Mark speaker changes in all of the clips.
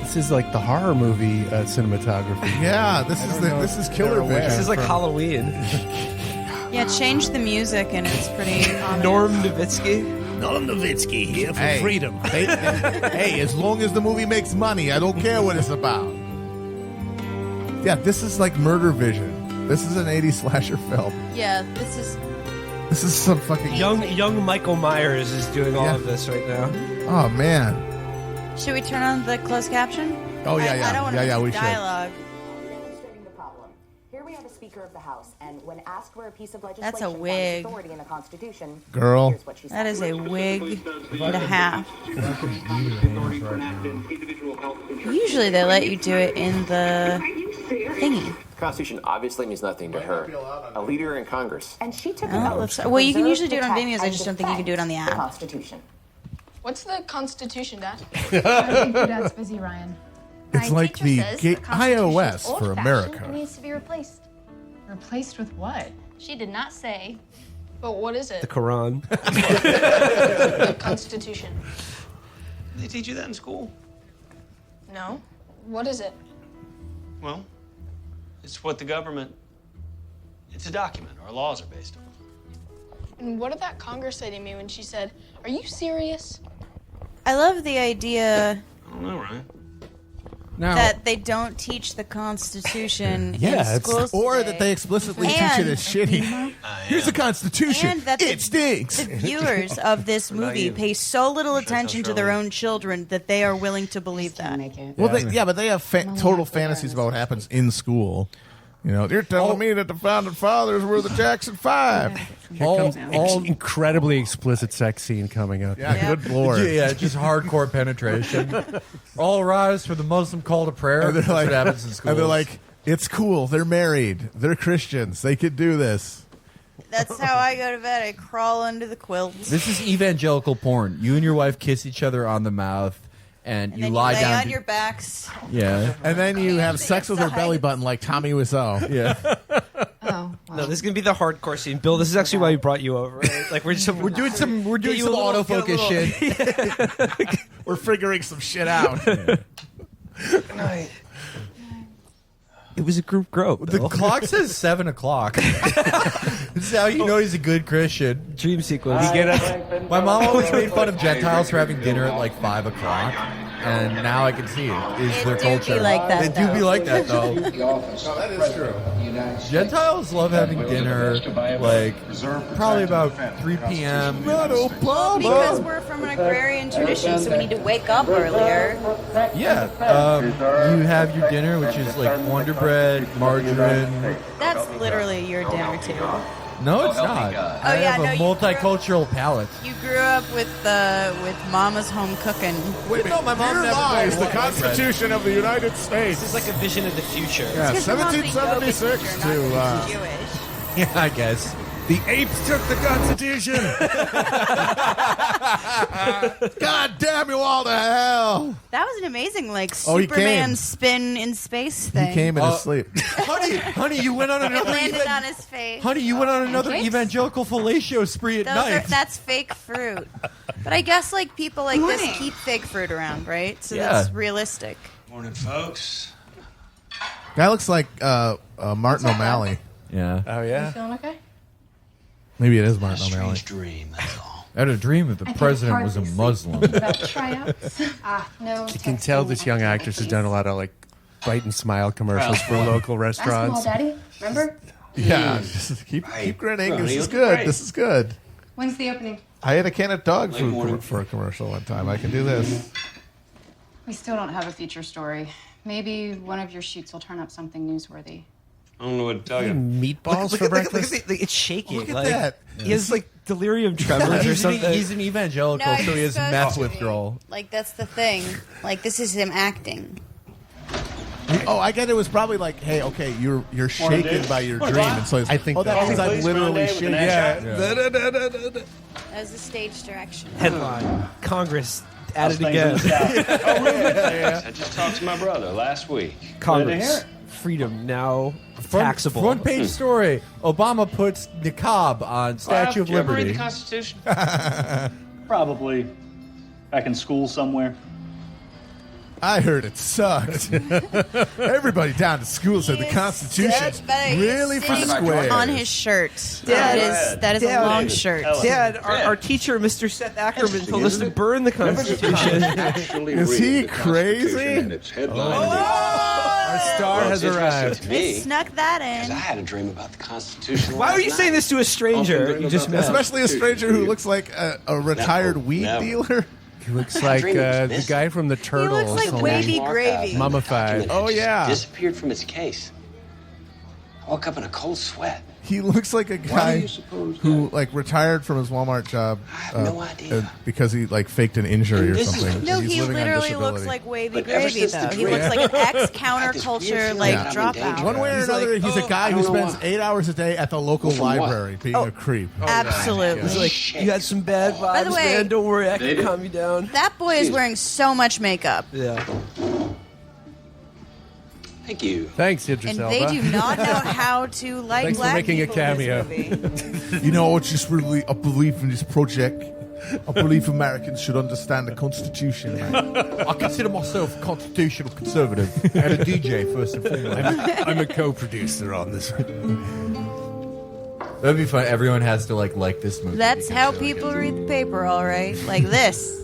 Speaker 1: This is like the horror movie cinematography.
Speaker 2: Yeah, this is Killer Vision.
Speaker 3: This is like Halloween.
Speaker 4: Yeah, change the music and it's pretty
Speaker 3: Norm Nowitzki.
Speaker 5: Norm Nowitzki here for freedom.
Speaker 2: Hey, as long as the movie makes money, I don't care what it's about. Yeah, this is like Murder Vision. This is an 80s slasher film.
Speaker 4: Yeah,
Speaker 2: This is some fucking...
Speaker 3: Young Michael Myers is doing all of this right now.
Speaker 2: Oh, man.
Speaker 4: Should we turn on the closed caption?
Speaker 2: Oh, yeah.
Speaker 4: I don't want to
Speaker 2: we
Speaker 4: miss dialogue.
Speaker 6: Demonstrating the problem. Here we have a Speaker of the House, and when asked for a piece of legislation
Speaker 4: That's a wig.
Speaker 6: authority in the Constitution,
Speaker 2: Girl.
Speaker 6: here's what she said.
Speaker 4: That is a wig and a half. Usually they let you do it in the thingy.
Speaker 7: The Constitution obviously means nothing to her. A leader in Congress.
Speaker 6: And she took
Speaker 4: Well, you can usually do it on Vimeo. I just don't think you can do it on the app.
Speaker 6: Constitution.
Speaker 8: What's the Constitution, Dad?
Speaker 9: I think your dad's busy, Ryan.
Speaker 2: It's like the iOS for America.
Speaker 9: It needs to be replaced. Replaced with what? She did not say.
Speaker 8: But what is it?
Speaker 3: The Quran.
Speaker 8: The Constitution.
Speaker 5: They teach you that in school?
Speaker 8: No. What is it?
Speaker 5: Well, it's what the government... It's a document our laws are based on.
Speaker 8: And what did that Congress say to me when she said, "Are you serious?"
Speaker 4: I love the idea
Speaker 5: I don't know, Ryan.
Speaker 4: that they don't teach the Constitution in schools
Speaker 2: or
Speaker 4: today.
Speaker 2: that they explicitly teach it as shitty. Here's the Constitution.
Speaker 4: And that
Speaker 2: it stinks.
Speaker 4: The viewers of this movie pay so little attention to their own children that they are willing to believe that.
Speaker 2: Well, but they have total fantasies about what happens in school. You know, they're telling me that the founding fathers were the Jackson Five.
Speaker 1: All incredibly explicit sex scene coming up.
Speaker 2: Yeah, good lord.
Speaker 10: Yeah, just hardcore penetration. All rise for the Muslim call to prayer.
Speaker 2: And they're
Speaker 10: That's what happens in schools.
Speaker 2: And they're like, it's cool. They're married. They're Christians. They could do this.
Speaker 4: That's how I go to bed. I crawl under the quilt.
Speaker 10: This is evangelical porn. You and your wife kiss each other on the mouth, and you
Speaker 4: then
Speaker 10: lie
Speaker 4: you lay
Speaker 10: down
Speaker 4: on your backs.
Speaker 10: Yeah.
Speaker 2: And then you have sex with her belly button like Tommy Wiseau.
Speaker 10: Yeah.
Speaker 9: Oh,
Speaker 3: No, this is gonna be the hardcore scene. Bill, this is actually why we brought you over. Right? Like we're doing some
Speaker 10: autofocus shit.
Speaker 2: We're figuring some shit out.
Speaker 3: Good night. It was a group grope.
Speaker 10: The clock says 7 o'clock. This is how you know he's a good Christian.
Speaker 3: Dream sequence.
Speaker 10: My mom always made fun of Gentiles for having dinner at like 5 o'clock, and now I can see it is their culture.
Speaker 4: Be like that,
Speaker 10: They do be like that though.
Speaker 2: No, that is true.
Speaker 10: Gentiles love having dinner like probably about 3 p.m.
Speaker 2: Not Obama.
Speaker 4: Because we're from an agrarian tradition, so we need to wake up earlier.
Speaker 10: Yeah, you have your dinner, which is like Wonder Bread, margarine.
Speaker 4: That's literally your dinner too.
Speaker 10: No, it's not. I
Speaker 4: yeah,
Speaker 10: have
Speaker 4: no,
Speaker 10: a
Speaker 4: you
Speaker 10: multicultural palate.
Speaker 4: You grew up with Mama's home cooking.
Speaker 10: Wait, no, my mom
Speaker 2: Here
Speaker 10: never
Speaker 2: lies the
Speaker 10: made
Speaker 2: Constitution of the United States.
Speaker 3: This is like a vision of the future.
Speaker 2: Yeah,
Speaker 4: It's 'cause your mom's a yoga
Speaker 2: 1776
Speaker 4: teacher,
Speaker 2: to...
Speaker 4: not Jewish.
Speaker 10: Yeah, I guess.
Speaker 2: The apes took the Constitution. God damn you all to hell.
Speaker 4: That was an amazing, like,
Speaker 2: Oh, he
Speaker 4: Superman
Speaker 2: came.
Speaker 4: spin in space thing.
Speaker 2: He came in his sleep.
Speaker 10: honey, you went on
Speaker 4: It
Speaker 10: another
Speaker 4: landed on his face.
Speaker 10: Honey, you went on another
Speaker 9: Thanks.
Speaker 10: evangelical fellatio spree at night.
Speaker 4: That's fake fruit. But I guess, like, people like this keep fake fruit around, right? So that's realistic.
Speaker 5: Morning, folks.
Speaker 2: Guy looks like Martin O'Malley.
Speaker 10: Yeah.
Speaker 1: Oh,
Speaker 9: You
Speaker 1: yeah?
Speaker 9: feeling okay?
Speaker 2: Maybe it is Martin O'Malley.
Speaker 5: Strange dream, that's all.
Speaker 10: I had a dream that the
Speaker 9: I can't
Speaker 10: president was a
Speaker 9: hardly
Speaker 10: Muslim.
Speaker 9: sleep about tryouts. No.
Speaker 1: You can tell this young actress has done a lot of, like, bite and smile commercials for local
Speaker 9: Basketball
Speaker 1: restaurants.
Speaker 9: Daddy, remember?
Speaker 2: Yeah, just keep grinning.
Speaker 5: Ronnie,
Speaker 2: This is
Speaker 5: look
Speaker 2: good.
Speaker 5: great.
Speaker 2: This is good.
Speaker 9: When's the opening?
Speaker 2: I had a can of dog
Speaker 5: Late morning.
Speaker 2: food for a commercial one time. I can do this.
Speaker 9: We still don't have a feature story. Maybe one of your shoots will turn up something newsworthy.
Speaker 5: I don't know what to tell you.
Speaker 1: Meatballs for breakfast?
Speaker 3: It's shaking.
Speaker 2: Look at
Speaker 3: like,
Speaker 2: that.
Speaker 3: He has like delirium tremors or something.
Speaker 10: He's an evangelical,
Speaker 4: No,
Speaker 10: so he
Speaker 4: you're
Speaker 10: has
Speaker 4: supposed
Speaker 10: meth
Speaker 4: to be.
Speaker 10: withdrawal.
Speaker 4: Like, that's the thing. Like, this is him acting.
Speaker 2: Oh, I get it was probably like, hey, okay, you're shaken by your dream, and so it's,
Speaker 1: I think
Speaker 2: oh, that
Speaker 1: that's
Speaker 2: means I'm
Speaker 5: Please,
Speaker 2: literally
Speaker 5: Monday with
Speaker 2: shaken.
Speaker 5: an ash
Speaker 2: Yeah.
Speaker 5: out.
Speaker 4: That was the stage direction.
Speaker 3: Headline: Congress at it
Speaker 5: How's
Speaker 3: again.
Speaker 5: things in the South? I just talked to my brother last week. Glad to hear
Speaker 3: Congress,
Speaker 5: it.
Speaker 3: freedom now taxable.
Speaker 10: Front page story. Obama puts niqab on Statue of
Speaker 5: Did you ever read
Speaker 10: Liberty.
Speaker 5: the Constitution?
Speaker 11: Probably back in school somewhere.
Speaker 2: I heard it sucked. Everybody down to school said the Constitution's really for squares.
Speaker 4: On his shirt.
Speaker 3: Dad,
Speaker 4: that is a long shirt.
Speaker 3: Dad, our teacher, Mr. Seth Ackerman, told us to burn the Constitution.
Speaker 2: Is he crazy?
Speaker 1: Our star has arrived.
Speaker 4: They snuck that
Speaker 5: Because I
Speaker 4: in.
Speaker 5: had a dream about the Constitution.
Speaker 3: Why are you
Speaker 5: last
Speaker 3: saying
Speaker 5: night.
Speaker 3: this to a stranger you just met?
Speaker 2: Especially a stranger who looks like a retired weed dealer.
Speaker 1: He looks like the guy from the
Speaker 4: He
Speaker 1: Turtles.
Speaker 4: looks like wavy gravy.
Speaker 1: Mummified.
Speaker 2: Oh, yeah.
Speaker 5: Disappeared from its case. I woke up in a cold sweat.
Speaker 2: He looks like a guy who like retired from his Walmart job
Speaker 5: have no idea.
Speaker 2: because he like faked an injury or
Speaker 5: This is-
Speaker 2: something.
Speaker 4: No,
Speaker 2: He's
Speaker 4: he
Speaker 2: living on
Speaker 4: literally
Speaker 2: disability.
Speaker 4: looks like wavy
Speaker 5: But ever
Speaker 4: gravy,
Speaker 5: since the
Speaker 4: though. He
Speaker 5: dream-
Speaker 4: looks like an
Speaker 5: I
Speaker 4: ex-counterculture,
Speaker 5: feel
Speaker 4: like,
Speaker 5: like I'm in danger.
Speaker 4: dropout.
Speaker 2: One way or
Speaker 1: He's
Speaker 2: another,
Speaker 1: like,
Speaker 2: he's a guy
Speaker 5: I
Speaker 2: who
Speaker 5: don't know
Speaker 2: spends
Speaker 5: why.
Speaker 2: 8 hours a day at the local
Speaker 5: From what?
Speaker 2: library being a creep.
Speaker 4: Absolutely.
Speaker 3: It's like, you had some bad vibes,
Speaker 4: By the way-
Speaker 3: man. Don't worry, I can calm you down.
Speaker 4: That boy is wearing so much makeup.
Speaker 3: Yeah.
Speaker 5: Thank you.
Speaker 1: Thanks, Idris
Speaker 4: And
Speaker 1: Elba.
Speaker 4: they do not know how to like
Speaker 1: Thanks for
Speaker 4: black
Speaker 1: making a
Speaker 4: people in this
Speaker 1: cameo.
Speaker 4: movie.
Speaker 2: You know, it's just really a belief in this project. I believe Americans should understand the Constitution. Man.
Speaker 10: I consider myself a constitutional conservative and a DJ first and foremost.
Speaker 1: I'm a co-producer on this.
Speaker 10: That'd be fun. Everyone has to like this movie.
Speaker 4: That's how people read the paper, all right? Like this.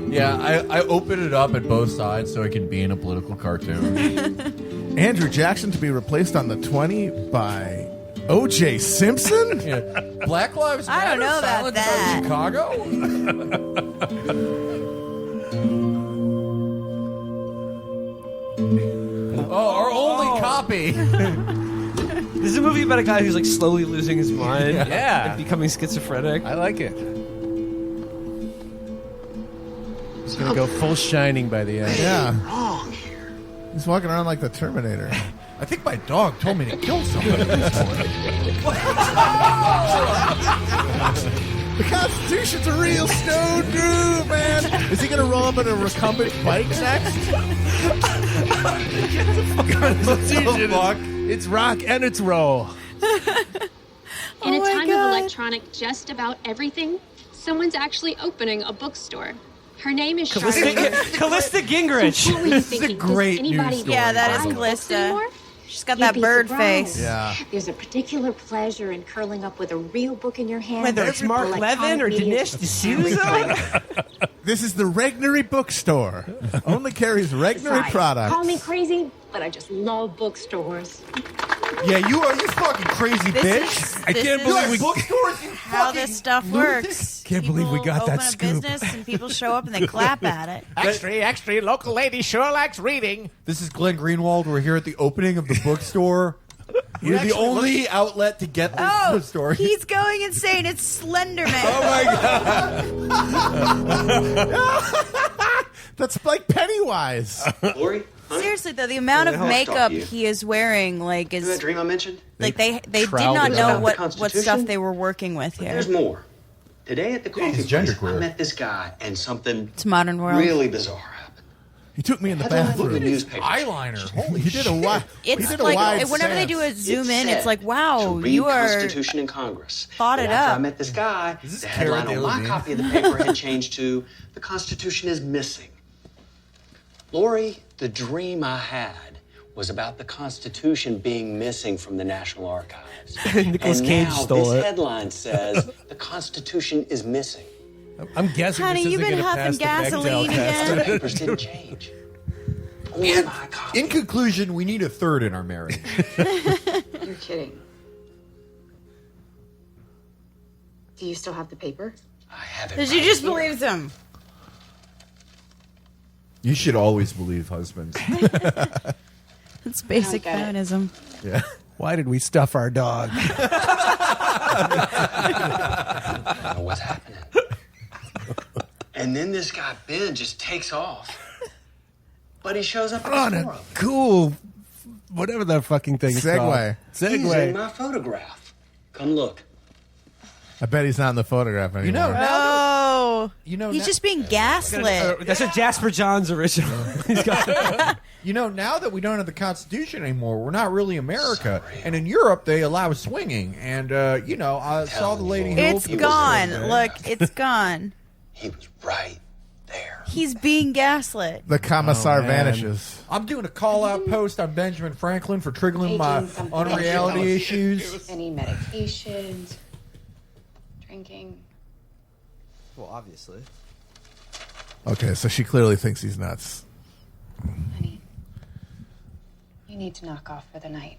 Speaker 10: Yeah, I open it up at both sides so it can be in a political cartoon.
Speaker 2: Andrew Jackson to be replaced on the 20 by O.J. Simpson?
Speaker 10: Yeah. Black Lives Matter.
Speaker 4: I don't know about
Speaker 10: Silence
Speaker 4: that.
Speaker 10: Chicago. Oh, our only copy.
Speaker 3: This is a movie about a guy who's like slowly losing his mind.
Speaker 1: Yeah.
Speaker 3: And becoming schizophrenic.
Speaker 1: I like it. He's gonna go full Shining by the end.
Speaker 2: Yeah. He's walking around like the Terminator.
Speaker 10: I think my dog told me to kill somebody this morning.
Speaker 2: The Constitution's a real stone groove, man. Is he going to roll up in a recumbent bike next?
Speaker 1: It's rock and it's roll.
Speaker 11: In a
Speaker 4: my
Speaker 11: time
Speaker 4: God.
Speaker 11: of electronic just about everything, someone's actually opening a bookstore. Her name is
Speaker 3: Callista Gingrich.
Speaker 10: This is a great news story.
Speaker 4: Yeah, that is
Speaker 11: buy books
Speaker 4: Callista.
Speaker 11: anymore?
Speaker 4: She's got
Speaker 11: You'd
Speaker 4: that
Speaker 11: be
Speaker 4: bird
Speaker 11: surprised.
Speaker 4: face.
Speaker 2: Yeah.
Speaker 6: There's a particular pleasure in curling up with a real book in your hand.
Speaker 3: Whether it's Mark
Speaker 6: Electronic
Speaker 3: Levin or
Speaker 6: media-
Speaker 3: Dinesh D'Souza.
Speaker 2: This is the Regnery Bookstore. Only carries
Speaker 6: That's
Speaker 2: Regnery
Speaker 6: right.
Speaker 2: products.
Speaker 6: Call me crazy, but I just love bookstores.
Speaker 10: Yeah, you fucking crazy
Speaker 4: This
Speaker 10: bitch.
Speaker 4: is,
Speaker 1: can't
Speaker 4: this
Speaker 1: believe
Speaker 4: is
Speaker 10: Bookstores, you
Speaker 4: how
Speaker 10: fucking
Speaker 4: this stuff works.
Speaker 1: Can't believe we
Speaker 4: People
Speaker 1: got that
Speaker 4: open a
Speaker 1: scoop.
Speaker 4: business and people show up and they clap at it.
Speaker 1: Extra, local lady sure likes reading.
Speaker 10: This is Glenn Greenwald. We're here at the opening of the bookstore. You're the only outlet to get this
Speaker 4: Oh,
Speaker 10: story.
Speaker 4: he's going insane. It's Slenderman.
Speaker 10: Oh my god!
Speaker 2: That's like Pennywise.
Speaker 5: Lori? Honey?
Speaker 4: Seriously though, the amount of
Speaker 5: Who the hell
Speaker 4: makeup
Speaker 5: stalked you?
Speaker 4: he is wearing, like,
Speaker 5: Remember that
Speaker 4: is
Speaker 5: dream I mentioned?
Speaker 4: like they did
Speaker 1: troweled
Speaker 4: not
Speaker 1: it
Speaker 4: know
Speaker 5: out.
Speaker 4: what
Speaker 5: Constitution?
Speaker 4: stuff they were working with here.
Speaker 5: There's more. Today at the coffee
Speaker 10: he's
Speaker 5: place,
Speaker 10: genderqueer.
Speaker 5: I met this guy and something
Speaker 4: It's modern world.
Speaker 5: really bizarre happened.
Speaker 2: He took me in the
Speaker 5: Headline in the
Speaker 2: bathroom.
Speaker 5: newspaper.
Speaker 10: Eyeliner. Holy
Speaker 2: He did a wide. he
Speaker 4: It's
Speaker 2: did a
Speaker 4: like
Speaker 2: wide
Speaker 4: whenever they
Speaker 2: stance.
Speaker 4: do a zoom
Speaker 5: It
Speaker 4: in,
Speaker 5: said
Speaker 4: it's like, wow,
Speaker 5: to read
Speaker 4: you are
Speaker 5: Constitution in Congress.
Speaker 4: thought
Speaker 5: But
Speaker 4: it
Speaker 5: after
Speaker 4: up.
Speaker 5: I met this guy,
Speaker 10: this
Speaker 5: the
Speaker 10: Cara
Speaker 5: headline on my
Speaker 10: Delevingne?
Speaker 5: copy of the paper had changed to "The Constitution is missing." Lori, the dream I had was about the Constitution being missing from the National Archives.
Speaker 3: Nicolas
Speaker 5: and
Speaker 3: Cage
Speaker 5: now
Speaker 3: stole
Speaker 5: this
Speaker 3: it.
Speaker 5: headline says the Constitution is missing.
Speaker 1: I'm guessing
Speaker 4: Honey,
Speaker 1: this
Speaker 4: you've
Speaker 1: isn't
Speaker 4: been
Speaker 1: gonna
Speaker 4: huffing
Speaker 1: pass the
Speaker 4: gasoline
Speaker 1: Bechdel test.
Speaker 4: again.
Speaker 5: The papers didn't change. Only my copy.
Speaker 10: In conclusion, we need a third in our marriage.
Speaker 6: You're kidding. Do you still have the paper?
Speaker 5: I have it.
Speaker 4: Because
Speaker 5: right
Speaker 4: you just
Speaker 5: here.
Speaker 4: believes him.
Speaker 10: You should always believe husbands.
Speaker 4: It's basic
Speaker 6: get it.
Speaker 4: feminism.
Speaker 10: Yeah.
Speaker 1: Why did we stuff our dog?
Speaker 5: I don't know what's happening. And then this guy Ben just takes off. But he shows up
Speaker 1: On
Speaker 5: in
Speaker 1: a
Speaker 5: the forum.
Speaker 1: cool, whatever that fucking thing is called.
Speaker 2: Segway.
Speaker 5: He's in
Speaker 1: Segway.
Speaker 5: my photograph. Come look.
Speaker 2: I bet he's not in the photograph anymore.
Speaker 10: You know,
Speaker 4: Oh,
Speaker 10: you know,
Speaker 4: he's
Speaker 10: now-
Speaker 4: just being gaslit.
Speaker 3: That's a Jasper Johns original. He's got
Speaker 10: You know, now that we don't have the Constitution anymore, we're not really America. And in Europe, they allow swinging. And, you know, I saw the lady who
Speaker 4: It's
Speaker 10: opened
Speaker 4: gone.
Speaker 10: the-
Speaker 4: Look, it's gone.
Speaker 5: He was right there.
Speaker 4: He's being gaslit.
Speaker 2: The commissar
Speaker 1: man.
Speaker 2: vanishes.
Speaker 10: I'm doing a call-out post on Benjamin Franklin for triggering my unreality issues.
Speaker 9: Any medications, drinking.
Speaker 3: Well, obviously.
Speaker 2: Okay, so she clearly thinks he's nuts.
Speaker 9: Honey, you need to knock off for the night.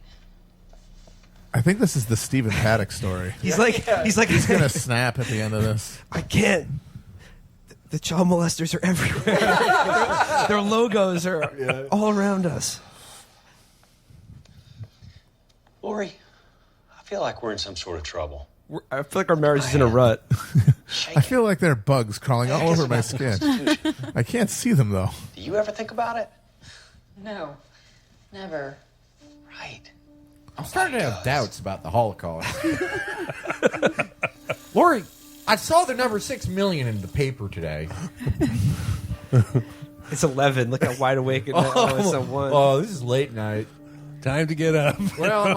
Speaker 2: I think this is the Stephen Paddock story.
Speaker 3: He's like,
Speaker 2: He's gonna snap at the end of this.
Speaker 3: I can't. The child molesters are everywhere. Their logos are all around us.
Speaker 5: Lori, I feel like we're in some sort of trouble.
Speaker 3: I feel like our marriage is in a rut.
Speaker 2: I feel like there are bugs crawling all over my skin. I can't see them though.
Speaker 5: Do you ever think about it?
Speaker 9: No, never.
Speaker 5: Right.
Speaker 10: I'm starting to have doubts about the Holocaust. Lori, I saw the number 6 million in the paper today.
Speaker 3: It's 11. Look how wide awake it is. Oh, it's a 1.
Speaker 10: Oh, this is late night.
Speaker 1: Time to get up.
Speaker 10: Well,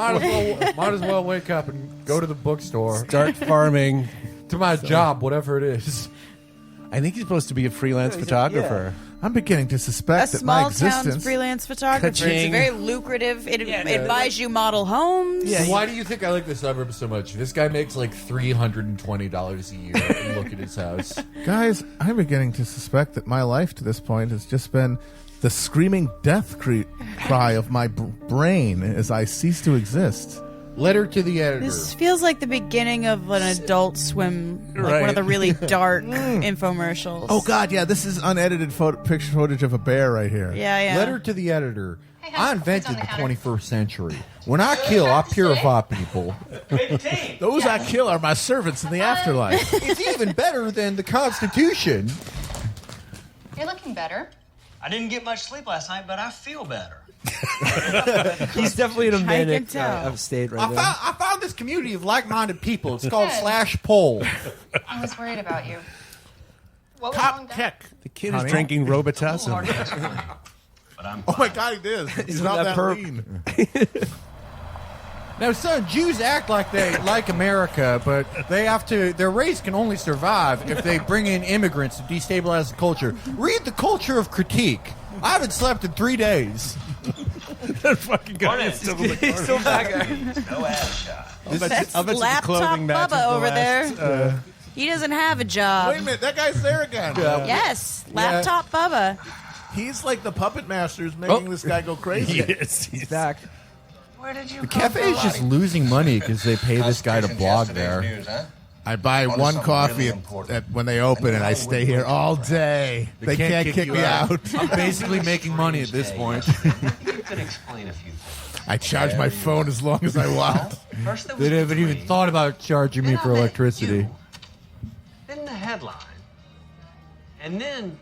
Speaker 10: might as well wake up and go to the bookstore.
Speaker 1: Start farming.
Speaker 10: To my job, whatever it is.
Speaker 1: I think he's supposed to be a freelance photographer.
Speaker 2: I'm beginning to suspect
Speaker 4: A
Speaker 2: that my
Speaker 4: small town's
Speaker 2: existence.
Speaker 4: freelance photographer. It's
Speaker 1: Ka-ching.
Speaker 4: very lucrative. It buys you model homes.
Speaker 10: So why do you think I like the suburbs so much? This guy makes like $320 a year. And look at his house.
Speaker 2: Guys, I'm beginning to suspect that my life to this point has just been the screaming death cry of my brain as I cease to exist.
Speaker 10: Letter to the editor.
Speaker 4: This feels like the beginning of an Adult Swim, like one
Speaker 1: Right.
Speaker 4: of the really dark infomercials.
Speaker 2: Oh God, yeah, this is unedited picture footage of a bear right here.
Speaker 4: Yeah.
Speaker 10: Letter to the editor.
Speaker 9: Hey,
Speaker 10: I invented the 21st century. When I kill, I purify people.
Speaker 2: Those I kill are my servants in the afterlife.
Speaker 10: It's even better than the Constitution.
Speaker 9: You're looking better.
Speaker 5: I didn't get much sleep last night, but I feel better.
Speaker 3: He's definitely in a manic
Speaker 4: tell.
Speaker 3: state right now.
Speaker 10: I found this community of like-minded people. It's called Slash Poll.
Speaker 9: I was worried about you. What was wrong, Dad?
Speaker 1: The kid is drinking Robitussin.
Speaker 5: But I'm
Speaker 2: Oh my God, he did. He's not that lean.
Speaker 10: Now, son, Jews act like they like America, but they have to. Their race can only survive if they bring in immigrants to destabilize the culture. Read The Culture of Critique. I haven't slept in 3 days.
Speaker 1: That fucking guy is still in the corner.
Speaker 3: He's still back there.
Speaker 5: no ass shot.
Speaker 4: That's
Speaker 1: I'll bet you the
Speaker 4: laptop
Speaker 1: clothing matches
Speaker 4: Bubba
Speaker 1: the
Speaker 4: over
Speaker 1: last,
Speaker 4: there. He doesn't have a job.
Speaker 2: Wait a minute, that guy's there again.
Speaker 4: Yes, laptop Bubba.
Speaker 2: He's like the puppet master's making this guy go crazy.
Speaker 1: Yes,
Speaker 3: He's back.
Speaker 5: Where did you
Speaker 10: The cafe is just losing money because they pay this guy to blog there.
Speaker 2: I buy one coffee when they open and I stay here all day. They can't kick me out.
Speaker 10: I'm basically making money at this point.
Speaker 5: You could explain a few things.
Speaker 2: I charge my phone as long as I want.
Speaker 5: First there was
Speaker 10: They haven't even
Speaker 5: Katrina,
Speaker 10: thought about charging me
Speaker 5: then I
Speaker 10: for
Speaker 5: met
Speaker 10: electricity.
Speaker 5: you, then the headline. And then,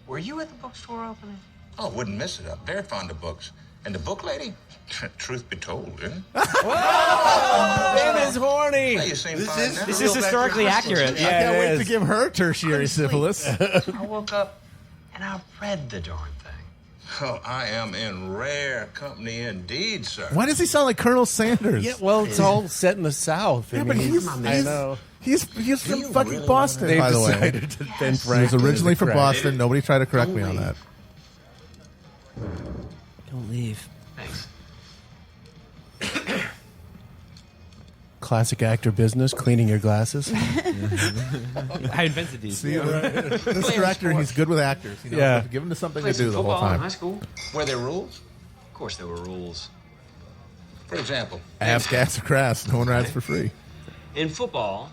Speaker 5: were you at the bookstore opening?
Speaker 12: Oh, wouldn't miss it. I'm very fond of books. And the book lady, truth be told, isn't it?
Speaker 3: Ben is horny.
Speaker 12: Hey, you seem fine now.
Speaker 3: This is historically accurate.
Speaker 2: I can't wait to give her tertiary syphilis.
Speaker 5: I woke up and I read the darn thing.
Speaker 12: Oh, I am in rare company indeed, sir.
Speaker 2: Why does he sound like Colonel Sanders?
Speaker 1: Yeah, well, it's all set in the South.
Speaker 2: Yeah,
Speaker 1: I
Speaker 2: but
Speaker 1: mean,
Speaker 2: I know. He's from fucking Boston,
Speaker 1: They've
Speaker 2: by the way.
Speaker 1: decided to Ben
Speaker 2: He
Speaker 1: Franklin
Speaker 2: was originally
Speaker 1: is the
Speaker 2: from
Speaker 1: crack.
Speaker 2: Boston. Nobody tried to correct me on that.
Speaker 3: Don't leave.
Speaker 5: Thanks.
Speaker 1: Classic actor business, cleaning your glasses.
Speaker 3: I invented these.
Speaker 2: This director, he's good with actors. You know,
Speaker 1: Yeah.
Speaker 2: give him something
Speaker 5: Played
Speaker 2: to do
Speaker 5: some
Speaker 2: the whole
Speaker 5: football in high
Speaker 2: time.
Speaker 5: school.
Speaker 12: Were there rules?
Speaker 5: Of course there were rules.
Speaker 12: For example,
Speaker 2: Ask gas or crass. No one rides for free.
Speaker 5: In football,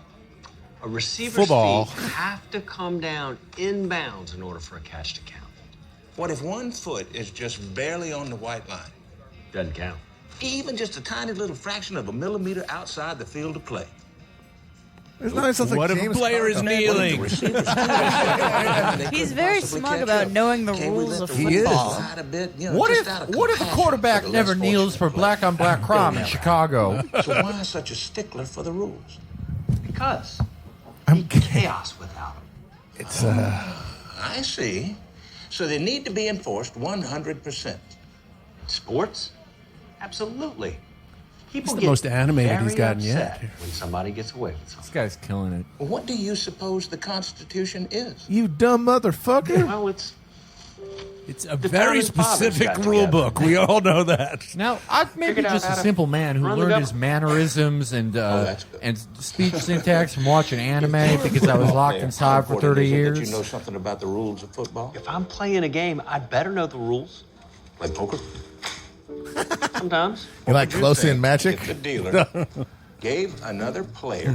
Speaker 5: a receiver's
Speaker 2: Football.
Speaker 5: feet have to come down in bounds in order for a catch to count.
Speaker 12: what if one foot is just barely on the white line?
Speaker 5: Doesn't count.
Speaker 12: Even just a tiny little fraction of a millimeter outside the field of play.
Speaker 2: There's no sounds like
Speaker 1: What if a
Speaker 2: James
Speaker 1: player is
Speaker 2: Carter.
Speaker 1: kneeling?
Speaker 4: He's very smug about knowing the rules of
Speaker 10: He is.
Speaker 4: football.
Speaker 10: What if a quarterback never kneels for black-on-black crime in Chicago?
Speaker 12: So why such a stickler for the rules?
Speaker 5: Because
Speaker 2: I'm
Speaker 5: chaos without them.
Speaker 2: It's
Speaker 12: I see. So they need to be enforced 100%.
Speaker 5: Sports? Absolutely. People
Speaker 1: the
Speaker 5: get
Speaker 1: most animated he's
Speaker 5: very
Speaker 1: gotten
Speaker 5: upset
Speaker 1: yet.
Speaker 5: when somebody gets away with something.
Speaker 10: This guy's killing it.
Speaker 12: Well, what do you suppose the Constitution is?
Speaker 2: You dumb motherfucker.
Speaker 5: Well, it's
Speaker 1: a
Speaker 5: The
Speaker 1: very
Speaker 5: founding fathers
Speaker 1: specific
Speaker 5: got
Speaker 1: rule
Speaker 5: together.
Speaker 1: book. We all know that.
Speaker 10: Now, I'm maybe
Speaker 5: Figured out
Speaker 10: just a
Speaker 5: how to
Speaker 10: simple man who
Speaker 5: run the
Speaker 10: learned his
Speaker 5: government.
Speaker 10: mannerisms and
Speaker 12: that's good.
Speaker 10: and speech syntax from watching anime because I was locked inside for 30
Speaker 12: That
Speaker 10: years.
Speaker 12: you know something about the rules of football?
Speaker 5: If I'm playing a game, I'd better know the rules.
Speaker 12: Like poker?
Speaker 5: Sometimes.
Speaker 2: You like close-in magic?
Speaker 12: If the dealer gave another player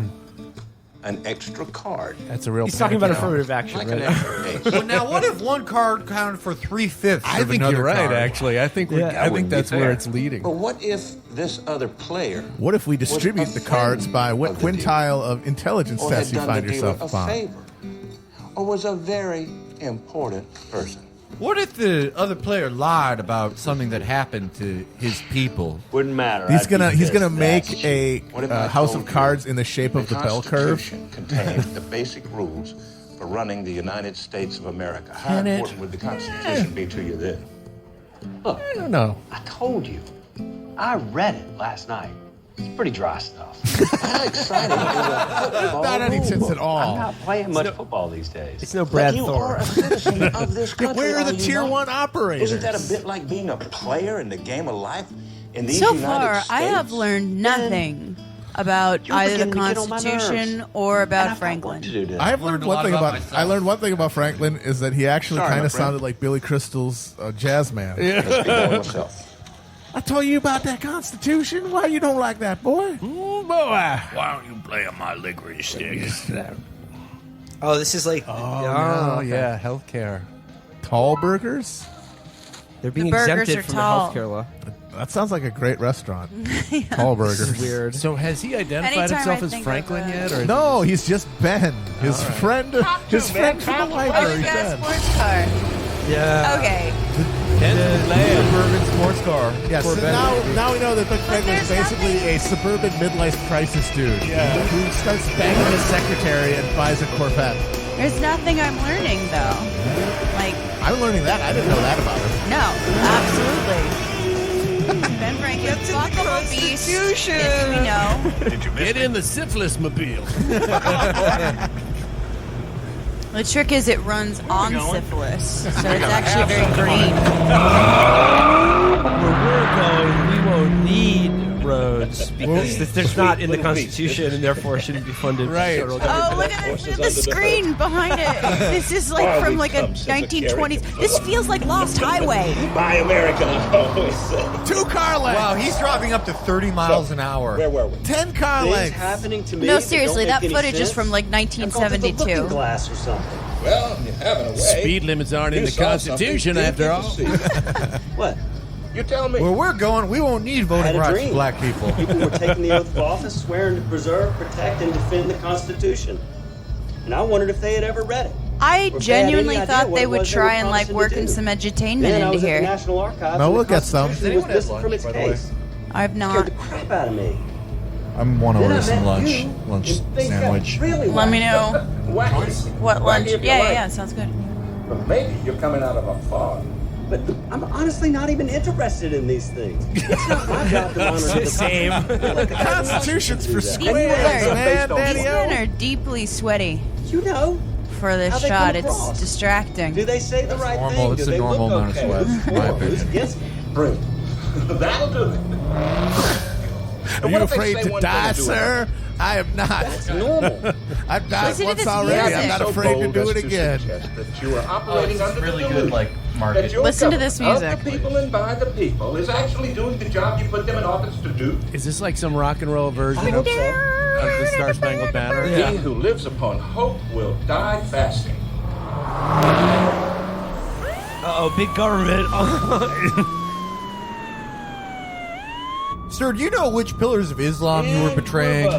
Speaker 12: an extra card.
Speaker 1: That's a real.
Speaker 3: He's talking about
Speaker 1: panic.
Speaker 3: affirmative action,
Speaker 12: Like
Speaker 3: right?
Speaker 12: an extra ace.
Speaker 10: Well, now, what if one card counted for 3/5?
Speaker 1: I
Speaker 10: of
Speaker 1: think
Speaker 10: another
Speaker 1: you're right.
Speaker 10: card?
Speaker 1: Actually, I think
Speaker 3: Yeah.
Speaker 1: I
Speaker 12: That
Speaker 1: think
Speaker 12: wouldn't be
Speaker 1: that's where
Speaker 12: fair.
Speaker 1: it's leading.
Speaker 12: But what if this other player
Speaker 2: What if we distribute the cards by what
Speaker 12: of the deal.
Speaker 2: quintile of intelligence
Speaker 12: or
Speaker 2: test
Speaker 12: had
Speaker 2: you
Speaker 12: done
Speaker 2: find
Speaker 12: the dealer
Speaker 2: yourself
Speaker 12: a
Speaker 2: upon?
Speaker 12: favor? Or was a very important person?
Speaker 10: What if the other player lied about something that happened to his people?
Speaker 5: Wouldn't matter.
Speaker 2: He's
Speaker 5: I'd be
Speaker 2: gonna
Speaker 5: pissed.
Speaker 2: make
Speaker 5: That's-
Speaker 2: a
Speaker 12: What if I
Speaker 2: house
Speaker 12: told
Speaker 2: of cards
Speaker 12: you
Speaker 2: in the shape of the bell curve.
Speaker 12: Constitution contains the basic rules for running the United States of America. How
Speaker 1: Can it?
Speaker 12: important would the Constitution be to you then?
Speaker 5: Look,
Speaker 1: I don't know.
Speaker 5: I told you. I read it last night. It's pretty dry stuff.
Speaker 12: How exciting is a football
Speaker 2: Not any
Speaker 12: rule
Speaker 2: sense
Speaker 12: book?
Speaker 2: at
Speaker 5: I'm
Speaker 2: all.
Speaker 5: not playing much football these days.
Speaker 3: It's no Brad
Speaker 12: You
Speaker 3: Thor.
Speaker 12: are a citizen of this country.
Speaker 2: Where are the
Speaker 12: you
Speaker 2: tier
Speaker 12: not?
Speaker 2: 1 operators?
Speaker 12: Isn't that a bit like being a player in the game of life in these
Speaker 4: So
Speaker 12: United
Speaker 4: far,
Speaker 12: States?
Speaker 4: I have learned nothing about
Speaker 5: You're
Speaker 4: either the
Speaker 5: beginning to get on my
Speaker 4: Constitution
Speaker 5: nerves.
Speaker 4: or
Speaker 5: And
Speaker 4: about
Speaker 5: I've got
Speaker 4: Franklin.
Speaker 5: work to do today.
Speaker 2: I have learned
Speaker 10: a
Speaker 2: one
Speaker 10: lot
Speaker 2: thing
Speaker 10: about
Speaker 2: about.
Speaker 10: myself.
Speaker 2: I learned one thing about Franklin is that he actually
Speaker 12: Sorry,
Speaker 2: kind
Speaker 12: my
Speaker 2: of
Speaker 12: friend.
Speaker 2: sounded like Billy Crystal's jazz man.
Speaker 12: Let's be going myself.
Speaker 2: I told you about that Constitution. Why you don't like that, boy?
Speaker 1: Oh boy.
Speaker 12: Why don't you play on my licorice stick?
Speaker 3: Oh, this is like.
Speaker 1: Oh,
Speaker 3: okay.
Speaker 1: yeah, healthcare.
Speaker 2: Tall burgers.
Speaker 3: They're being
Speaker 4: The burgers
Speaker 3: exempted
Speaker 4: are
Speaker 3: from
Speaker 4: tall.
Speaker 3: the healthcare law.
Speaker 2: That sounds like a great restaurant. Tall burgers.
Speaker 3: Weird.
Speaker 1: So has he identified
Speaker 4: Anytime
Speaker 1: himself
Speaker 4: I
Speaker 1: as
Speaker 4: think
Speaker 1: Franklin
Speaker 4: of,
Speaker 1: yet? Or
Speaker 2: No, he's just Ben, his friend. His friend from the
Speaker 4: Oh,
Speaker 2: library.
Speaker 4: you got a
Speaker 2: Ben.
Speaker 4: sports car.
Speaker 3: Yeah.
Speaker 4: Okay.
Speaker 10: Suburban sports car.
Speaker 2: Yes, so
Speaker 10: Corbett.
Speaker 2: now we know that Buck Franklin's
Speaker 4: there's
Speaker 2: basically a suburban midlife crisis dude. Who starts banging his secretary and buys a Corvette.
Speaker 4: There's nothing I'm learning, though. Like,
Speaker 2: I'm learning that. I didn't know that about him.
Speaker 4: no, absolutely. Ben Franklin, Buffalo Beast, yes, we know.
Speaker 1: get in the syphilis mobile.
Speaker 4: The trick is it runs on syphilis, so it's actually very green.
Speaker 3: Where we're going, we won't need roads because there's not in the Constitution and therefore shouldn't be funded.
Speaker 1: Right.
Speaker 3: Federal government.
Speaker 4: Oh, look at the screen behind it. This is like from like a 1920s. This feels like Lost Highway.
Speaker 12: Buy America, I always say.
Speaker 2: 2 car lengths.
Speaker 10: Wow, he's driving up to 30 miles an hour.
Speaker 12: Where were we?
Speaker 2: 10 car
Speaker 5: Things
Speaker 2: lengths.
Speaker 5: happening to me.
Speaker 4: No,
Speaker 5: that
Speaker 4: seriously,
Speaker 5: don't
Speaker 4: that
Speaker 5: make any
Speaker 4: footage is
Speaker 5: sense.
Speaker 4: from like
Speaker 5: I'm going to the
Speaker 4: 1972.
Speaker 5: looking glass or something.
Speaker 12: Well, you're having a way.
Speaker 1: Speed limits aren't in
Speaker 12: You
Speaker 1: the
Speaker 12: saw something
Speaker 1: Constitution,
Speaker 12: you
Speaker 1: after
Speaker 12: didn't
Speaker 1: all.
Speaker 12: get to see.
Speaker 5: What?
Speaker 12: You tell me.
Speaker 10: Where we're going, we won't need
Speaker 5: I
Speaker 10: voting
Speaker 5: had a
Speaker 10: rights
Speaker 5: dream.
Speaker 10: for black people.
Speaker 5: People were taking the oath of office, swearing to preserve, protect, and defend the Constitution. And I wondered if they had ever read it.
Speaker 4: I
Speaker 5: Or if they had
Speaker 4: genuinely
Speaker 5: any idea
Speaker 4: thought
Speaker 5: what
Speaker 4: they
Speaker 5: it
Speaker 4: would
Speaker 5: was they
Speaker 4: try
Speaker 5: were
Speaker 4: and like
Speaker 5: promising
Speaker 4: work
Speaker 5: to
Speaker 4: in
Speaker 5: do.
Speaker 4: some edutainment
Speaker 5: Then I
Speaker 4: into
Speaker 5: was at the
Speaker 4: here.
Speaker 5: National Archives.
Speaker 2: No,
Speaker 5: and
Speaker 2: we'll
Speaker 5: the
Speaker 2: get some.
Speaker 5: Constitution was missing from its case.
Speaker 4: I've
Speaker 5: Scared
Speaker 4: not.
Speaker 5: the crap out of me.
Speaker 10: I'm want to
Speaker 5: Then I
Speaker 10: order some
Speaker 5: met
Speaker 10: lunch.
Speaker 5: you,
Speaker 10: Lunch
Speaker 5: and things got
Speaker 10: sandwich.
Speaker 5: really
Speaker 4: Let me know
Speaker 12: Wacky.
Speaker 4: what lunch.
Speaker 12: Wacky if you
Speaker 4: Yeah,
Speaker 12: like.
Speaker 4: yeah, sounds good.
Speaker 12: But maybe you're coming out of a fog.
Speaker 5: But I'm honestly not even interested in these things. It's not my job to monitor the
Speaker 3: Same.
Speaker 2: The Constitution's for
Speaker 4: These
Speaker 2: squares,
Speaker 4: men
Speaker 2: man,
Speaker 4: are, these men
Speaker 2: Daddy-o.
Speaker 4: are deeply sweaty
Speaker 5: You know,
Speaker 4: for this
Speaker 5: How they
Speaker 4: shot.
Speaker 5: come
Speaker 4: It's
Speaker 5: across.
Speaker 4: distracting.
Speaker 5: do they say the right
Speaker 10: normal.
Speaker 5: thing?
Speaker 10: It's
Speaker 5: Do
Speaker 10: a
Speaker 5: they
Speaker 10: normal
Speaker 5: look
Speaker 10: amount of
Speaker 5: okay?
Speaker 10: sweat,
Speaker 5: Who's
Speaker 10: in my
Speaker 5: for? Who's
Speaker 10: opinion.
Speaker 5: against? Brilliant. That'll do it.
Speaker 2: Are you
Speaker 12: what if they
Speaker 2: afraid
Speaker 12: say
Speaker 2: to
Speaker 12: one
Speaker 2: die,
Speaker 12: thing and do
Speaker 2: sir? I am not.
Speaker 5: That's normal.
Speaker 2: I've died
Speaker 4: Listen to
Speaker 2: once
Speaker 4: this
Speaker 2: already. I'm
Speaker 4: music.
Speaker 2: not afraid to do it
Speaker 12: as
Speaker 2: again.
Speaker 12: suggest that you are operating under
Speaker 10: really
Speaker 12: the
Speaker 10: good,
Speaker 12: delusion
Speaker 10: like, market.
Speaker 12: that your
Speaker 4: Listen to this
Speaker 12: government of
Speaker 4: music.
Speaker 12: the people and by the people is actually doing the job you put them in office to do.
Speaker 1: Is this like some rock and roll version of the Star Spangled Banner?
Speaker 12: He who lives upon hope will die fasting.
Speaker 3: Uh-oh, big government.
Speaker 10: Sir, do you know which pillars of Islam you were betraying?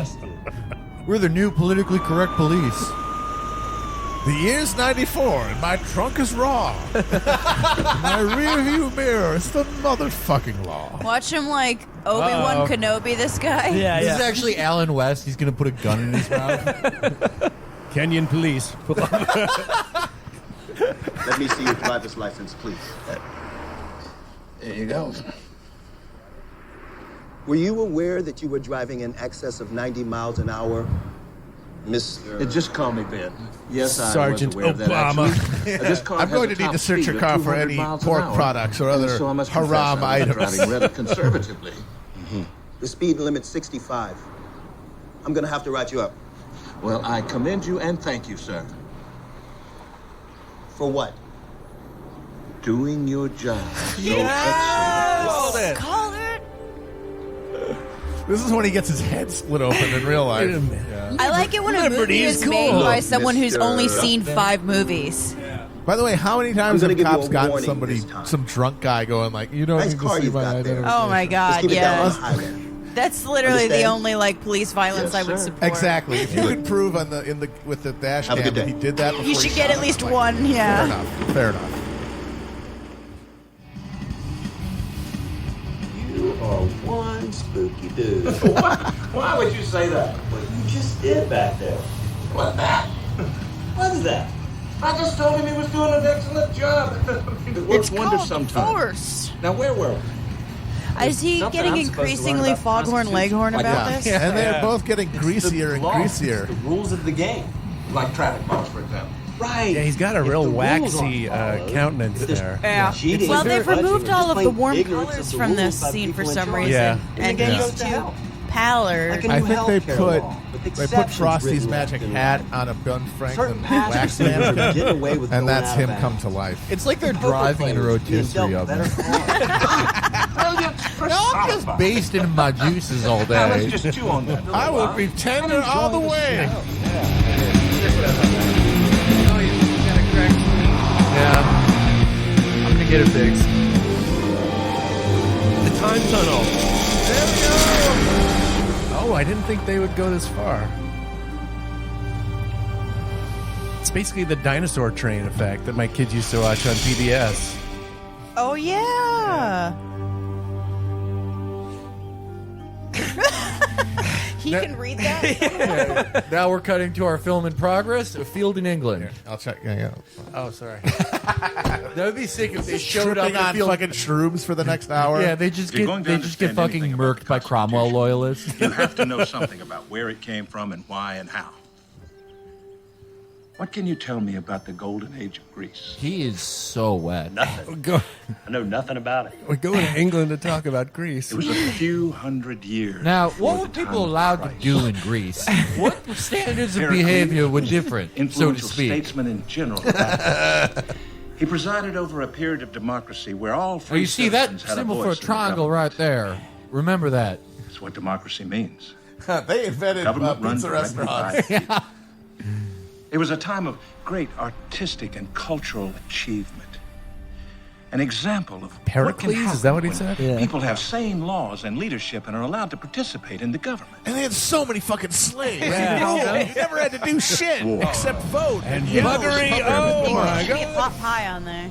Speaker 10: We're the new politically correct police.
Speaker 2: The year's 94 and my trunk is raw. My rear view mirror is the motherfucking law.
Speaker 4: Watch him like Obi-Wan
Speaker 10: Uh-oh.
Speaker 4: Kenobi, this guy.
Speaker 3: Yeah,
Speaker 10: This
Speaker 3: yeah.
Speaker 10: is actually Alan West. He's going to put a gun in his mouth.
Speaker 1: Kenyan police.
Speaker 13: Let me see your driver's license, please.
Speaker 12: There you go.
Speaker 13: Were you aware that you were driving in excess of 90 miles an hour, Mr.
Speaker 14: Just call me Ben. Yes,
Speaker 1: Sergeant
Speaker 14: I was aware
Speaker 1: Obama.
Speaker 14: Of that, actually. This car
Speaker 2: I'm
Speaker 14: has
Speaker 2: going
Speaker 14: a
Speaker 2: to need
Speaker 14: top
Speaker 2: to search your
Speaker 14: speed
Speaker 2: car
Speaker 14: of
Speaker 2: for
Speaker 14: 200
Speaker 2: any
Speaker 14: miles an
Speaker 2: pork
Speaker 14: hour.
Speaker 2: products or
Speaker 14: And
Speaker 2: other
Speaker 14: so I must confess
Speaker 2: haram
Speaker 14: I was
Speaker 2: items.
Speaker 14: driving rather conservatively.
Speaker 13: The speed limit's 65. I'm gonna have to write you up.
Speaker 14: Well, I commend you and thank you, sir.
Speaker 13: For what?
Speaker 14: Doing your job so
Speaker 2: Called it.
Speaker 4: Call it.
Speaker 2: This is when he gets his head split open in real life.
Speaker 4: I like it when a movie is made by someone who's only seen 5 movies.
Speaker 2: By the way, how many times
Speaker 13: I'm
Speaker 2: have
Speaker 13: gonna give you
Speaker 2: cops
Speaker 13: a
Speaker 2: gotten
Speaker 13: warning
Speaker 2: somebody,
Speaker 13: this time.
Speaker 2: some drunk guy going like, you don't
Speaker 13: Nice
Speaker 2: need to
Speaker 13: car
Speaker 2: see
Speaker 13: you've
Speaker 2: my
Speaker 13: got there.
Speaker 2: identification?
Speaker 4: Oh my
Speaker 13: Just
Speaker 4: god,
Speaker 13: keep it down on the
Speaker 4: yeah.
Speaker 13: highway.
Speaker 4: That's literally the
Speaker 13: Understand?
Speaker 4: only like police violence I would support.
Speaker 2: Exactly. If you could prove on the with the dash
Speaker 13: Have a
Speaker 2: cam
Speaker 13: good
Speaker 2: that
Speaker 13: day.
Speaker 2: he did that before
Speaker 4: You should
Speaker 2: he
Speaker 4: get
Speaker 2: shot
Speaker 4: at least
Speaker 2: him,
Speaker 4: one, yeah.
Speaker 2: Fair enough. Fair enough.
Speaker 15: You are one spooky dude.
Speaker 14: Why would you say that?
Speaker 15: What you just did back there.
Speaker 14: What that?
Speaker 15: What is that?
Speaker 14: I just told him he was doing an excellent job. It works
Speaker 4: It's
Speaker 14: wonders
Speaker 4: called
Speaker 14: sometimes.
Speaker 4: force.
Speaker 14: Now, where were we?
Speaker 4: Is he
Speaker 15: Something
Speaker 4: getting
Speaker 15: I'm supposed to learn
Speaker 4: increasingly
Speaker 15: about the
Speaker 4: foghorn
Speaker 15: Constitution.
Speaker 4: leghorn about
Speaker 2: Yeah.
Speaker 4: this?
Speaker 2: And they're both getting greasier and
Speaker 15: Law.
Speaker 2: greasier.
Speaker 15: The rules of the game.
Speaker 14: Like traffic laws, for example.
Speaker 15: Right.
Speaker 1: Yeah, he's got a
Speaker 15: If
Speaker 1: real
Speaker 15: the rules
Speaker 1: waxy
Speaker 15: aren't followed,
Speaker 1: countenance
Speaker 15: if there's
Speaker 1: there.
Speaker 4: Yeah.
Speaker 15: cheating,
Speaker 4: Well, they've
Speaker 15: fudging,
Speaker 4: removed
Speaker 15: or
Speaker 4: all of the
Speaker 15: just
Speaker 4: warm
Speaker 15: plain ignorance
Speaker 4: colors
Speaker 15: of the
Speaker 4: from
Speaker 15: rules
Speaker 4: this
Speaker 15: by
Speaker 4: scene for
Speaker 15: people in
Speaker 4: some
Speaker 15: charge.
Speaker 4: reason.
Speaker 1: Yeah.
Speaker 4: And
Speaker 15: the game
Speaker 4: he's
Speaker 15: goes to
Speaker 4: too
Speaker 15: hell.
Speaker 4: pallor.
Speaker 15: Like a
Speaker 2: I
Speaker 15: new
Speaker 2: think they
Speaker 15: healthcare
Speaker 2: put
Speaker 15: law, with
Speaker 2: they put
Speaker 15: exceptions
Speaker 2: Frosty's
Speaker 15: written
Speaker 2: magic
Speaker 15: left and
Speaker 2: hat
Speaker 15: right.
Speaker 2: on a Ben Franklin
Speaker 15: Certain
Speaker 2: wax
Speaker 15: passengers are
Speaker 2: man,
Speaker 15: getting away with
Speaker 2: and
Speaker 15: going
Speaker 2: that's
Speaker 15: out
Speaker 2: him
Speaker 15: of
Speaker 2: come
Speaker 15: bounds.
Speaker 2: to life.
Speaker 10: It's like they're
Speaker 15: Poker
Speaker 10: driving in a
Speaker 15: players being
Speaker 10: rotisserie
Speaker 15: dealt
Speaker 10: oven.
Speaker 15: better
Speaker 10: No, I'm just basting in my juices all
Speaker 14: Now, let's
Speaker 10: day.
Speaker 14: just chew on that.
Speaker 2: I will be tender all the way.
Speaker 3: Yeah. I'm gonna get it fixed. The time tunnel.
Speaker 1: Oh, I didn't think they would go this far. It's basically the dinosaur train effect that my kids used to watch on PBS.
Speaker 4: Oh yeah. He can read that.
Speaker 10: Now we're cutting to our film in progress, A Field in England.
Speaker 2: I'll check. Yeah.
Speaker 1: Oh, sorry.
Speaker 10: That would be sick if they showed up
Speaker 2: Tripping
Speaker 10: in
Speaker 2: on
Speaker 10: field.
Speaker 2: fucking shrooms for the next hour.
Speaker 10: Yeah, they just
Speaker 12: You're
Speaker 10: get
Speaker 12: going to
Speaker 10: they just get
Speaker 12: understand
Speaker 10: fucking
Speaker 12: anything about
Speaker 10: murked by Cromwell loyalists.
Speaker 12: You have to know something about where it came from and why and how. What can you tell me about the golden age of Greece?
Speaker 10: He is so wet.
Speaker 15: Nothing. I know nothing about it.
Speaker 1: We're going to England to talk about Greece.
Speaker 12: It was a few hundred years.
Speaker 10: Now,
Speaker 12: before
Speaker 10: what
Speaker 12: the
Speaker 10: were
Speaker 12: time
Speaker 10: people
Speaker 12: of
Speaker 10: allowed to
Speaker 12: Christ.
Speaker 10: do in Greece? What standards of
Speaker 12: Heracles
Speaker 10: behavior were
Speaker 12: was
Speaker 10: different, so to
Speaker 12: influential
Speaker 10: speak?
Speaker 12: statesman in general. He presided over a period of democracy where all
Speaker 10: Oh,
Speaker 12: free
Speaker 10: you see that
Speaker 12: citizens had
Speaker 10: symbol
Speaker 12: a
Speaker 10: for a
Speaker 12: voice in the
Speaker 10: triangle
Speaker 12: government.
Speaker 10: right there? Remember that.
Speaker 12: That's what democracy means.
Speaker 2: They invented
Speaker 12: Government run
Speaker 2: pizza
Speaker 12: directly by
Speaker 2: restaurants.
Speaker 12: the people. It was a time of great artistic and cultural achievement. An example of what can
Speaker 1: Pericles?
Speaker 12: happen
Speaker 1: Is that what he
Speaker 12: when
Speaker 1: said?
Speaker 3: Yeah.
Speaker 12: people have sane laws and leadership and are allowed to participate in the government.
Speaker 2: And they had so many fucking slaves.
Speaker 1: Yeah.
Speaker 2: You never had to do shit except vote and
Speaker 1: buggery. Oh my
Speaker 4: Should be a
Speaker 1: god.
Speaker 4: pot pie on there.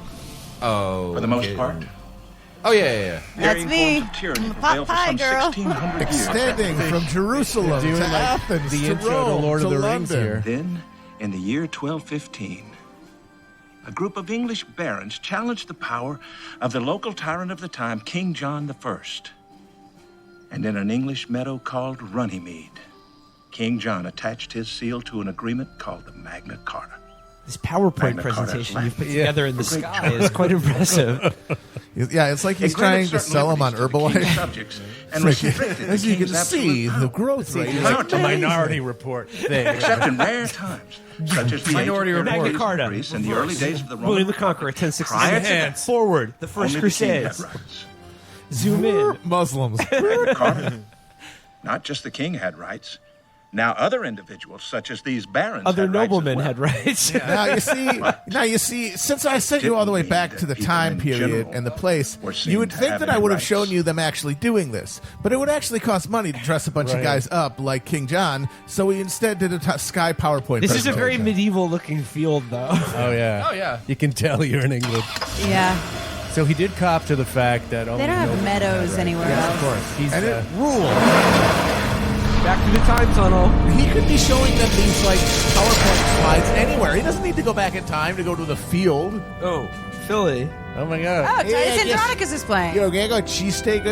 Speaker 10: Oh,
Speaker 12: For the most part,
Speaker 10: Oh yeah.
Speaker 4: That's
Speaker 12: varying
Speaker 4: me.
Speaker 12: forms of tyranny
Speaker 4: I'm a pot
Speaker 12: prevailed for
Speaker 4: pie
Speaker 12: some
Speaker 4: girl.
Speaker 12: 1600 years.
Speaker 2: extending from Jerusalem
Speaker 1: Doing
Speaker 2: to
Speaker 1: like
Speaker 2: Athens
Speaker 1: the
Speaker 2: to
Speaker 1: intro to
Speaker 2: Rome
Speaker 1: Lord
Speaker 2: to
Speaker 1: of the Rings
Speaker 2: London.
Speaker 1: here.
Speaker 12: Then, in the year 1215, a group of English barons challenged the power of the local tyrant of the time, King John I. And in an English meadow called Runnymede, King John attached his seal to an agreement called the Magna Carta.
Speaker 3: This PowerPoint
Speaker 12: Magna Carta
Speaker 3: presentation you've put
Speaker 12: Yeah.
Speaker 3: together in the
Speaker 12: For great
Speaker 3: sky
Speaker 12: power.
Speaker 3: is quite impressive.
Speaker 2: Yeah, it's like he's
Speaker 12: It granted
Speaker 2: trying to
Speaker 12: certain
Speaker 2: sell them on
Speaker 12: liberties to the king's
Speaker 2: Herbalife.
Speaker 12: subjects and
Speaker 2: It's like,
Speaker 12: restricted the
Speaker 2: as you can
Speaker 12: king's
Speaker 2: see,
Speaker 12: absolute
Speaker 2: the
Speaker 12: power.
Speaker 2: growth rate is
Speaker 12: Like
Speaker 1: The Minority Report thing.
Speaker 12: Except in rare times, such as the
Speaker 10: Minority
Speaker 12: age of
Speaker 10: Report.
Speaker 3: Magna Carta.
Speaker 12: Greece in the early days of the
Speaker 3: William
Speaker 12: Roman
Speaker 3: the Conqueror,
Speaker 12: Prior
Speaker 3: 1066.
Speaker 12: to that,
Speaker 3: Forward. The First
Speaker 12: only the king had
Speaker 3: Crusades.
Speaker 12: rights.
Speaker 3: Zoom in.
Speaker 2: Muslims.
Speaker 12: Magna Carta. Not just the king had rights. Now other individuals, such as these barons,
Speaker 3: Other
Speaker 12: had rights as
Speaker 3: noblemen
Speaker 12: well.
Speaker 3: had rights.
Speaker 2: Now you see, since I sent you all the way back to the time period and the place, you would think that I would have shown you them actually doing this. But it would actually cost money to dress a bunch of
Speaker 1: Right.
Speaker 2: guys up like King John, so we instead did a Sky PowerPoint
Speaker 3: This is a very
Speaker 2: presentation.
Speaker 3: medieval looking field, though.
Speaker 1: Oh yeah.
Speaker 10: Oh, yeah.
Speaker 1: You can tell you're in England.
Speaker 4: Yeah.
Speaker 1: So he did cop to the fact that
Speaker 4: They don't have meadows anywhere else.
Speaker 1: Of course. He's
Speaker 2: And it ruled.
Speaker 3: Back to the time tunnel.
Speaker 2: He could be showing them these like PowerPoint slides anywhere. He doesn't need to go back in time to go to the field.
Speaker 3: Oh, Philly.
Speaker 1: oh my god.
Speaker 4: Oh, Titus
Speaker 2: Yeah, I guess-
Speaker 4: Andronicus is playing.
Speaker 2: Yo, can I go cheesesteak?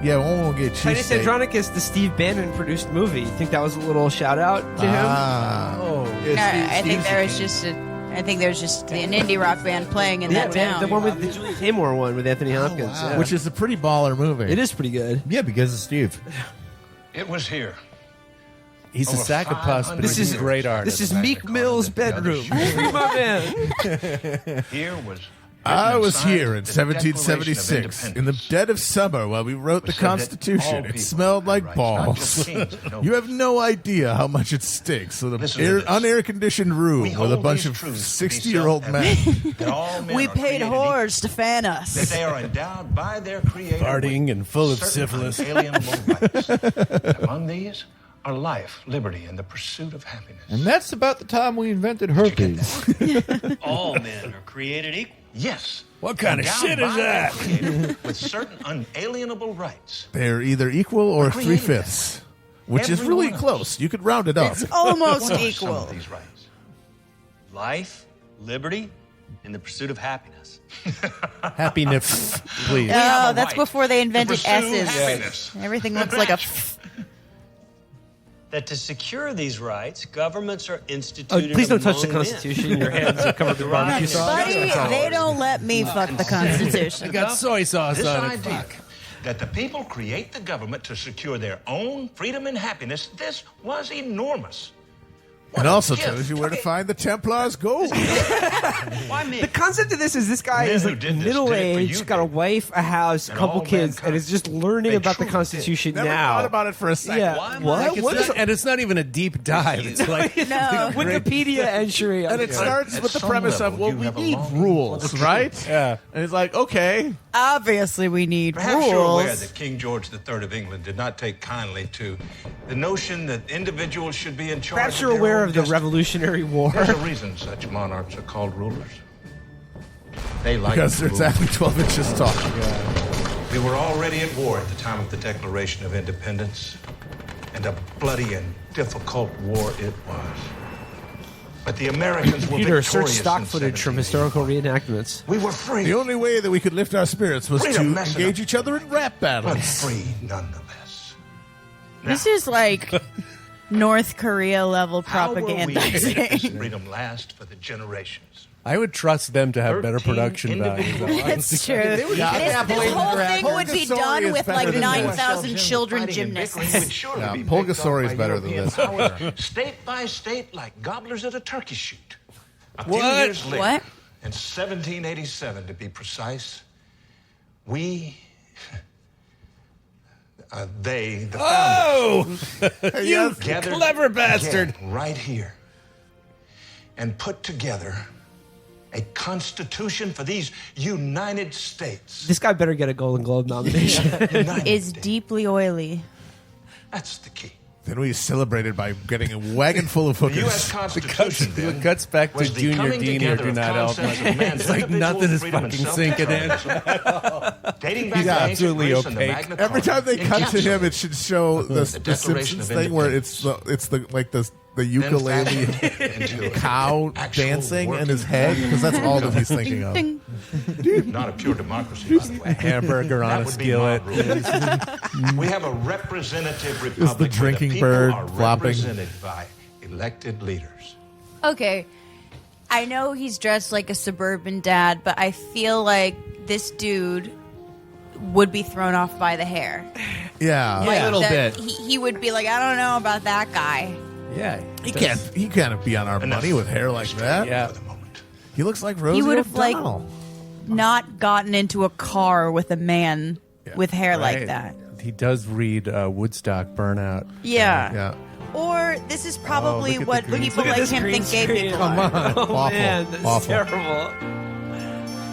Speaker 2: Yeah, one won't get
Speaker 3: Titus
Speaker 2: cheesesteak.
Speaker 3: Andronicus, the Steve Bannon produced movie. You think that was a little shout out to him?
Speaker 2: Oh.
Speaker 4: No, I think there's just an indie rock band playing in that town.
Speaker 3: The one with the Julie Taymor one with Anthony Hopkins.
Speaker 2: Wow.
Speaker 3: Yeah.
Speaker 2: Which is a pretty baller movie.
Speaker 3: It is pretty good.
Speaker 10: Yeah, because of Steve.
Speaker 12: It was here.
Speaker 1: He's a sack of pus, but he's a great artist.
Speaker 3: This is Meek Mill's bedroom. Free my man.
Speaker 12: Here was.
Speaker 2: I was here in
Speaker 12: the Declaration of
Speaker 2: 1776, in the
Speaker 12: Independence.
Speaker 2: dead of summer while we wrote the
Speaker 12: Which said that all
Speaker 2: Constitution. It
Speaker 12: people
Speaker 2: smelled like
Speaker 12: have rights, not just
Speaker 2: balls.
Speaker 12: kings, but
Speaker 2: You have no idea how much it stinks with
Speaker 12: Listen
Speaker 2: an
Speaker 12: to this.
Speaker 2: unair-conditioned room
Speaker 12: We
Speaker 2: with a
Speaker 12: hold
Speaker 2: bunch
Speaker 12: these
Speaker 2: of
Speaker 12: truths to be
Speaker 2: 60-year-old men.
Speaker 12: That all men
Speaker 4: We
Speaker 12: are
Speaker 4: paid
Speaker 12: created
Speaker 4: whores to fan
Speaker 12: equal,
Speaker 4: us.
Speaker 12: that they are endowed by their creator
Speaker 1: Farting and full of
Speaker 12: certain
Speaker 1: syphilis.
Speaker 12: unalienable rights. And among these are life, liberty, and the pursuit of happiness.
Speaker 10: And that's about the time we invented herpes.
Speaker 15: All men are created equal.
Speaker 12: Yes.
Speaker 1: What kind of
Speaker 12: endowed
Speaker 1: shit is
Speaker 12: by their
Speaker 1: that?
Speaker 12: creator with certain unalienable rights.
Speaker 2: They're either equal or
Speaker 12: created
Speaker 2: 3/5, which is
Speaker 12: Every
Speaker 2: really
Speaker 12: one of
Speaker 2: close. You could round it up.
Speaker 4: It's almost
Speaker 12: What are some
Speaker 4: equal.
Speaker 12: of these rights?
Speaker 15: Life, liberty, and the pursuit of happiness.
Speaker 1: Happiness, please.
Speaker 4: Oh,
Speaker 12: a
Speaker 4: that's
Speaker 12: right
Speaker 4: before they invented
Speaker 12: pursue
Speaker 4: S's.
Speaker 12: happiness.
Speaker 4: Everything looks like a.
Speaker 15: That to secure these rights, governments are
Speaker 3: Oh,
Speaker 15: instituted.
Speaker 3: please don't touch the
Speaker 15: among men.
Speaker 3: Constitution. Your hands are covered with barbecue sauce.
Speaker 4: Buddy, they don't let me fuck the Constitution.
Speaker 1: I got soy sauce
Speaker 12: This
Speaker 1: on it.
Speaker 12: idea
Speaker 1: Fuck.
Speaker 12: that the people create the government to secure their own freedom and happiness, this was enormous.
Speaker 2: And
Speaker 12: What a
Speaker 2: also
Speaker 12: gift.
Speaker 2: tells you where to find the Templars gold.
Speaker 15: Why me?
Speaker 3: The concept of this is this guy
Speaker 12: Men
Speaker 3: is
Speaker 12: who
Speaker 3: like
Speaker 12: did this
Speaker 3: middle
Speaker 12: did it for
Speaker 3: aged,
Speaker 12: you,
Speaker 3: got a
Speaker 12: baby.
Speaker 3: wife, a house, a
Speaker 12: And
Speaker 3: couple
Speaker 12: all
Speaker 3: kids,
Speaker 12: mankind.
Speaker 3: and is just learning
Speaker 12: They
Speaker 3: about the
Speaker 12: truly
Speaker 3: Constitution
Speaker 2: Never
Speaker 3: now.
Speaker 2: thought about it for a second.
Speaker 3: Yeah.
Speaker 15: Why am I
Speaker 3: What?
Speaker 15: thinking
Speaker 3: What is
Speaker 1: And it's not even a deep dive. It's like
Speaker 4: No.
Speaker 3: Wikipedia entry?
Speaker 2: And it starts
Speaker 12: At
Speaker 2: with the
Speaker 12: some
Speaker 2: premise of,
Speaker 12: level,
Speaker 2: well,
Speaker 12: you
Speaker 2: we
Speaker 12: have a
Speaker 2: need
Speaker 12: longing
Speaker 2: rules,
Speaker 12: for the
Speaker 2: right?
Speaker 12: truth.
Speaker 1: yeah.
Speaker 2: And it's like, okay.
Speaker 4: Obviously, we need
Speaker 12: Perhaps you're aware
Speaker 4: rules.
Speaker 12: that King George III of England did not take kindly to the notion that individuals should be in charge.
Speaker 3: Perhaps you're
Speaker 12: their
Speaker 3: aware
Speaker 12: own
Speaker 3: of the
Speaker 12: destiny.
Speaker 3: Revolutionary War.
Speaker 12: There's a reason such monarchs are called rulers. They like
Speaker 2: Because
Speaker 12: to
Speaker 2: they're
Speaker 12: rule.
Speaker 2: exactly 12 inches tall.
Speaker 12: We were already at war at the time of the Declaration of Independence, and a bloody and difficult war it was. But the Americans were
Speaker 3: Computer,
Speaker 12: victorious
Speaker 3: search stock
Speaker 12: in
Speaker 3: footage from
Speaker 12: 1780.
Speaker 3: historical reenactments.
Speaker 12: We were free,
Speaker 2: The only way that we could lift our spirits was
Speaker 12: Freedom,
Speaker 2: to
Speaker 12: mess it
Speaker 2: engage
Speaker 12: up.
Speaker 2: each other in rap
Speaker 12: but
Speaker 2: battles.
Speaker 12: free nonetheless.
Speaker 4: This is like North Korea level
Speaker 12: How will we
Speaker 4: propaganda.
Speaker 12: make this freedom last for the generations?
Speaker 1: I would trust them to have better
Speaker 12: 13
Speaker 1: production values.
Speaker 12: individual
Speaker 4: That's true.
Speaker 2: Yeah,
Speaker 4: This whole thing would be
Speaker 2: Pulgasori
Speaker 4: done
Speaker 2: is
Speaker 4: with
Speaker 2: better
Speaker 4: like
Speaker 2: than
Speaker 4: 9,000 children
Speaker 12: Fighting and bickering
Speaker 4: gymnasts.
Speaker 12: would surely
Speaker 2: Yeah,
Speaker 12: be
Speaker 2: Pulgasori
Speaker 12: picked
Speaker 2: is
Speaker 12: up
Speaker 2: better
Speaker 12: by
Speaker 2: than
Speaker 12: European
Speaker 2: this.
Speaker 12: powers, state by state, like gobblers at a turkey shoot. A few
Speaker 1: What?
Speaker 12: years later,
Speaker 4: What?
Speaker 12: in 1787 to be precise, we, they, the founders,
Speaker 1: Oh, you
Speaker 12: gathered
Speaker 1: clever bastard!
Speaker 12: again right here and put together a constitution for these United States.
Speaker 3: This guy better get a Golden Globe nomination.
Speaker 12: United
Speaker 4: Is
Speaker 12: States.
Speaker 4: deeply oily.
Speaker 12: That's the key.
Speaker 2: Then we celebrated by getting a wagon full of
Speaker 12: The
Speaker 2: hookers.
Speaker 12: U.S. Constitution
Speaker 1: It cuts back to
Speaker 12: was the
Speaker 1: Junior
Speaker 12: coming
Speaker 1: Dean here,
Speaker 12: together
Speaker 1: do
Speaker 12: of
Speaker 1: not help.
Speaker 12: concepts of man's
Speaker 1: It's like
Speaker 12: individual
Speaker 1: nothing is
Speaker 12: freedom and
Speaker 1: fucking sinking in.
Speaker 12: self-determination. Dating back
Speaker 1: He's
Speaker 12: to ancient
Speaker 1: absolutely
Speaker 12: Greece and the
Speaker 1: opaque.
Speaker 12: Magna
Speaker 2: Every
Speaker 12: Carta,
Speaker 2: time they cut to him,
Speaker 12: encapsulated
Speaker 2: it should show the
Speaker 12: Declaration
Speaker 2: Simpsons
Speaker 12: of
Speaker 2: thing where
Speaker 12: Independence.
Speaker 2: it's the like the ukulele
Speaker 12: into
Speaker 2: cow
Speaker 12: actual
Speaker 2: dancing in
Speaker 12: working
Speaker 2: his head because that's all that he's thinking of.
Speaker 4: Ding.
Speaker 12: Not a pure democracy, by the way.
Speaker 1: Hamburger on
Speaker 12: That
Speaker 1: a
Speaker 12: would be my
Speaker 1: skillet.
Speaker 12: rule. We have a representative republic.
Speaker 2: the drinking
Speaker 12: where the people
Speaker 2: bird
Speaker 12: are
Speaker 2: flopping.
Speaker 12: represented by elected leaders.
Speaker 4: Okay. I know he's dressed like a suburban dad, but I feel like this dude would be thrown off by the hair.
Speaker 2: Yeah,
Speaker 4: Like
Speaker 2: a little
Speaker 4: that
Speaker 2: bit.
Speaker 4: He would be like, I don't know about that guy.
Speaker 1: Yeah,
Speaker 2: He can't be on our money with hair like that.
Speaker 1: Yeah,
Speaker 2: he looks like Rosie
Speaker 4: He would have like
Speaker 2: O'Donnell.
Speaker 4: not gotten into a car with a man with hair like
Speaker 1: Right.
Speaker 4: that.
Speaker 1: He does read Woodstock Burnout.
Speaker 4: Yeah.
Speaker 2: Yeah.
Speaker 4: Or this is probably
Speaker 1: look at
Speaker 4: what
Speaker 1: the green
Speaker 4: people
Speaker 3: Look at
Speaker 4: like
Speaker 3: this
Speaker 4: him
Speaker 3: green
Speaker 4: think gay
Speaker 3: screen.
Speaker 4: people
Speaker 2: Come
Speaker 4: are.
Speaker 2: on,
Speaker 3: Oh
Speaker 2: awful,
Speaker 3: man, this is
Speaker 2: awful.
Speaker 3: terrible.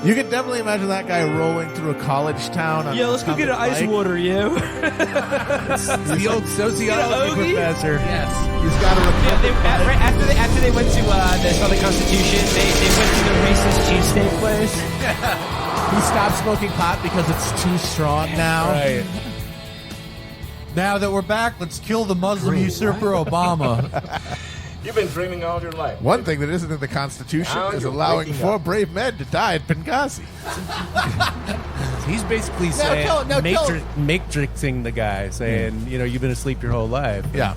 Speaker 2: You can definitely imagine that guy rolling through a college town. On
Speaker 3: Yo, let's go get an ice water, you.
Speaker 1: The old sociology
Speaker 3: Hoagie?
Speaker 1: professor.
Speaker 2: Yes, he's got to.
Speaker 3: Yeah, right after they went to the Southern Constitution, they went to the racist cheesesteak place.
Speaker 2: He stopped smoking pot because it's too strong now.
Speaker 1: Right.
Speaker 10: Now that we're back, let's kill the Muslim usurper Obama.
Speaker 14: You've been dreaming all your life.
Speaker 2: One thing that isn't in the Constitution
Speaker 14: Now
Speaker 2: is
Speaker 14: you're
Speaker 2: allowing
Speaker 14: waking
Speaker 2: 4
Speaker 14: up.
Speaker 2: brave men to die at Benghazi.
Speaker 1: He's basically saying, matrixing the guy, saying, you've been asleep your whole life.
Speaker 2: Yeah.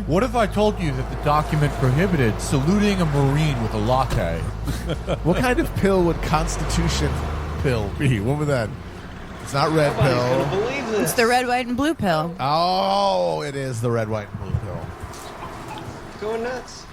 Speaker 10: What if I told you that the document prohibited saluting a Marine with a latte?
Speaker 2: What kind of pill would Constitution pill be? What would that? It's not red pill.
Speaker 4: It's the red, white, and blue pill.
Speaker 2: Oh, it is the red, white, and blue pill.
Speaker 5: Going nuts.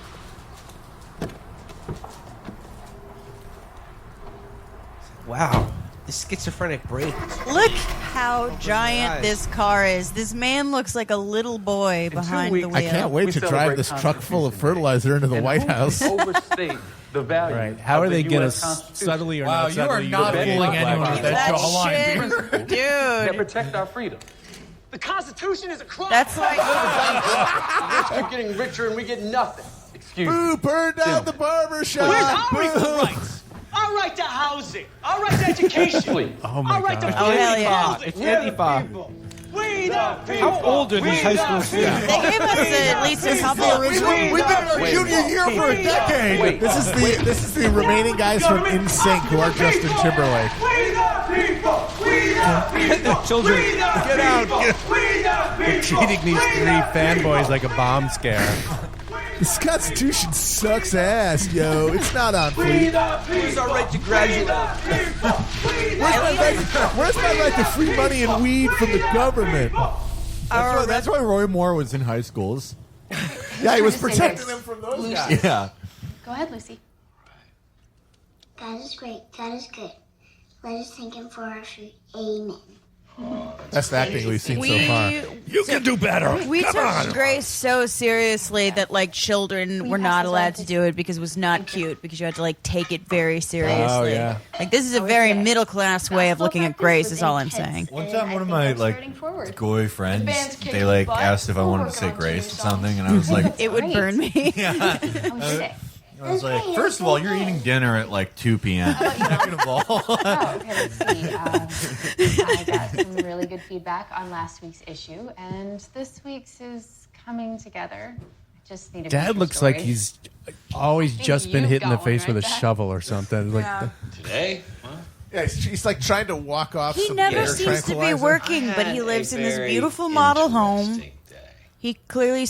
Speaker 3: Wow. The schizophrenic break.
Speaker 4: Look how giant this car is. This man looks like a little boy behind the wheel.
Speaker 2: I can't wait to drive this truck full of fertilizer into the White House.
Speaker 14: Overstate the value.
Speaker 1: Right. How are
Speaker 14: of
Speaker 1: they
Speaker 14: the
Speaker 1: going to
Speaker 14: US Constitution.
Speaker 1: subtly or
Speaker 10: Wow,
Speaker 1: not
Speaker 10: you are
Speaker 1: subtly
Speaker 10: not
Speaker 1: use
Speaker 10: fooling
Speaker 1: black
Speaker 10: anyone with
Speaker 1: people?
Speaker 10: that
Speaker 4: That
Speaker 10: jawline.
Speaker 4: shit,
Speaker 14: That
Speaker 4: dude.
Speaker 14: protect our freedom.
Speaker 5: The Constitution is a crime.
Speaker 4: That's like
Speaker 14: The rich keep getting richer and we get nothing. Excuse me.
Speaker 2: Boo, burn down the barber shop.
Speaker 5: Where's our equal rights? Our right to housing. Our right to education.
Speaker 1: Oh, my
Speaker 5: Our right to
Speaker 1: God.
Speaker 4: Oh, hell yeah.
Speaker 5: housing.
Speaker 3: It's Antifa.
Speaker 5: We the people.
Speaker 3: How old are these high school students?
Speaker 4: They gave us at least a couple.
Speaker 10: We've been in our junior year for a decade.
Speaker 2: This is the remaining guys from NSYNC who are Justin Timberlake.
Speaker 5: We the people. We the people.
Speaker 3: Children,
Speaker 5: We the
Speaker 1: get out,
Speaker 5: people.
Speaker 1: get-
Speaker 5: We the
Speaker 1: They're
Speaker 5: people.
Speaker 1: treating these 3 fanboys like a bomb scare.
Speaker 2: This Constitution sucks ass, yo. It's not on fleek.
Speaker 3: who's our right to graduate?
Speaker 2: Where's my right to free money and weed from the government?
Speaker 10: That's why Roy Moore was in high schools.
Speaker 2: Yeah, he was protecting them from those guys.
Speaker 10: Yeah.
Speaker 11: Go ahead, Lucy.
Speaker 16: God is great. God is good. Let us thank him for our food. Amen.
Speaker 2: Best acting we've seen so far.
Speaker 1: You can do better.
Speaker 4: We took Grace so seriously that children were not allowed to do it because it was not cute, because you had to take it very seriously.
Speaker 1: Oh, yeah.
Speaker 4: This is a very middle class way of looking at Grace, is all I'm saying.
Speaker 17: One time, one of my goy friends, they asked if I wanted to say grace or something, and I was like,
Speaker 4: It would burn me.
Speaker 17: I was like, first of all, you're eating dinner at 2 p.m. Second of all,
Speaker 9: Oh, okay, let's see. I got some really good feedback on last week's issue, and this week's is coming together. I just need a
Speaker 1: Dad
Speaker 9: feature
Speaker 1: looks
Speaker 9: story.
Speaker 1: like he's always just been
Speaker 9: you've
Speaker 1: hit in the
Speaker 9: got
Speaker 1: face
Speaker 9: one
Speaker 1: with a
Speaker 9: right there.
Speaker 1: shovel or something.
Speaker 15: Today?
Speaker 2: Yeah, he's trying to walk off.
Speaker 4: He
Speaker 2: some
Speaker 4: never
Speaker 2: air
Speaker 4: seems to be
Speaker 2: tranquilizer.
Speaker 4: working, but he lives in this beautiful model home. He clearly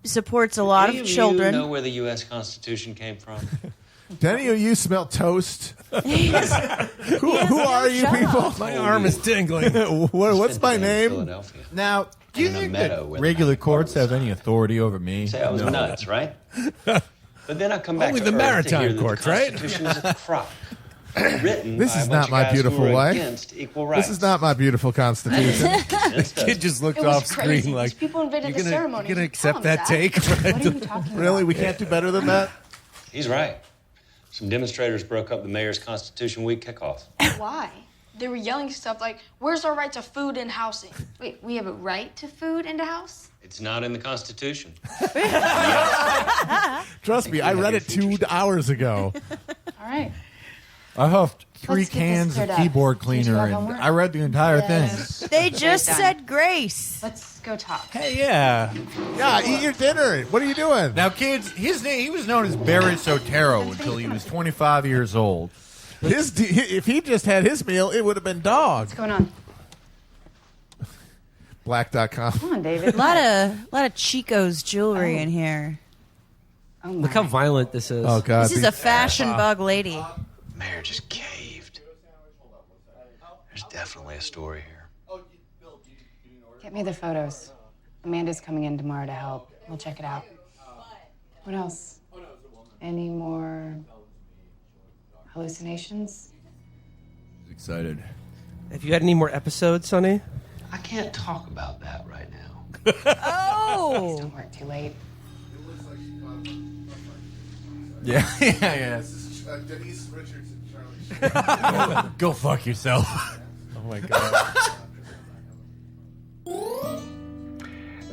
Speaker 4: supports a lot
Speaker 15: Any
Speaker 4: of
Speaker 15: you
Speaker 4: children.
Speaker 15: know where the U.S. Constitution came from?
Speaker 2: Do any of you smell toast? Who are you people?
Speaker 1: My arm is tingling.
Speaker 2: What's my name?
Speaker 15: Philadelphia.
Speaker 10: Now, do you
Speaker 15: In a
Speaker 10: think
Speaker 15: meadow
Speaker 10: that
Speaker 15: where
Speaker 10: regular courts have any authority over me?
Speaker 15: Say I was nuts, right? But then I come back
Speaker 1: Only
Speaker 15: to
Speaker 1: the
Speaker 15: Earth
Speaker 1: maritime
Speaker 15: to hear that
Speaker 1: courts,
Speaker 15: the
Speaker 1: right?
Speaker 15: Constitution is a crock. Written
Speaker 2: This
Speaker 15: by
Speaker 2: is
Speaker 15: a bunch
Speaker 2: not
Speaker 15: of
Speaker 2: my
Speaker 15: guys who
Speaker 2: beautiful
Speaker 15: were
Speaker 2: wife.
Speaker 15: against equal rights.
Speaker 2: This is not my beautiful Constitution.
Speaker 1: Kid just looked
Speaker 8: It was
Speaker 1: off
Speaker 8: crazy.
Speaker 1: screen like,
Speaker 8: These people invaded
Speaker 1: you
Speaker 8: the
Speaker 1: gonna,
Speaker 8: ceremony.
Speaker 1: you gonna
Speaker 8: Did you tell
Speaker 1: accept
Speaker 8: them
Speaker 1: that
Speaker 8: that?
Speaker 1: take?
Speaker 9: What are you talking
Speaker 2: Really?
Speaker 9: about?
Speaker 2: We can't do better than that?
Speaker 15: He's right. Some demonstrators broke up the mayor's Constitution Week kickoff.
Speaker 8: Why? They were yelling stuff like, "Where's our right to food and housing?"
Speaker 9: Wait, we have a right to food and a house?
Speaker 15: It's not in the Constitution.
Speaker 2: Trust me, I read it 2 hours ago.
Speaker 9: All right.
Speaker 10: I huffed 3
Speaker 9: Let's get this
Speaker 10: cans of
Speaker 9: cleared up.
Speaker 10: keyboard
Speaker 9: Did you
Speaker 10: cleaner,
Speaker 9: have
Speaker 10: and
Speaker 9: homework?
Speaker 10: I read the entire thing.
Speaker 4: They just
Speaker 9: done.
Speaker 4: said Grace.
Speaker 9: Let's go talk.
Speaker 1: Hey, yeah.
Speaker 2: Yeah, eat your dinner. What are you doing?
Speaker 10: Now, kids, his name, he was known as Barry Sotero until he was 25 years old.
Speaker 2: If he just had his meal, it would have been dog.
Speaker 9: What's going on?
Speaker 2: Black.com.
Speaker 9: Come on, David.
Speaker 4: A lot of Chico's jewelry in here.
Speaker 9: Oh,
Speaker 3: Look how violent this is.
Speaker 2: Oh, God.
Speaker 4: This is a fashion bug lady.
Speaker 15: Mayor just caved. There's definitely a story here.
Speaker 9: Get me the photos. Amanda's coming in tomorrow to help. We'll check it out. What else? Any more hallucinations?
Speaker 10: Excited.
Speaker 3: Have you had any more episodes, Sonny?
Speaker 15: I can't talk about that right now.
Speaker 9: Please
Speaker 4: Oh!
Speaker 9: don't work too late.
Speaker 10: Yeah, yeah.
Speaker 2: Denise Richards and Charlie.
Speaker 10: Go fuck yourself.
Speaker 1: Oh, my God.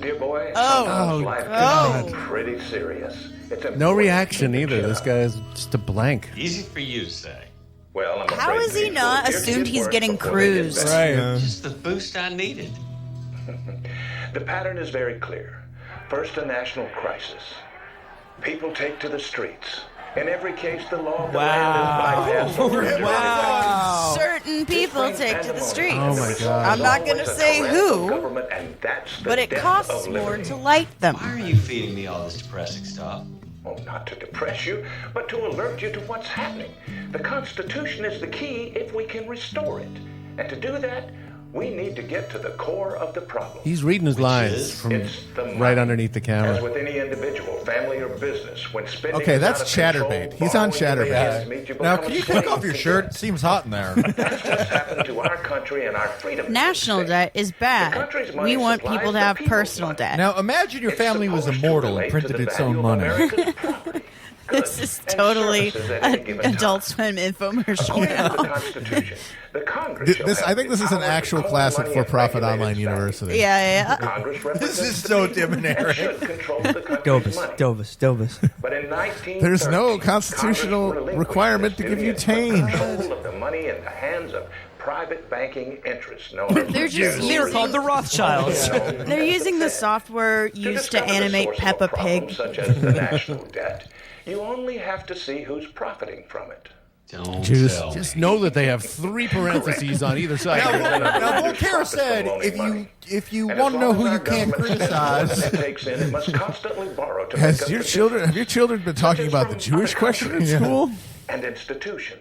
Speaker 18: Dear boy,
Speaker 4: Oh.
Speaker 18: sometimes life can be pretty serious. It's
Speaker 1: No
Speaker 18: important
Speaker 1: reaction
Speaker 18: to
Speaker 1: either.
Speaker 18: cheer
Speaker 1: This
Speaker 18: up.
Speaker 1: guy is just a blank.
Speaker 15: Easy for you to say.
Speaker 18: Well, I'm
Speaker 4: How
Speaker 18: afraid
Speaker 4: has he
Speaker 18: things
Speaker 4: not
Speaker 18: will get
Speaker 4: assumed he's
Speaker 18: worse
Speaker 4: getting
Speaker 18: before they get
Speaker 4: cruised?
Speaker 18: better.
Speaker 15: Just the boost I needed.
Speaker 18: The pattern is very clear. First, a national crisis. People take to the streets. In every case, the law of the land is bypassed.
Speaker 4: Wow. Certain people take to the streets.
Speaker 2: Oh my God.
Speaker 4: I'm not going to say who,
Speaker 18: And that's the
Speaker 4: but it
Speaker 18: death
Speaker 4: costs
Speaker 18: of
Speaker 4: more
Speaker 18: liberty.
Speaker 4: to light them.
Speaker 15: Why are you feeding me all this depressing stuff?
Speaker 18: Oh, not to depress you, but to alert you to what's happening. The Constitution is the key if we can restore it. And to do that, we need to get to the core of the problem.
Speaker 1: He's reading his lines from
Speaker 18: It's the money.
Speaker 1: right underneath the
Speaker 18: As
Speaker 1: camera.
Speaker 18: with any individual, family, or business, when spending
Speaker 2: Okay,
Speaker 18: is
Speaker 2: that's
Speaker 18: out of control,
Speaker 2: Chatterbait. He's on
Speaker 18: borrowing demands
Speaker 2: Chatterbait.
Speaker 18: make you
Speaker 10: Now,
Speaker 18: become
Speaker 10: can
Speaker 18: a
Speaker 10: you
Speaker 18: slave
Speaker 10: take off your
Speaker 18: to
Speaker 10: shirt?
Speaker 18: them.
Speaker 10: It seems hot in there.
Speaker 18: That's what's happened to our country and our freedom.
Speaker 4: National debt is bad. We want people to have personal debt.
Speaker 10: Now, imagine your family was immortal and printed its own money.
Speaker 4: This is totally an Adult Swim infomercial now.
Speaker 18: The Congress
Speaker 2: This, I think this is an actual class at for-profit online university.
Speaker 4: Yeah.
Speaker 10: This is so debonair.
Speaker 3: Dovis.
Speaker 18: But in 1930,
Speaker 2: There's no constitutional requirement to give you change.
Speaker 18: control of the money in the hands of private banking interests. No,
Speaker 4: They're just
Speaker 3: They're called the Rothschilds.
Speaker 4: They're using the software used to animate Peppa Pig.
Speaker 18: such as the national debt. You only have to see who's profiting from it.
Speaker 15: Don't
Speaker 1: Just know that they have 3 parentheses on either side.
Speaker 10: Now, Voltaire said, if you want to know who you can't criticize,
Speaker 18: takes in, it must constantly borrow to
Speaker 2: Have
Speaker 18: make up
Speaker 2: your
Speaker 18: the
Speaker 2: children been talking about the Jewish question in school?
Speaker 18: and institutions.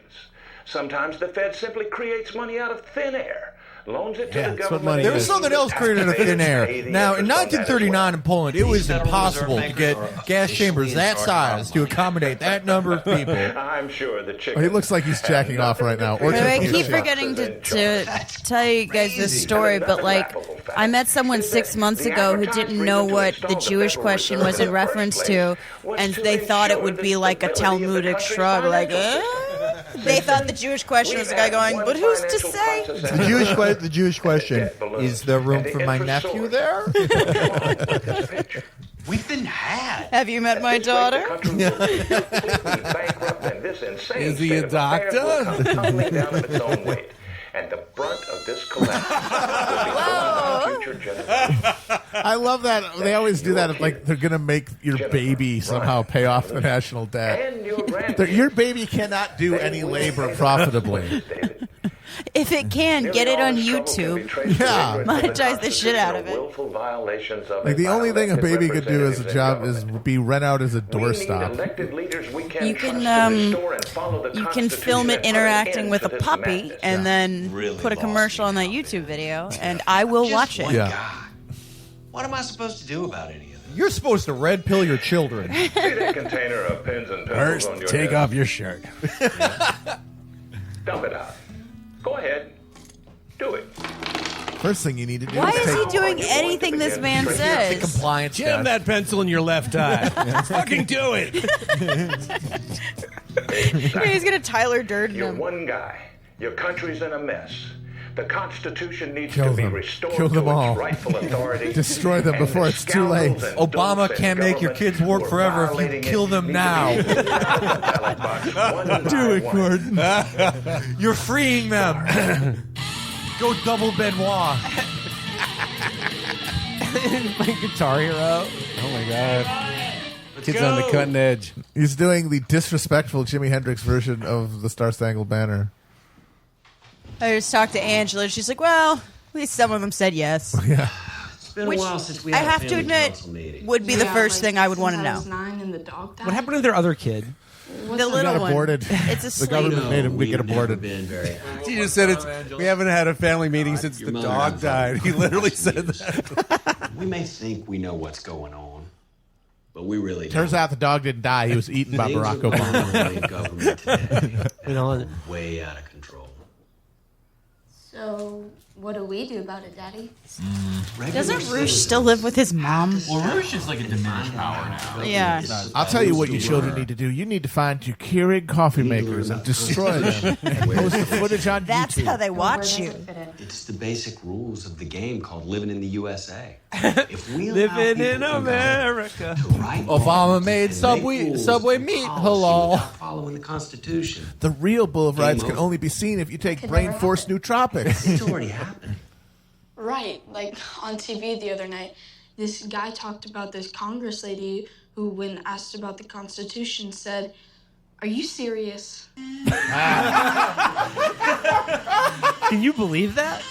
Speaker 18: Sometimes the Fed simply creates money out of thin air, loans it to the government.
Speaker 10: there was something else created out of thin air. Now, in 1939 in Poland, it was impossible to get gas chambers that size to accommodate that number of people.
Speaker 18: I'm sure the
Speaker 2: Oh,
Speaker 18: chicken.
Speaker 2: he looks like he's jacking off right now. Or
Speaker 4: I
Speaker 2: taking a
Speaker 4: keep
Speaker 2: shit.
Speaker 4: forgetting to tell you guys this story, but like, I met someone 6 months ago who didn't know what the Jewish question was in reference to, and they thought it would be like a Talmudic shrug, like, They thought the Jewish question was the guy going, but who's to say?
Speaker 10: The Jewish question, is there room for my nephew there?
Speaker 15: We've been had.
Speaker 4: Have you met my daughter?
Speaker 1: Is he a doctor?
Speaker 18: And the brunt of this collapse will be on future generations.
Speaker 2: I love that. They always do that. Like they're going to make your baby somehow pay off the national debt. Your baby cannot do any labor profitably.
Speaker 4: If it can, get it on YouTube.
Speaker 2: Yeah.
Speaker 4: Monetize the shit out of it.
Speaker 2: Like the only thing a baby could do as a job is be rent out as a doorstop.
Speaker 4: You can film it interacting with a puppy and then put a commercial on that YouTube video, and I will watch it.
Speaker 2: Yeah.
Speaker 15: What am I supposed to do about any of this?
Speaker 10: You're supposed to red pill your children.
Speaker 18: See that container of pens and pencils
Speaker 1: First,
Speaker 18: on your
Speaker 1: take
Speaker 18: desk?
Speaker 1: off your shirt.
Speaker 18: Dump it out. Go ahead. Do it.
Speaker 2: First thing you need to do
Speaker 4: Why
Speaker 2: is
Speaker 4: is he
Speaker 2: take
Speaker 4: doing anything this man says?
Speaker 10: Compliance.
Speaker 1: Jam that pencil in your left eye. Fucking do it.
Speaker 4: He's gonna Tyler Durden
Speaker 18: You're
Speaker 4: him.
Speaker 18: one guy. Your country's in a mess. The Constitution needs
Speaker 2: Kill
Speaker 18: to be
Speaker 2: them.
Speaker 18: restored
Speaker 2: Kill them
Speaker 18: to
Speaker 2: all.
Speaker 18: its rightful authority.
Speaker 2: Destroy them
Speaker 18: and
Speaker 2: before
Speaker 18: the
Speaker 2: it's too late.
Speaker 18: scoundrels and
Speaker 10: Obama
Speaker 18: dope-faced
Speaker 10: can't make your kids work
Speaker 18: government
Speaker 10: forever if you
Speaker 18: violating
Speaker 10: kill
Speaker 18: it
Speaker 10: them
Speaker 18: need
Speaker 10: now.
Speaker 18: to be voted out of the ballot box one
Speaker 10: Do
Speaker 18: by
Speaker 10: it,
Speaker 18: one.
Speaker 10: Gordon. You're freeing them. Go double Benoit.
Speaker 3: My Guitar Hero.
Speaker 1: Oh my god. Kid's on the cutting edge.
Speaker 2: He's doing the disrespectful Jimi Hendrix version of the Star Spangled Banner.
Speaker 4: I just talked to Angela, and she's like, well, at least some of them said yes.
Speaker 2: Yeah.
Speaker 15: It's been
Speaker 4: Which,
Speaker 15: a while since we
Speaker 4: I
Speaker 15: had a
Speaker 4: have to
Speaker 15: family
Speaker 4: admit,
Speaker 15: council meeting.
Speaker 4: would be the first thing I would want to know.
Speaker 8: 9 and the dog died.
Speaker 3: What happened to their other kid?
Speaker 4: The
Speaker 2: He
Speaker 4: little
Speaker 2: got
Speaker 4: one.
Speaker 2: aborted.
Speaker 4: It's
Speaker 2: The
Speaker 4: asleep.
Speaker 2: government made him
Speaker 15: We've
Speaker 2: get
Speaker 15: never
Speaker 2: aborted.
Speaker 15: been very happy.
Speaker 1: He just said we haven't had a family meeting since
Speaker 15: Your
Speaker 1: the
Speaker 15: mother
Speaker 1: dog
Speaker 15: and
Speaker 1: died.
Speaker 15: father.
Speaker 1: He literally said that.
Speaker 15: We may think we know what's going on, but we really don't.
Speaker 2: Turns out the dog didn't die. He was eaten by
Speaker 15: Things
Speaker 2: Barack
Speaker 15: are going
Speaker 2: Obama.
Speaker 15: on in government today.
Speaker 3: You know,
Speaker 15: Way out of control.
Speaker 16: So, what do we do about it, Daddy?
Speaker 4: Doesn't Roosh still live with his mom?
Speaker 17: Well, Roosh is like a diminished power now.
Speaker 4: Yeah.
Speaker 2: I'll tell you what you children need to do. You need to find your Keurig coffee makers and destroy them and post the footage on
Speaker 4: That's
Speaker 2: YouTube.
Speaker 4: how they watch you.
Speaker 15: It's the basic rules of the game called living in the USA. If we allow
Speaker 3: living
Speaker 15: people
Speaker 3: in
Speaker 15: to
Speaker 3: America.
Speaker 15: go to right
Speaker 10: Obama made
Speaker 15: and
Speaker 10: Subway
Speaker 15: make rules
Speaker 10: Subway
Speaker 15: and
Speaker 10: meat
Speaker 15: policy
Speaker 10: halal.
Speaker 15: without following the Constitution.
Speaker 2: The real Bill of Rights
Speaker 15: Game
Speaker 2: can
Speaker 15: over.
Speaker 2: only be seen if you take Brain Force Nootropics.
Speaker 15: It's already happened.
Speaker 8: Right. Like on TV the other night, this guy talked about this Congress lady who, when asked about the Constitution, said, "Are you serious?"
Speaker 3: Can you believe that?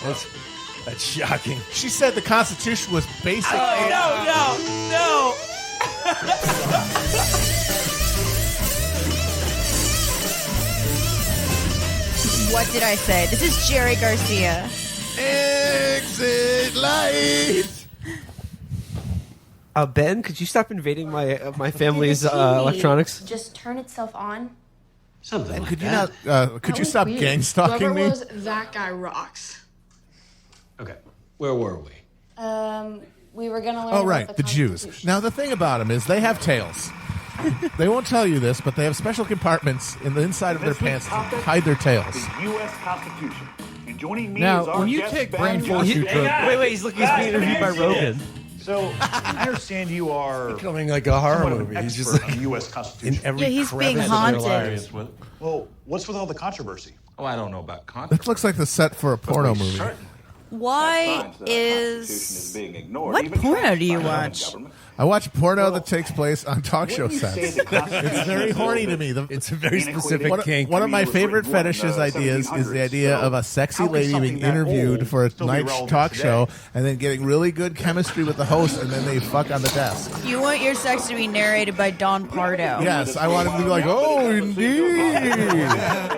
Speaker 1: That's shocking.
Speaker 2: She said the Constitution was basically.
Speaker 3: No.
Speaker 4: What did I say? This is Jerry Garcia.
Speaker 2: Exit light.
Speaker 3: Ben, could you stop invading my family's
Speaker 6: Did the TV
Speaker 3: electronics?
Speaker 6: just turn itself on?
Speaker 15: Something
Speaker 2: And
Speaker 15: like
Speaker 2: could you
Speaker 15: that.
Speaker 2: not? Could you stop
Speaker 8: Weird.
Speaker 2: gang stalking
Speaker 8: Whoever
Speaker 2: me?
Speaker 8: was, that guy rocks.
Speaker 15: Okay, where were we?
Speaker 6: We were gonna learn.
Speaker 2: Oh,
Speaker 6: about
Speaker 2: right, the Jews.
Speaker 6: Constitution.
Speaker 2: Now, the thing about them is they have tails. They won't tell you this, but they have special compartments in the inside of their pants to hide their tails.
Speaker 19: The U.S. Constitution. And joining me
Speaker 10: Now,
Speaker 19: is our
Speaker 10: when you
Speaker 19: guest,
Speaker 10: take
Speaker 19: Ben
Speaker 10: brain force,
Speaker 19: Johnson.
Speaker 10: you could-
Speaker 3: Wait, he's being interviewed by Rogan.
Speaker 19: So, I understand you are
Speaker 1: Becoming like a horror
Speaker 19: somewhat of an
Speaker 1: movie. He's just
Speaker 19: expert
Speaker 1: like
Speaker 19: on the U.S. Constitution.
Speaker 1: in every
Speaker 4: Yeah, he's being
Speaker 1: crevice of their
Speaker 4: haunted.
Speaker 1: lives.
Speaker 19: Well, what's with all the controversy?
Speaker 12: Oh, I don't know about controversy.
Speaker 2: This looks like the set for a porno movie.
Speaker 4: Why is... What porno do you watch?
Speaker 2: I watch porno that takes place on talk show sets. It's very horny to me.
Speaker 1: It's a very specific kink.
Speaker 2: One of my favorite fetishes ideas is the idea of a sexy lady being interviewed for a night talk show and then getting really good chemistry with the host, and then they fuck on the desk.
Speaker 4: You want your sex to be narrated by Don Pardo.
Speaker 2: Yes, I want him to be like, oh, indeed.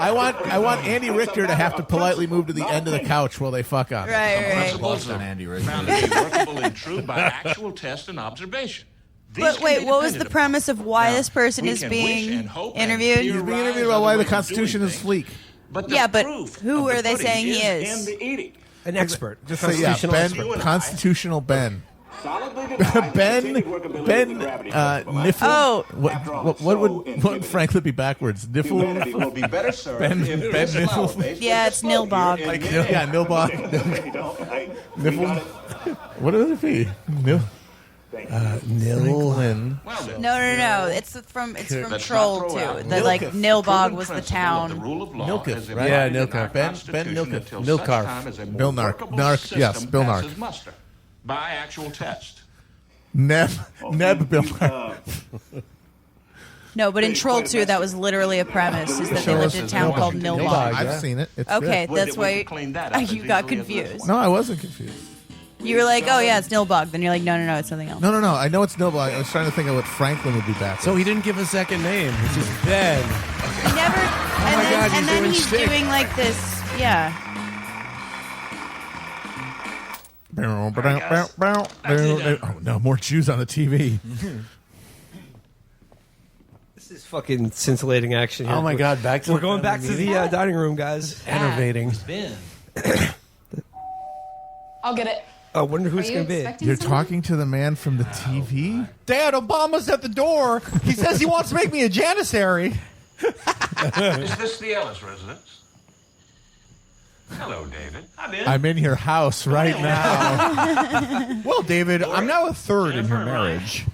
Speaker 2: I want Andy Richter to have to politely move to the end of the couch while they fuck on.
Speaker 4: Right.
Speaker 12: Principles
Speaker 17: on Andy Richter.
Speaker 12: found to be workable and true by actual test and observation. These
Speaker 4: But
Speaker 12: can
Speaker 4: wait,
Speaker 12: be
Speaker 4: what was the
Speaker 12: depended
Speaker 4: premise of why
Speaker 12: Now,
Speaker 4: this person
Speaker 12: we
Speaker 4: is
Speaker 12: can wish
Speaker 4: being
Speaker 12: and hope and
Speaker 4: interviewed?
Speaker 2: He's being interviewed about why the Constitution is sleek.
Speaker 12: But the
Speaker 4: Yeah, but
Speaker 12: proof
Speaker 4: who
Speaker 12: of the
Speaker 4: are they
Speaker 12: pudding
Speaker 4: saying he
Speaker 12: in
Speaker 4: is?
Speaker 12: the eating.
Speaker 3: An expert.
Speaker 2: Just say, yeah, Ben, constitutional Ben. Ben Niffle.
Speaker 4: Oh.
Speaker 2: What would Franklin be backwards? Niffle.
Speaker 19: It will be better served
Speaker 2: Ben
Speaker 19: if
Speaker 2: Niffle.
Speaker 4: Yeah, it's Nilbog.
Speaker 2: Yeah, Nilbog. Niffle. What would it be? Nilhin.
Speaker 4: No. It's from
Speaker 12: Let's
Speaker 4: Troll
Speaker 12: not throw out
Speaker 4: too. That like
Speaker 12: Nilkif,
Speaker 4: Nilbog
Speaker 12: proven
Speaker 4: was the
Speaker 12: principle
Speaker 4: town.
Speaker 12: of the rule of law
Speaker 2: Nilkif,
Speaker 12: as
Speaker 2: right?
Speaker 1: Yeah,
Speaker 12: embodied in our
Speaker 1: Nilkif. Ben
Speaker 12: Constitution
Speaker 1: Nilkif.
Speaker 12: until
Speaker 1: Nilkarf.
Speaker 12: such time as a more
Speaker 2: Bill Nark.
Speaker 12: workable
Speaker 2: Nark, yes,
Speaker 12: system
Speaker 2: Bill
Speaker 12: passes
Speaker 2: Nark.
Speaker 12: muster by actual test.
Speaker 2: Neb Bill.
Speaker 4: No, but in Troll 2, that was literally a premise, is that they lived in a town called Nilbog.
Speaker 2: I've seen it. It's
Speaker 4: Okay,
Speaker 2: good.
Speaker 4: that's why you got confused.
Speaker 2: No, I wasn't confused.
Speaker 4: You were like, oh yeah, it's Nilbog. Then you're like, no, it's something else.
Speaker 2: No. I know it's Nilbog. I was trying to think of what Franklin would be back.
Speaker 1: So he didn't give a second name. It's just Ben.
Speaker 4: He never.
Speaker 1: my God, he's doing
Speaker 4: he's
Speaker 1: shtick.
Speaker 4: doing like this. Yeah.
Speaker 2: Oh no, more Jews on the TV.
Speaker 3: This is fucking scintillating action here.
Speaker 1: Oh my God, back to
Speaker 3: We're
Speaker 1: the
Speaker 3: going back to
Speaker 1: family
Speaker 3: the dining room, guys.
Speaker 1: Innovating.
Speaker 8: I'll get it.
Speaker 3: I wonder who it's
Speaker 8: Are you
Speaker 3: going to be.
Speaker 8: expecting
Speaker 2: You're
Speaker 8: someone?
Speaker 2: talking to the man from the TV?
Speaker 10: Dad, Obama's at the door. He says he wants to make me a janissary.
Speaker 12: Is this the Ellis residence? Hello, David. Hi, Ben.
Speaker 2: I'm in your house right now.
Speaker 10: Well, David, I'm now a third in your marriage.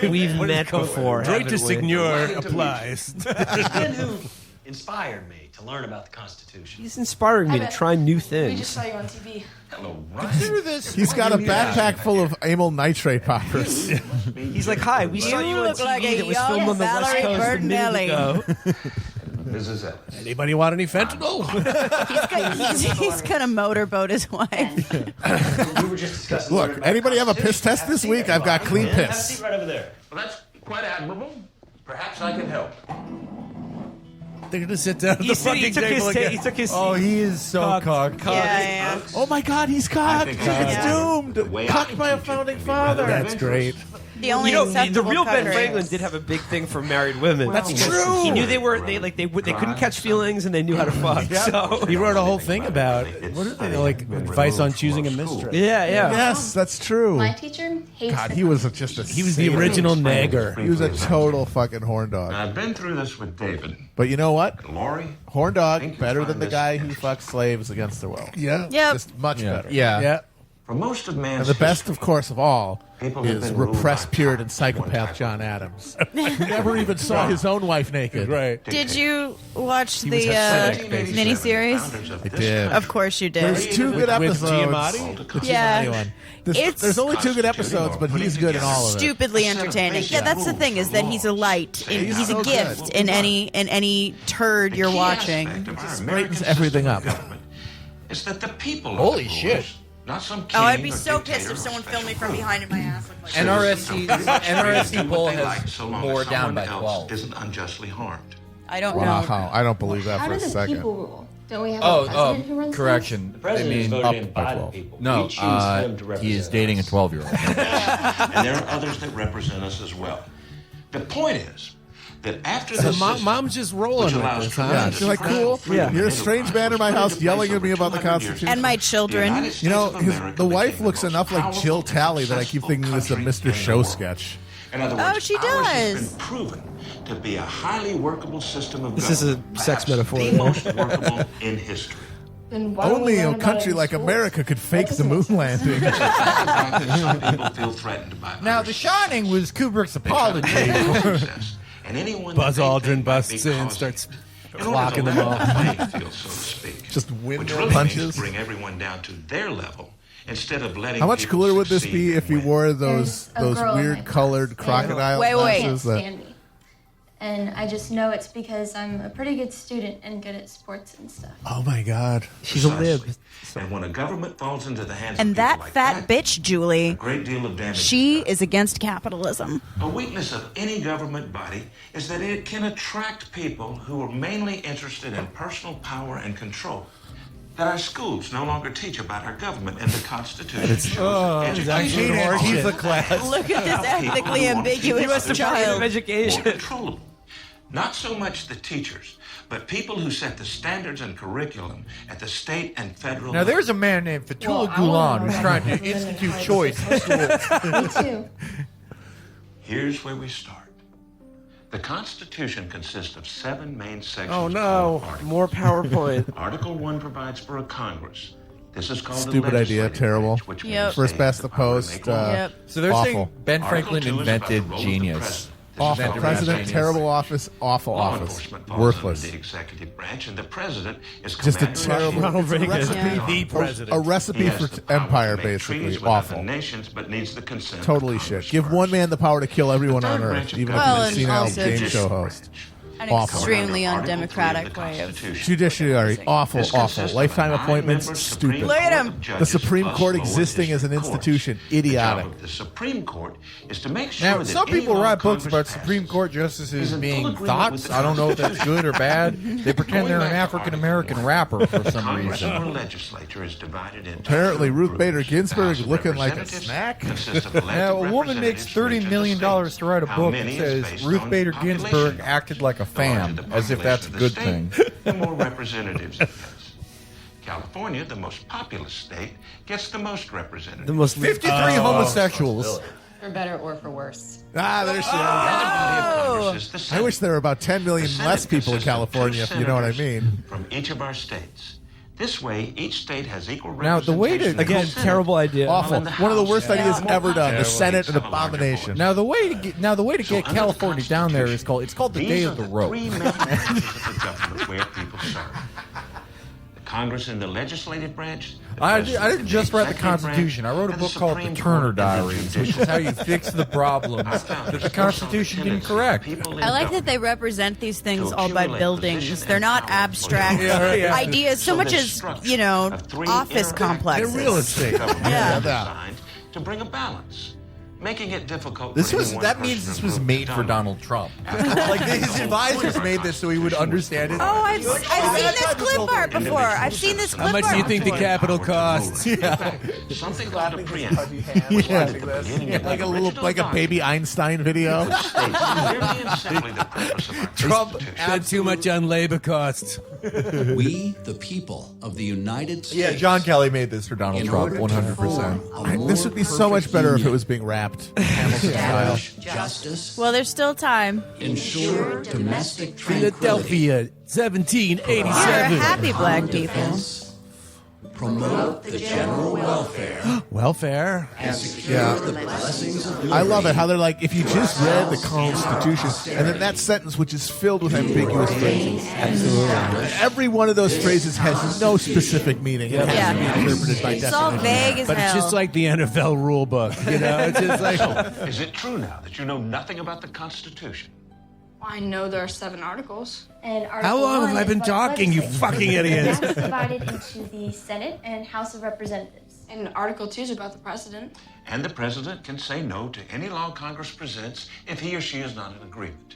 Speaker 3: We've met before.
Speaker 1: Right to
Speaker 3: haven't we?
Speaker 1: Signor applies.
Speaker 15: It's Ben who inspired me to learn about the Constitution.
Speaker 3: He's inspiring me
Speaker 8: Hi,
Speaker 3: to
Speaker 8: Ben.
Speaker 3: try new
Speaker 8: We just
Speaker 3: things.
Speaker 8: saw you on TV.
Speaker 12: Hello,
Speaker 10: Consider this.
Speaker 2: He's got a backpack full of amyl nitrate poppers.
Speaker 3: He's like, hi, we saw you on
Speaker 4: look
Speaker 3: TV
Speaker 4: like a
Speaker 3: that was
Speaker 4: young
Speaker 3: filmed on the West
Speaker 4: Valerie
Speaker 3: Coast a minute
Speaker 4: Bertinelli.
Speaker 3: ago.
Speaker 12: This is it.
Speaker 1: Anybody want any fentanyl?
Speaker 4: He's gonna motorboat his wife.
Speaker 15: We were just discussing.
Speaker 2: Look, anybody have a piss test this week? I've got clean
Speaker 15: Have a
Speaker 2: piss.
Speaker 15: seat right over there.
Speaker 12: Well, that's quite admirable. Perhaps I can help.
Speaker 1: They're gonna sit down at the
Speaker 3: He
Speaker 1: fucking
Speaker 3: took
Speaker 1: table
Speaker 3: his
Speaker 1: again.
Speaker 3: he took his
Speaker 10: Oh, he is so cocked.
Speaker 4: Yeah.
Speaker 2: Oh my God, he's cocked.
Speaker 12: think
Speaker 2: He's
Speaker 12: I
Speaker 2: doomed. Cocked by a founding father.
Speaker 1: That's great.
Speaker 4: The only
Speaker 3: You know, the
Speaker 4: acceptable
Speaker 3: real Ben
Speaker 4: cover
Speaker 3: Franklin
Speaker 4: is-
Speaker 3: did have a big thing for married women.
Speaker 1: That's true.
Speaker 3: He knew they couldn't catch feelings and they knew how to fuck. So
Speaker 1: He wrote a whole thing about what is it, like advice on choosing a mistress.
Speaker 3: yeah.
Speaker 2: Yes, that's true.
Speaker 6: My teacher hates
Speaker 2: God,
Speaker 6: the
Speaker 2: he was just a.
Speaker 1: He was the original nagger.
Speaker 2: He was a total fucking horn dog.
Speaker 12: I've been through this with David.
Speaker 2: But you know what?
Speaker 12: Lori,
Speaker 2: Horn dog
Speaker 12: Think you
Speaker 2: better
Speaker 12: find
Speaker 2: than the
Speaker 12: this
Speaker 2: guy who fucks slaves against their will.
Speaker 1: Yeah.
Speaker 4: Yep.
Speaker 2: Just much better.
Speaker 10: Yeah.
Speaker 1: Yeah.
Speaker 12: for most of man's
Speaker 2: And the best, of course, of all is repressed Puritan psychopath John Adams, who never even saw his own wife naked.
Speaker 1: Right.
Speaker 4: Did you watch the miniseries?
Speaker 2: I did.
Speaker 4: Of course you did.
Speaker 2: There's 2 good episodes.
Speaker 1: With Giamatti?
Speaker 2: The
Speaker 4: Yeah.
Speaker 2: Giamatti one.
Speaker 4: It's
Speaker 2: There's only 2 good episodes, but he's good in all of it.
Speaker 4: Stupidly entertaining. Yeah, that's the thing, is that he's a light. He's a gift in any turd you're watching.
Speaker 2: Straightens everything up.
Speaker 18: Is that the people?
Speaker 10: Holy shit.
Speaker 18: Not some
Speaker 4: Oh, I'd be so pissed if someone filmed me from behind in my ass.
Speaker 20: NRSC poll has more down by 12.
Speaker 18: Isn't unjustly harmed.
Speaker 4: I don't know.
Speaker 2: Wow, I don't believe that
Speaker 9: How
Speaker 2: for a
Speaker 9: does the
Speaker 2: second.
Speaker 9: people rule? Don't we have a president who runs
Speaker 17: correction.
Speaker 20: The president is voted in by the
Speaker 17: up.
Speaker 20: people.
Speaker 17: No,
Speaker 20: We choose him to
Speaker 17: he
Speaker 20: represent
Speaker 17: is dating a 12-year-old.
Speaker 18: And there are others that represent us as well. The point is that after
Speaker 1: So
Speaker 18: this system,
Speaker 1: mom's just rolling
Speaker 18: which
Speaker 1: with
Speaker 18: allows
Speaker 1: this, huh?
Speaker 2: Yeah, she's like, cool.
Speaker 1: Yeah.
Speaker 2: You're a strange man in my house yelling at me about the Constitution.
Speaker 4: And my children.
Speaker 2: You know, the wife looks enough like Jill Talley that I keep thinking this is a Mr. Show sketch.
Speaker 18: In other words,
Speaker 4: Oh, she
Speaker 18: ours has
Speaker 4: does.
Speaker 18: been proven to be a highly workable system of
Speaker 3: This is a
Speaker 18: government,
Speaker 3: sex
Speaker 18: perhaps
Speaker 3: metaphor.
Speaker 18: the most workable in history.
Speaker 9: Then why don't we
Speaker 2: Only
Speaker 9: learn
Speaker 2: a
Speaker 9: about
Speaker 2: country
Speaker 9: it in
Speaker 2: like
Speaker 9: schools?
Speaker 2: America could fake the moon landing.
Speaker 18: Some people feel threatened by
Speaker 10: Now, The Shining was Kubrick's apology.
Speaker 18: and anyone
Speaker 1: Buzz
Speaker 18: that they
Speaker 1: Aldrin
Speaker 18: think might be
Speaker 1: busts in,
Speaker 18: causing-
Speaker 1: starts
Speaker 18: in order to
Speaker 1: clocking them
Speaker 18: level
Speaker 1: all.
Speaker 18: the playing field, so to speak.
Speaker 2: Just
Speaker 18: Which
Speaker 2: windmill
Speaker 18: really means
Speaker 2: punches.
Speaker 18: bring everyone down to their level instead of letting
Speaker 2: How much
Speaker 18: people
Speaker 2: cooler would this
Speaker 18: succeed
Speaker 2: be if he
Speaker 18: and
Speaker 2: wore
Speaker 16: There's a
Speaker 2: those
Speaker 16: girl in my
Speaker 2: weird colored
Speaker 16: class.
Speaker 2: crocodile
Speaker 4: Wait.
Speaker 16: Can't
Speaker 2: glasses? That,
Speaker 16: stand me. And I just know it's because I'm a pretty good student and good at sports and stuff.
Speaker 2: oh my God.
Speaker 3: She's a lib.
Speaker 18: And when a government falls into the hands
Speaker 4: And
Speaker 18: of people
Speaker 4: that
Speaker 18: like
Speaker 4: fat bitch,
Speaker 18: a
Speaker 4: Julie,
Speaker 18: great deal of damage.
Speaker 4: she is against capitalism.
Speaker 18: A weakness of any government body is that it can attract people who are mainly interested in personal power and control. That our schools no longer teach about our government and the Constitution. Education
Speaker 10: He's the class.
Speaker 4: Look at this ethnically ambiguous child.
Speaker 18: more controllable. Not so much the teachers, but people who set the standards and curriculum at the state and federal
Speaker 10: Now,
Speaker 18: level.
Speaker 10: there's a man named Fethullah Gulen who's trying to institute choice in schools.
Speaker 16: Me too.
Speaker 18: Here's where we start. The Constitution consists of 7 main sections.
Speaker 3: Oh no, more PowerPoint.
Speaker 18: Article 1 provides for a Congress. This is called
Speaker 2: Stupid
Speaker 18: the
Speaker 2: idea,
Speaker 18: legislative
Speaker 2: terrible.
Speaker 18: branch, which
Speaker 4: Yep.
Speaker 18: means
Speaker 2: First
Speaker 18: they
Speaker 2: past
Speaker 18: have
Speaker 2: the
Speaker 18: power to
Speaker 2: post.
Speaker 18: make laws.
Speaker 4: Yep.
Speaker 17: So they're
Speaker 2: Awful.
Speaker 17: saying Ben
Speaker 18: Article
Speaker 17: Franklin
Speaker 18: 2 is about the
Speaker 17: invented
Speaker 18: role of the
Speaker 17: genius.
Speaker 18: president.
Speaker 2: Awful
Speaker 18: This is
Speaker 2: president,
Speaker 18: about
Speaker 2: terrible office, awful
Speaker 18: Law
Speaker 2: office,
Speaker 18: enforcement falls
Speaker 2: worthless.
Speaker 18: under the executive branch, and the president is
Speaker 2: Just a
Speaker 18: commander in
Speaker 2: terrible
Speaker 18: chief.
Speaker 3: Ronald Reagan.
Speaker 1: The president.
Speaker 2: A recipe
Speaker 18: He
Speaker 2: for
Speaker 18: has the power
Speaker 2: empire,
Speaker 18: to make treaties
Speaker 2: basically.
Speaker 18: with
Speaker 2: Awful.
Speaker 18: other nations, but needs the consent of
Speaker 2: Totally
Speaker 18: Congress
Speaker 2: shit. Give one
Speaker 18: first.
Speaker 2: man the power to kill everyone
Speaker 18: The
Speaker 2: on
Speaker 18: third
Speaker 2: Earth,
Speaker 18: branch of
Speaker 2: even
Speaker 4: Well,
Speaker 2: if
Speaker 4: and
Speaker 2: he's a senile
Speaker 4: also
Speaker 2: game
Speaker 18: just-
Speaker 2: show host.
Speaker 4: An
Speaker 2: Awful.
Speaker 4: extremely
Speaker 18: Article 3 of
Speaker 4: undemocratic
Speaker 18: the
Speaker 4: way of.
Speaker 18: Constitution.
Speaker 2: Judiciary, awful,
Speaker 18: This
Speaker 2: awful.
Speaker 18: consists of
Speaker 2: Lifetime
Speaker 18: a
Speaker 2: appointments,
Speaker 18: 9-member
Speaker 2: stupid.
Speaker 18: Supreme
Speaker 4: Look at
Speaker 18: Court
Speaker 4: him.
Speaker 18: of judges
Speaker 2: The Supreme
Speaker 18: plus
Speaker 2: Court
Speaker 18: lower
Speaker 2: existing as an
Speaker 18: district courts.
Speaker 2: institution,
Speaker 18: The
Speaker 2: idiotic.
Speaker 18: job of the Supreme Court is to make sure
Speaker 10: Now,
Speaker 18: that
Speaker 10: some
Speaker 18: any
Speaker 10: people
Speaker 18: law
Speaker 10: write books
Speaker 18: Congress
Speaker 10: about
Speaker 18: passes
Speaker 10: Supreme Court
Speaker 18: is
Speaker 10: justices
Speaker 18: in full
Speaker 10: being
Speaker 18: agreement with
Speaker 10: thoughts.
Speaker 18: the
Speaker 10: I don't know if that's good or bad. They pretend they're an African American rapper for some
Speaker 18: Congress or
Speaker 10: reason.
Speaker 18: legislature is divided into
Speaker 2: Apparently,
Speaker 18: two
Speaker 2: Ruth
Speaker 18: groups.
Speaker 2: Bader
Speaker 18: The
Speaker 2: Ginsburg
Speaker 18: House of
Speaker 2: looking like a
Speaker 18: Representatives
Speaker 2: snack.
Speaker 18: consists of elected
Speaker 10: Now, a woman makes
Speaker 18: representatives from each
Speaker 10: $30
Speaker 18: of the
Speaker 10: million
Speaker 18: states.
Speaker 10: to write a
Speaker 18: How
Speaker 10: book
Speaker 18: many
Speaker 10: that
Speaker 18: is
Speaker 10: says
Speaker 18: based
Speaker 10: Ruth
Speaker 18: on
Speaker 10: Bader
Speaker 18: population
Speaker 10: Ginsburg
Speaker 18: numbers.
Speaker 10: acted like a
Speaker 18: The larger
Speaker 10: fan,
Speaker 18: the
Speaker 10: as if that's a
Speaker 18: population of the
Speaker 10: good
Speaker 18: state,
Speaker 10: thing.
Speaker 18: the more representatives it has. California, the most populous state, gets the most representatives.
Speaker 3: The most
Speaker 10: 53 homosexuals.
Speaker 9: For better or for worse.
Speaker 2: Ah, there she
Speaker 18: The other body of
Speaker 2: is.
Speaker 18: Congress is the
Speaker 2: I
Speaker 18: Senate.
Speaker 2: wish there were about 10 million
Speaker 18: The Senate
Speaker 2: less people in
Speaker 18: consists of
Speaker 2: California,
Speaker 18: two
Speaker 2: if you know what I
Speaker 18: senators
Speaker 2: mean.
Speaker 18: From each of our states. This way, each state has equal
Speaker 10: Now, the way to-
Speaker 18: representation in the
Speaker 3: Again,
Speaker 18: Senate.
Speaker 3: terrible idea.
Speaker 2: Awful.
Speaker 18: In the
Speaker 2: One of the
Speaker 18: House,
Speaker 2: worst ideas ever done. The
Speaker 18: Terrible.
Speaker 2: Senate, an
Speaker 18: Some of the larger
Speaker 2: abomination.
Speaker 10: Now, the way to get
Speaker 18: So
Speaker 10: get
Speaker 18: under
Speaker 10: California
Speaker 18: the
Speaker 10: down there is
Speaker 18: Constitution,
Speaker 10: it's called the
Speaker 18: these
Speaker 10: Day
Speaker 18: are
Speaker 10: of the Rope.
Speaker 18: three main branches of the government where people serve. The Congress and the legislative branch. the
Speaker 10: I
Speaker 18: president
Speaker 10: didn't
Speaker 18: and
Speaker 10: just
Speaker 18: the
Speaker 10: write the
Speaker 18: executive
Speaker 10: Constitution.
Speaker 18: branch,
Speaker 10: I wrote a
Speaker 18: and the
Speaker 10: book called The
Speaker 18: Supreme
Speaker 10: Turner
Speaker 18: Court and the
Speaker 10: Diaries, which
Speaker 18: judicial
Speaker 10: is how you fix the problems
Speaker 18: Our
Speaker 10: that
Speaker 18: founders
Speaker 10: the
Speaker 18: foresaw
Speaker 10: Constitution didn't
Speaker 18: tendency of
Speaker 10: correct.
Speaker 18: people in
Speaker 4: I like that
Speaker 18: government
Speaker 4: they represent these things
Speaker 18: to
Speaker 4: all by
Speaker 18: accumulate
Speaker 4: buildings.
Speaker 18: position
Speaker 4: They're
Speaker 18: and
Speaker 4: not
Speaker 18: power for
Speaker 4: abstract
Speaker 18: the
Speaker 4: ideas so much
Speaker 18: this
Speaker 4: as,
Speaker 18: structure
Speaker 4: you know,
Speaker 18: of three
Speaker 4: office
Speaker 18: interacting
Speaker 4: complexes.
Speaker 2: They're real estate.
Speaker 18: government
Speaker 4: Yeah.
Speaker 18: is designed to bring a balance, making it difficult.
Speaker 10: This
Speaker 18: for
Speaker 10: was
Speaker 18: any one
Speaker 10: that means
Speaker 18: person
Speaker 10: this
Speaker 18: or
Speaker 10: was
Speaker 18: group
Speaker 10: made
Speaker 18: to
Speaker 10: for
Speaker 18: dominate.
Speaker 10: Donald Trump. Like his advisors made this so he would understand it.
Speaker 4: Oh, I've seen this clip art before. I've seen this clip
Speaker 1: How
Speaker 4: art.
Speaker 1: much do you think the Capitol costs?
Speaker 18: Something called a preamble.
Speaker 2: Yeah, like a baby Einstein video.
Speaker 1: Trump had too much on labor costs.
Speaker 21: We, the people of the United States.
Speaker 10: Yeah, John Kelly made this for Donald Trump, 100%.
Speaker 2: This would be so much better if it was being wrapped Hamilton style.
Speaker 21: Justice.
Speaker 4: Well, there's still time.
Speaker 21: Ensure domestic
Speaker 1: Philadelphia, 1787.
Speaker 4: We're happy black people.
Speaker 21: promote the general welfare,
Speaker 1: welfare,
Speaker 21: and secure the blessings of
Speaker 2: I love it how they're like, if you just read the Constitution, and then that sentence, which is filled with ambiguous phrases.
Speaker 1: Absolutely.
Speaker 2: Every one of those phrases has no specific meaning. It has to be interpreted by
Speaker 4: It's all vague as
Speaker 1: But
Speaker 4: hell.
Speaker 1: it's just like the NFL rule book, you know? It's just like...
Speaker 18: So, is it true now that you know nothing about the Constitution?
Speaker 8: I know there are 7 articles.
Speaker 6: And
Speaker 1: How long have I been talking, you fucking idiots?
Speaker 6: That's divided into the Senate and House of Representatives.
Speaker 8: And Article 2 is about the president.
Speaker 18: And the president can say no to any law Congress presents if he or she is not in agreement.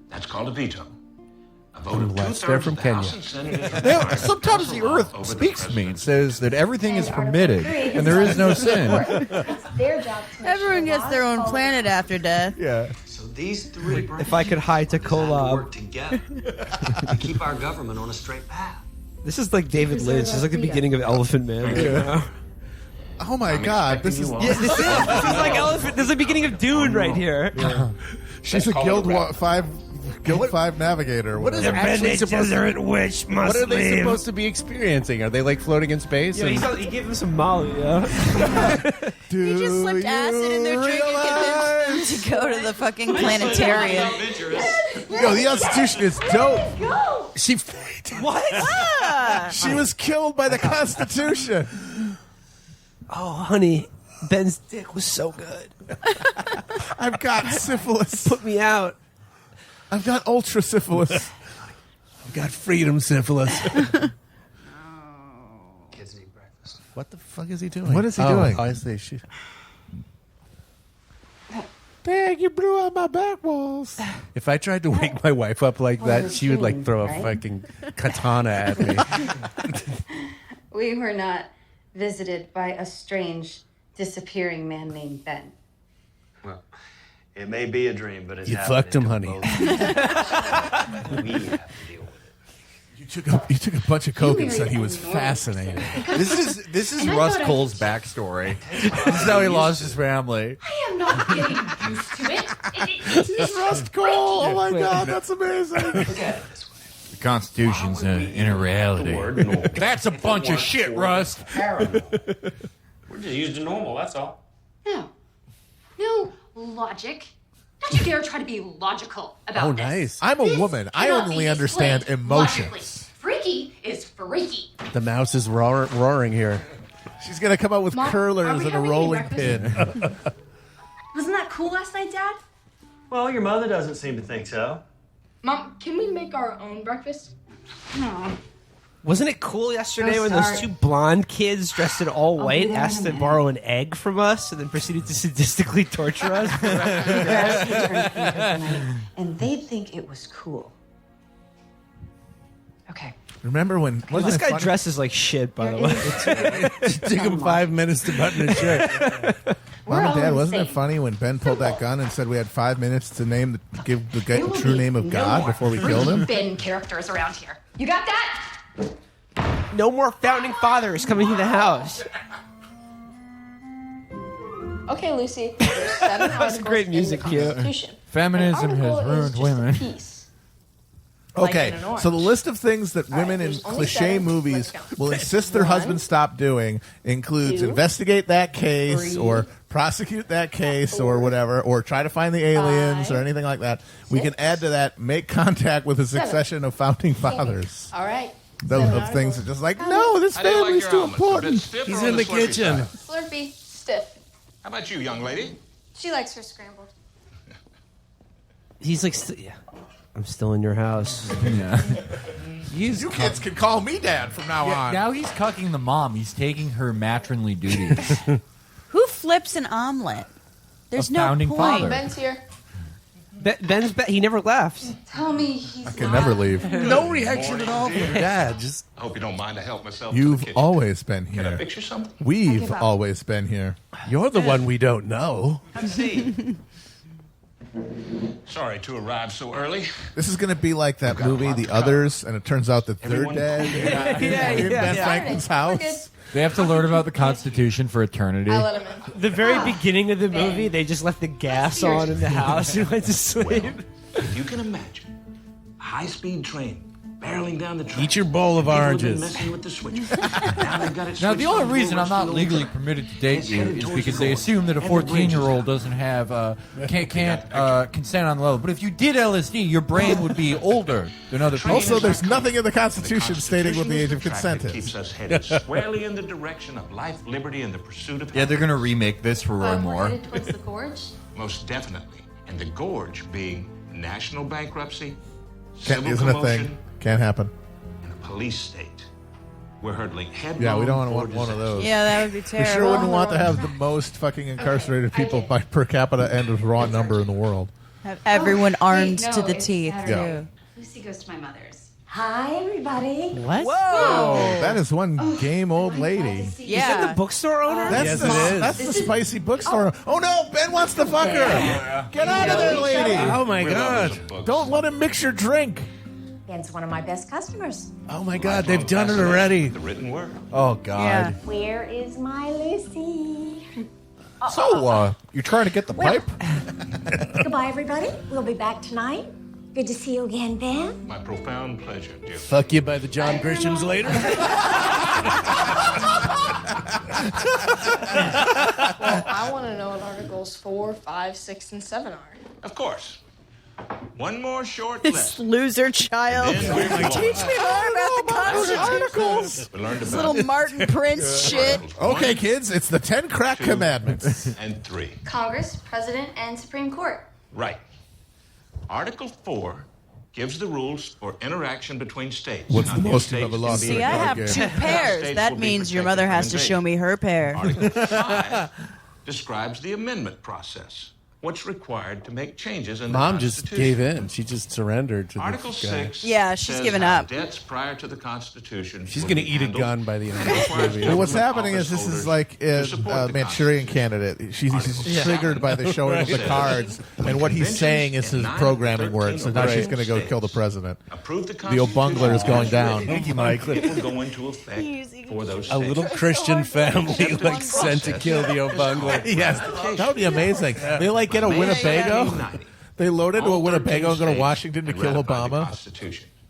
Speaker 18: That's called a veto. A vote of
Speaker 1: Bless. They're
Speaker 18: 2/3
Speaker 1: from
Speaker 18: of the
Speaker 1: Kenya.
Speaker 18: House and Senate is
Speaker 10: Yeah,
Speaker 18: required.
Speaker 10: sometimes the earth speaks to me and says that everything is permitted and there is no sin.
Speaker 6: It's their job to make
Speaker 4: Everyone gets their own planet after death.
Speaker 2: Yeah.
Speaker 15: So these three branches
Speaker 3: If I could hide to collab.
Speaker 15: work together to keep our government on a straight path.
Speaker 3: This is like David Lynch. This is like the beginning of Elephant Man. You know?
Speaker 2: Oh my God, this is
Speaker 3: This is like Elephant. This is the beginning of Dune right here.
Speaker 2: she's a Guild 5 navigator.
Speaker 1: What is actually supposed to What are they supposed to be experiencing? Are they like floating in space?
Speaker 3: Yeah, he gave him some Molly, yeah.
Speaker 4: He just slipped acid in their drink and convinced them to go to the fucking planetarium.
Speaker 2: Yo, the Constitution is dope.
Speaker 1: She
Speaker 3: What?
Speaker 2: She was killed by the Constitution.
Speaker 3: Oh, honey, Ben's dick was so good.
Speaker 2: I've got syphilis.
Speaker 3: Put me out.
Speaker 2: I've got ultra syphilis.
Speaker 1: I've got freedom syphilis.
Speaker 15: Kids need breakfast.
Speaker 1: What the fuck is he doing?
Speaker 2: What is he doing?
Speaker 1: I see.
Speaker 2: Dang, you blew out my back walls.
Speaker 1: If I tried to wake my wife up like that, she would like throw a fucking katana at me.
Speaker 9: We were not visited by a strange, disappearing man named Ben.
Speaker 15: Well, it may be a dream, but it's
Speaker 1: You
Speaker 15: happening
Speaker 1: fucked him,
Speaker 15: to
Speaker 1: honey.
Speaker 15: both of us. We have to deal with it.
Speaker 2: You took a bunch of coke and said he was fascinating.
Speaker 17: This is Russ Cole's backstory. This is how he lost his family.
Speaker 6: I am not getting used to it.
Speaker 2: He's Rust Cole. Oh my God, that's amazing.
Speaker 15: Look at it this way.
Speaker 17: The Constitution's in a reality. That's a bunch of shit, Rust.
Speaker 14: Paranormal. We're just used to normal, that's all.
Speaker 11: No logic. Don't you dare try to be logical about
Speaker 1: Oh,
Speaker 11: this.
Speaker 1: nice.
Speaker 2: I'm a woman. I
Speaker 11: cannot
Speaker 2: only
Speaker 11: be
Speaker 2: understand
Speaker 11: explained
Speaker 2: emotions.
Speaker 11: logically. Freaky is freaky.
Speaker 1: The mouse is roaring here.
Speaker 2: She's gonna come out with
Speaker 8: Mom, are
Speaker 2: curlers
Speaker 8: we
Speaker 2: and a
Speaker 8: having
Speaker 2: rolling
Speaker 8: breakfast?
Speaker 2: pin.
Speaker 11: Wasn't that cool last night, Dad?
Speaker 15: Well, your mother doesn't seem to think so.
Speaker 8: Mom, can we make our own breakfast?
Speaker 11: No.
Speaker 3: Wasn't it cool yesterday
Speaker 11: I'm
Speaker 3: when
Speaker 11: sorry.
Speaker 3: those 2 blonde kids dressed in all
Speaker 11: I'll
Speaker 3: white
Speaker 11: be there
Speaker 3: asked
Speaker 11: in a
Speaker 3: to borrow an egg from us and then proceeded to sadistically torture us?
Speaker 9: And they'd think it was cool. Okay.
Speaker 2: Remember when?
Speaker 3: Well,
Speaker 2: wasn't
Speaker 3: this
Speaker 2: it
Speaker 3: guy
Speaker 2: funny?
Speaker 3: dresses like shit, by the way.
Speaker 1: It took him 5 minutes to button his shirt.
Speaker 2: Mom and Dad, wasn't it
Speaker 11: insane.
Speaker 2: funny when Ben pulled that gun and said we had 5 minutes to give the
Speaker 11: There will
Speaker 2: true
Speaker 11: be
Speaker 2: name of
Speaker 11: no
Speaker 2: God
Speaker 11: more
Speaker 2: before we killed him?
Speaker 11: Ben characters around here. You got that?
Speaker 3: No more founding fathers coming to the house.
Speaker 8: Okay, Lucy. There's 7
Speaker 3: That's a great music
Speaker 8: in the
Speaker 3: cue.
Speaker 8: Constitution.
Speaker 10: Feminism
Speaker 8: An
Speaker 10: has
Speaker 8: article is
Speaker 10: ruined
Speaker 8: just
Speaker 10: women.
Speaker 8: a piece. Like
Speaker 2: Okay,
Speaker 8: in an orange.
Speaker 2: so the list of things that women in
Speaker 8: there's only
Speaker 2: cliche
Speaker 8: 7.
Speaker 2: movies
Speaker 8: Let's count.
Speaker 2: will insist their
Speaker 8: 1,
Speaker 2: husbands stop doing includes
Speaker 8: 2,
Speaker 2: investigate that case
Speaker 8: 3,
Speaker 2: or prosecute that case
Speaker 8: 4,
Speaker 2: or whatever, or try to find the aliens
Speaker 8: 5,
Speaker 2: or anything like that. We can
Speaker 8: 6,
Speaker 2: add to that, make contact with a
Speaker 8: 7.
Speaker 2: succession of founding fathers.
Speaker 8: All right.
Speaker 2: Those
Speaker 8: 7
Speaker 2: of things that
Speaker 8: articles.
Speaker 2: just like, no, this family's too important.
Speaker 1: He's in the kitchen.
Speaker 8: Slurpee. Stiff.
Speaker 18: How about you, young lady?
Speaker 8: She likes her scrambled.
Speaker 3: He's like, yeah, I'm still in your house.
Speaker 17: Yeah.
Speaker 2: You kids can call me dad from now on.
Speaker 17: Now he's cucking the mom. He's taking her matronly duties.
Speaker 4: Who flips an omelet? There's
Speaker 17: A
Speaker 4: no
Speaker 17: founding
Speaker 4: point.
Speaker 17: father.
Speaker 8: Ben's here.
Speaker 3: He never left.
Speaker 9: Tell me he's
Speaker 2: I can never leave.
Speaker 1: No reaction at all from your dad. Just
Speaker 18: I hope you don't mind to help myself. to the
Speaker 2: You've
Speaker 18: kitchen.
Speaker 2: always been
Speaker 18: Can I
Speaker 2: here.
Speaker 18: fix you something?
Speaker 2: We've always been here.
Speaker 1: you're the one we don't know.
Speaker 18: Let's see. Sorry to arrive so early.
Speaker 2: This is going to be like that movie, The Others, and it turns out that they're
Speaker 18: Everyone
Speaker 2: dead in Ben Franklin's house.
Speaker 10: They have to learn about the Constitution for eternity.
Speaker 8: I let him in.
Speaker 3: The very beginning of the movie, they just left the gas on in the house and went to sleep.
Speaker 18: If you can imagine a high-speed train barreling down the track.
Speaker 1: Eat your bowl of
Speaker 18: People have
Speaker 1: oranges.
Speaker 18: been messing with the switchback. Now they've got it
Speaker 10: Now, the
Speaker 18: switched
Speaker 10: only
Speaker 18: on
Speaker 10: reason I'm not
Speaker 18: full
Speaker 10: legally
Speaker 18: track.
Speaker 10: permitted to date
Speaker 18: It's
Speaker 10: you
Speaker 18: headed
Speaker 10: is
Speaker 18: towards
Speaker 10: because
Speaker 18: the
Speaker 10: they
Speaker 18: goal.
Speaker 10: assume that a
Speaker 18: And the bridge is
Speaker 10: 14-year-old doesn't have can't consent on the level. But if you did LSD, your brain would be older than other people.
Speaker 2: Also, there's nothing in the Constitution stating what the age of consent
Speaker 18: It keeps
Speaker 2: is.
Speaker 18: us headed squarely in the direction of life, liberty, and the pursuit of
Speaker 17: Yeah, they're gonna remake this for Roy
Speaker 9: We're
Speaker 17: Moore.
Speaker 9: headed towards the gorge.
Speaker 18: most definitely. And the gorge being national bankruptcy,
Speaker 2: Can't,
Speaker 18: civil
Speaker 2: isn't a
Speaker 18: commotion,
Speaker 2: thing. Can't happen.
Speaker 18: and a police state. We're hurtling headlong.
Speaker 2: Yeah, we don't
Speaker 18: for
Speaker 2: want one of those.
Speaker 4: Yeah, that would be
Speaker 2: We
Speaker 4: terrible.
Speaker 2: sure wouldn't want to have the most fucking incarcerated people by per capita and of raw number in the world.
Speaker 4: Have everyone armed
Speaker 9: Wait, no,
Speaker 4: to the
Speaker 9: it's
Speaker 4: teeth,
Speaker 9: Saturday.
Speaker 4: too.
Speaker 9: Lucy goes to my mother's.
Speaker 6: Hi, everybody.
Speaker 1: What?
Speaker 2: Oh, that is one game old lady.
Speaker 3: Yeah. Is that the bookstore owner?
Speaker 2: That's
Speaker 1: Yes,
Speaker 2: the spicy bookstore. Oh no, Ben wants to fuck her. Get out of there, lady.
Speaker 1: Oh my
Speaker 18: We're
Speaker 1: God.
Speaker 18: lovers of books.
Speaker 2: Don't let him mix your drink.
Speaker 6: Ben's one of my best customers.
Speaker 1: Oh my God, they've done it already.
Speaker 18: The written word.
Speaker 10: Oh, God.
Speaker 4: Yeah.
Speaker 6: Where is my Lucy?
Speaker 10: So, you're trying to get the pipe?
Speaker 6: Goodbye, everybody. We'll be back tonight. Good to see you again, Ben.
Speaker 18: My profound pleasure, dear.
Speaker 1: Fuck you by the John Grishams later.
Speaker 8: Well, I want to know what Articles 4, 5, 6, and 7 are.
Speaker 18: Of course. One more short
Speaker 4: This
Speaker 18: lesson.
Speaker 4: loser child.
Speaker 18: Then we're
Speaker 4: Teach me more about the Constitution.
Speaker 18: We learned
Speaker 4: This
Speaker 18: about
Speaker 4: little Martin Prince shit.
Speaker 2: Okay, kids, it's the 10 crack commandments.
Speaker 18: and 3.
Speaker 9: Congress, President, and Supreme Court.
Speaker 18: Right. Article 4 gives the rules for interaction between states.
Speaker 2: What's
Speaker 18: Now,
Speaker 2: the
Speaker 18: these
Speaker 2: most
Speaker 18: states
Speaker 2: you've ever lost?
Speaker 4: See, I have
Speaker 2: Okay.
Speaker 4: 2 pairs.
Speaker 18: States
Speaker 4: That
Speaker 18: will be
Speaker 4: means your
Speaker 18: protected
Speaker 4: mother has
Speaker 18: from
Speaker 4: to show me her pair.
Speaker 18: Article 5 describes the amendment process. What's required to make changes in the
Speaker 1: Mom just
Speaker 18: Constitution.
Speaker 1: gave in. She just surrendered to
Speaker 18: Article
Speaker 1: this guy.
Speaker 18: 6
Speaker 4: Yeah, she's
Speaker 18: says
Speaker 4: given
Speaker 18: how
Speaker 4: up.
Speaker 18: debts prior to the Constitution
Speaker 1: She's
Speaker 18: will
Speaker 1: going to
Speaker 18: be
Speaker 1: eat a
Speaker 18: handled.
Speaker 1: gun by the end of this movie.
Speaker 2: Well, what's happening is this is like a Manchurian candidate. She's triggered by the showing of the cards, and what he's saying is his programming works. So now she's going to go kill the president.
Speaker 18: Approve the
Speaker 2: The O'Bungler is going down.
Speaker 1: Thank you, Mike.
Speaker 18: It will go into effect for those
Speaker 1: A little
Speaker 18: states.
Speaker 1: Christian family like sent to kill the O'Bungler.
Speaker 2: Yes, that would be amazing. They like get a Winnebago. They load into a Winnebago and go to Washington to kill Obama.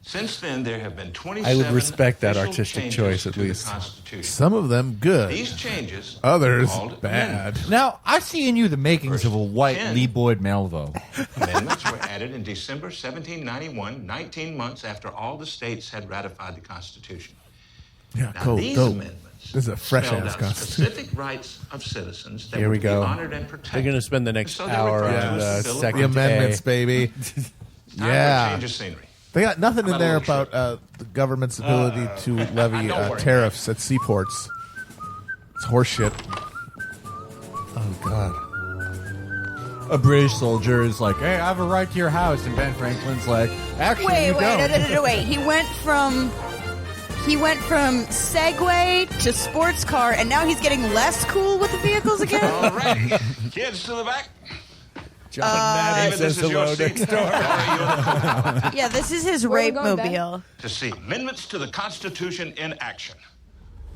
Speaker 18: Since then, there have been 27
Speaker 1: I would respect that
Speaker 18: official
Speaker 1: artistic
Speaker 18: changes
Speaker 1: choice at
Speaker 18: to the
Speaker 1: least.
Speaker 18: Constitution.
Speaker 2: Some of them good.
Speaker 18: These changes
Speaker 2: Others
Speaker 18: called
Speaker 2: bad.
Speaker 10: Now, I see in you the makings of a white Lee Boyd Melville.
Speaker 18: Amendments were added in December 1791, 19 months after all the states had ratified the Constitution.
Speaker 2: Yeah,
Speaker 18: Now,
Speaker 2: cool.
Speaker 18: these
Speaker 2: Dope.
Speaker 18: amendments
Speaker 2: This is a fresh
Speaker 18: spelled
Speaker 2: ass
Speaker 18: out
Speaker 2: Constitution.
Speaker 18: specific rights of citizens that
Speaker 1: Here
Speaker 18: would
Speaker 1: we
Speaker 18: be
Speaker 1: go.
Speaker 18: honored and protected.
Speaker 1: They're going to spend the next
Speaker 18: So they're
Speaker 1: hour
Speaker 18: referred to
Speaker 1: on
Speaker 18: as
Speaker 1: the
Speaker 18: Bill of
Speaker 1: second
Speaker 2: The amendments,
Speaker 1: A.
Speaker 2: bay.
Speaker 18: Time for a
Speaker 2: Yeah.
Speaker 18: change of scenery.
Speaker 2: They got nothing in
Speaker 18: How
Speaker 2: there
Speaker 18: about a
Speaker 2: about the government's ability to levy
Speaker 18: don't worry.
Speaker 2: tariffs at seaports. It's horseshit. Oh, God.
Speaker 10: A British soldier is like, hey, I have a right to your house. And Ben Franklin's like, actually,
Speaker 4: Wait,
Speaker 10: you don't.
Speaker 4: no, wait. He went from Segway to sports car, and now he's getting less cool with the vehicles again.
Speaker 18: All right. Kids to the back.
Speaker 1: John Madden
Speaker 18: David,
Speaker 1: says
Speaker 18: this is your
Speaker 1: hello
Speaker 18: seat.
Speaker 1: next door.
Speaker 4: Yeah, this is his
Speaker 8: Where are we
Speaker 4: rape
Speaker 8: going, Ben?
Speaker 4: mobile.
Speaker 18: To see amendments to the Constitution in action.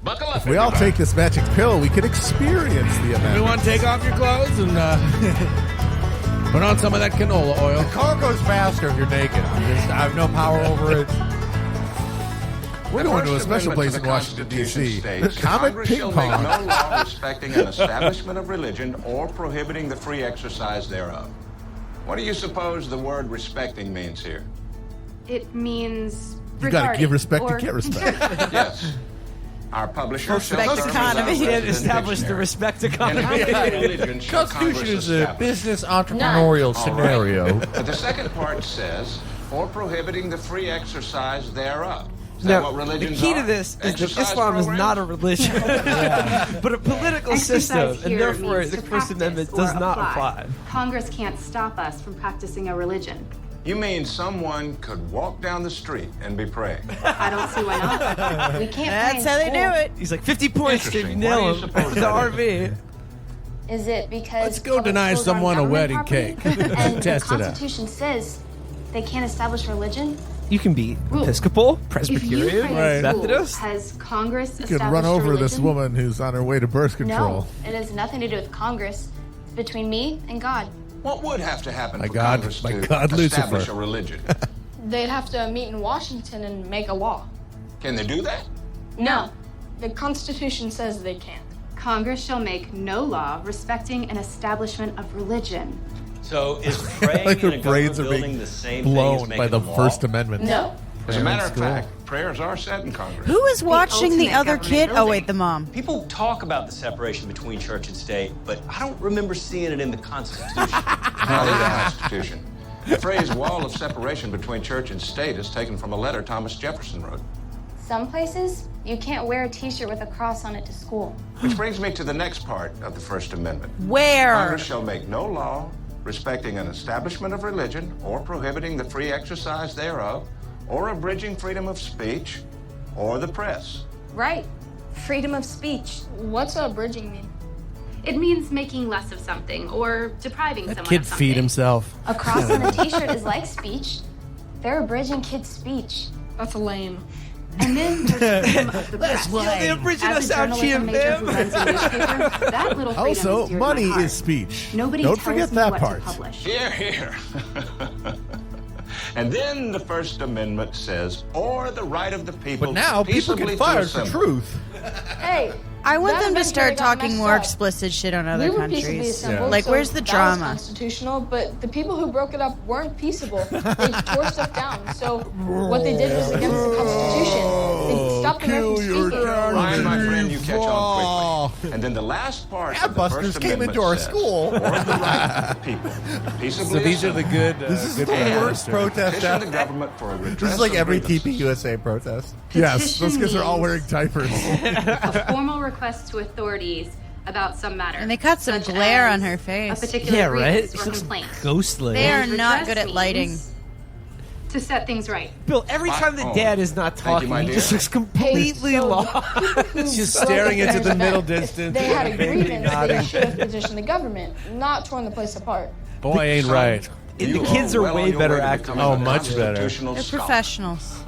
Speaker 18: Buckle up,
Speaker 2: If we all
Speaker 18: everybody.
Speaker 2: take this magic pill, we can experience the
Speaker 1: You
Speaker 2: amendment.
Speaker 1: want to take off your clothes and put on some of that canola oil?
Speaker 10: The car goes faster if you're naked. I have no power over it.
Speaker 2: We're
Speaker 18: The
Speaker 2: going to a
Speaker 18: First
Speaker 2: special
Speaker 18: Amendment
Speaker 2: place
Speaker 18: to
Speaker 2: in
Speaker 18: the
Speaker 2: Washington,
Speaker 18: Constitution
Speaker 2: D.C.
Speaker 18: states,
Speaker 2: Comet
Speaker 18: Congress
Speaker 2: Ping
Speaker 18: shall make
Speaker 2: Pong.
Speaker 18: no law respecting an establishment of religion or prohibiting the free exercise thereof. What do you suppose the word respecting means here?
Speaker 9: It means
Speaker 2: You got to
Speaker 9: regarding
Speaker 2: give respect
Speaker 9: or-
Speaker 2: to get respect.
Speaker 18: Yes. Our publisher shall
Speaker 4: Respect
Speaker 18: serve as
Speaker 4: economy.
Speaker 18: our
Speaker 4: He
Speaker 3: didn't
Speaker 18: resident
Speaker 3: establish the
Speaker 18: dictionary.
Speaker 3: respect
Speaker 18: And
Speaker 3: economy.
Speaker 18: how many religions shall
Speaker 10: Constitution
Speaker 18: Congress
Speaker 10: is a
Speaker 18: establish?
Speaker 10: business entrepreneurial
Speaker 18: All right.
Speaker 10: scenario.
Speaker 18: But the second part says, or prohibiting the free exercise thereof. Is that
Speaker 3: Now,
Speaker 18: what
Speaker 3: the
Speaker 18: religions
Speaker 3: key to
Speaker 18: are?
Speaker 3: this is that
Speaker 18: Exercise
Speaker 3: Islam is
Speaker 18: programs?
Speaker 3: not a religion, but a political
Speaker 9: Exercise
Speaker 3: system, and
Speaker 9: here
Speaker 3: therefore
Speaker 9: means
Speaker 3: the
Speaker 9: to
Speaker 3: First
Speaker 9: practice
Speaker 3: Amendment
Speaker 9: or
Speaker 3: does not apply.
Speaker 9: Congress can't stop us from practicing a religion.
Speaker 18: You mean someone could walk down the street and be praying?
Speaker 9: I don't see why not. We can't.
Speaker 4: That's how they do it.
Speaker 3: He's like 50 points to
Speaker 18: Interesting.
Speaker 3: nail
Speaker 18: Why do you
Speaker 3: him
Speaker 18: suppose
Speaker 3: with the
Speaker 18: that
Speaker 3: RV.
Speaker 9: Is it because
Speaker 1: Let's go
Speaker 9: public
Speaker 1: deny
Speaker 9: schools are on
Speaker 1: someone a
Speaker 9: government
Speaker 1: wedding
Speaker 9: property?
Speaker 1: cake.
Speaker 9: And
Speaker 1: Test
Speaker 9: the
Speaker 1: it out.
Speaker 9: Constitution says they can't establish religion.
Speaker 3: You can be
Speaker 9: Rule.
Speaker 3: Episcopal,
Speaker 9: If you
Speaker 3: Presbyterian,
Speaker 9: pray in school,
Speaker 3: Methodist.
Speaker 9: has Congress
Speaker 2: You could
Speaker 9: established
Speaker 2: run
Speaker 9: a
Speaker 2: over this
Speaker 9: religion?
Speaker 2: woman who's on her way to birth control.
Speaker 9: No, it has nothing to do with Congress. It's between me and God.
Speaker 18: What would have to happen
Speaker 1: My
Speaker 18: for
Speaker 1: God,
Speaker 18: Congress
Speaker 1: my
Speaker 18: to
Speaker 1: God,
Speaker 18: establish
Speaker 1: Lucifer.
Speaker 18: a religion?
Speaker 8: they'd have to meet in Washington and make a law.
Speaker 12: Can they do that?
Speaker 8: No. The Constitution says they can't.
Speaker 9: Congress shall make no law respecting an establishment of religion.
Speaker 15: So is praying
Speaker 2: Like
Speaker 15: in
Speaker 2: her
Speaker 15: a
Speaker 2: brains
Speaker 15: government
Speaker 2: are
Speaker 15: building
Speaker 2: being
Speaker 15: the same
Speaker 2: blown
Speaker 15: thing as
Speaker 2: by
Speaker 15: making
Speaker 2: the
Speaker 15: a law?
Speaker 2: First Amendment.
Speaker 8: No.
Speaker 12: As a matter of
Speaker 2: School.
Speaker 12: fact, prayers are said in Congress.
Speaker 4: Who is watching the
Speaker 9: ultimate
Speaker 4: other
Speaker 9: government
Speaker 4: kid? Oh,
Speaker 9: building.
Speaker 4: wait, the mom.
Speaker 15: People talk about the separation between church and state, but I don't remember seeing it in the Constitution.
Speaker 12: Not in the Constitution. The phrase wall of separation between church and state is taken from a letter Thomas Jefferson wrote.
Speaker 9: Some places, you can't wear a t-shirt with a cross on it to school.
Speaker 12: Which brings me to the next part of the First Amendment.
Speaker 4: Where?
Speaker 12: Congress shall make no law respecting an establishment of religion or prohibiting the free exercise thereof or abridging freedom of speech or the press.
Speaker 9: Right. Freedom of speech.
Speaker 8: What's abridging mean?
Speaker 9: It means making less of something or depriving
Speaker 1: That
Speaker 9: someone
Speaker 1: kid
Speaker 9: of something.
Speaker 1: feed himself.
Speaker 9: A cross on a t-shirt is like speech. They're abridging kids' speech.
Speaker 8: That's lame.
Speaker 9: And then there's freedom of the press.
Speaker 3: They're abridging
Speaker 9: As
Speaker 3: us
Speaker 9: a
Speaker 3: out,
Speaker 9: journalism major who runs a newspaper, that little freedom
Speaker 2: Also,
Speaker 9: is dear to
Speaker 2: money
Speaker 9: my heart.
Speaker 2: is speech.
Speaker 9: Nobody
Speaker 2: Don't
Speaker 9: tells
Speaker 2: forget
Speaker 9: me
Speaker 2: that
Speaker 9: what
Speaker 2: part.
Speaker 9: to publish.
Speaker 12: Here, here. And then the First Amendment says, or the right of the people
Speaker 2: But now
Speaker 12: to
Speaker 2: people
Speaker 12: peaceably
Speaker 2: get fired
Speaker 12: to
Speaker 2: for
Speaker 12: assemble.
Speaker 2: truth.
Speaker 8: Hey.
Speaker 4: I want
Speaker 8: that
Speaker 4: them to
Speaker 8: eventually
Speaker 4: start
Speaker 8: got
Speaker 4: talking
Speaker 8: messed
Speaker 4: more
Speaker 8: up.
Speaker 4: explicit shit on other
Speaker 8: We were peaceably
Speaker 4: countries.
Speaker 8: assembled,
Speaker 4: Like,
Speaker 8: so
Speaker 4: where's the
Speaker 8: that was
Speaker 4: drama?
Speaker 8: constitutional, but the people who broke it up weren't peaceable. They tore stuff down. So what they did was against the Constitution. They stopped Americans speaking.
Speaker 12: Ryan, my friend, you catch on quickly. And then the last part of the
Speaker 2: Busters
Speaker 12: First
Speaker 2: came
Speaker 12: Amendment
Speaker 2: into our
Speaker 12: says,
Speaker 2: school.
Speaker 12: or the right of the people to peaceably
Speaker 1: So these are the
Speaker 12: assemble.
Speaker 1: good.
Speaker 2: This is
Speaker 1: good
Speaker 2: the
Speaker 1: protesters.
Speaker 2: worst protest
Speaker 12: Petition
Speaker 2: ever.
Speaker 12: the government for a redress
Speaker 2: This is like
Speaker 12: of
Speaker 2: every
Speaker 12: grievances.
Speaker 2: TPUSA protest. Yes, those kids are all wearing diapers.
Speaker 9: A formal request to authorities about some matter.
Speaker 4: And they cut some
Speaker 9: such
Speaker 4: glare
Speaker 9: as
Speaker 4: on her face.
Speaker 9: A particular
Speaker 3: Yeah, right?
Speaker 9: grievance
Speaker 3: She
Speaker 9: or
Speaker 3: looks
Speaker 9: complaint.
Speaker 3: ghostly.
Speaker 4: They are
Speaker 9: And
Speaker 4: not
Speaker 9: redress
Speaker 4: good at lighting.
Speaker 9: means to set things right.
Speaker 3: Bill, every time the dad is not
Speaker 12: Thank you,
Speaker 3: talking,
Speaker 12: my
Speaker 3: he
Speaker 12: dear.
Speaker 3: just looks completely
Speaker 8: Hey, so
Speaker 3: lost.
Speaker 8: It's
Speaker 1: Just staring into the middle distance.
Speaker 8: They had a
Speaker 1: vaguely
Speaker 8: grievance.
Speaker 1: nodding.
Speaker 8: They should have petitioned the government, not torn the place apart.
Speaker 1: Boy, ain't right.
Speaker 3: And
Speaker 12: You
Speaker 3: the kids are
Speaker 12: well on
Speaker 3: way
Speaker 12: your
Speaker 3: better
Speaker 12: way to
Speaker 3: actors.
Speaker 12: becoming
Speaker 1: Oh,
Speaker 12: a
Speaker 1: much better.
Speaker 12: constitutional
Speaker 4: They're
Speaker 12: scholar.
Speaker 4: professionals.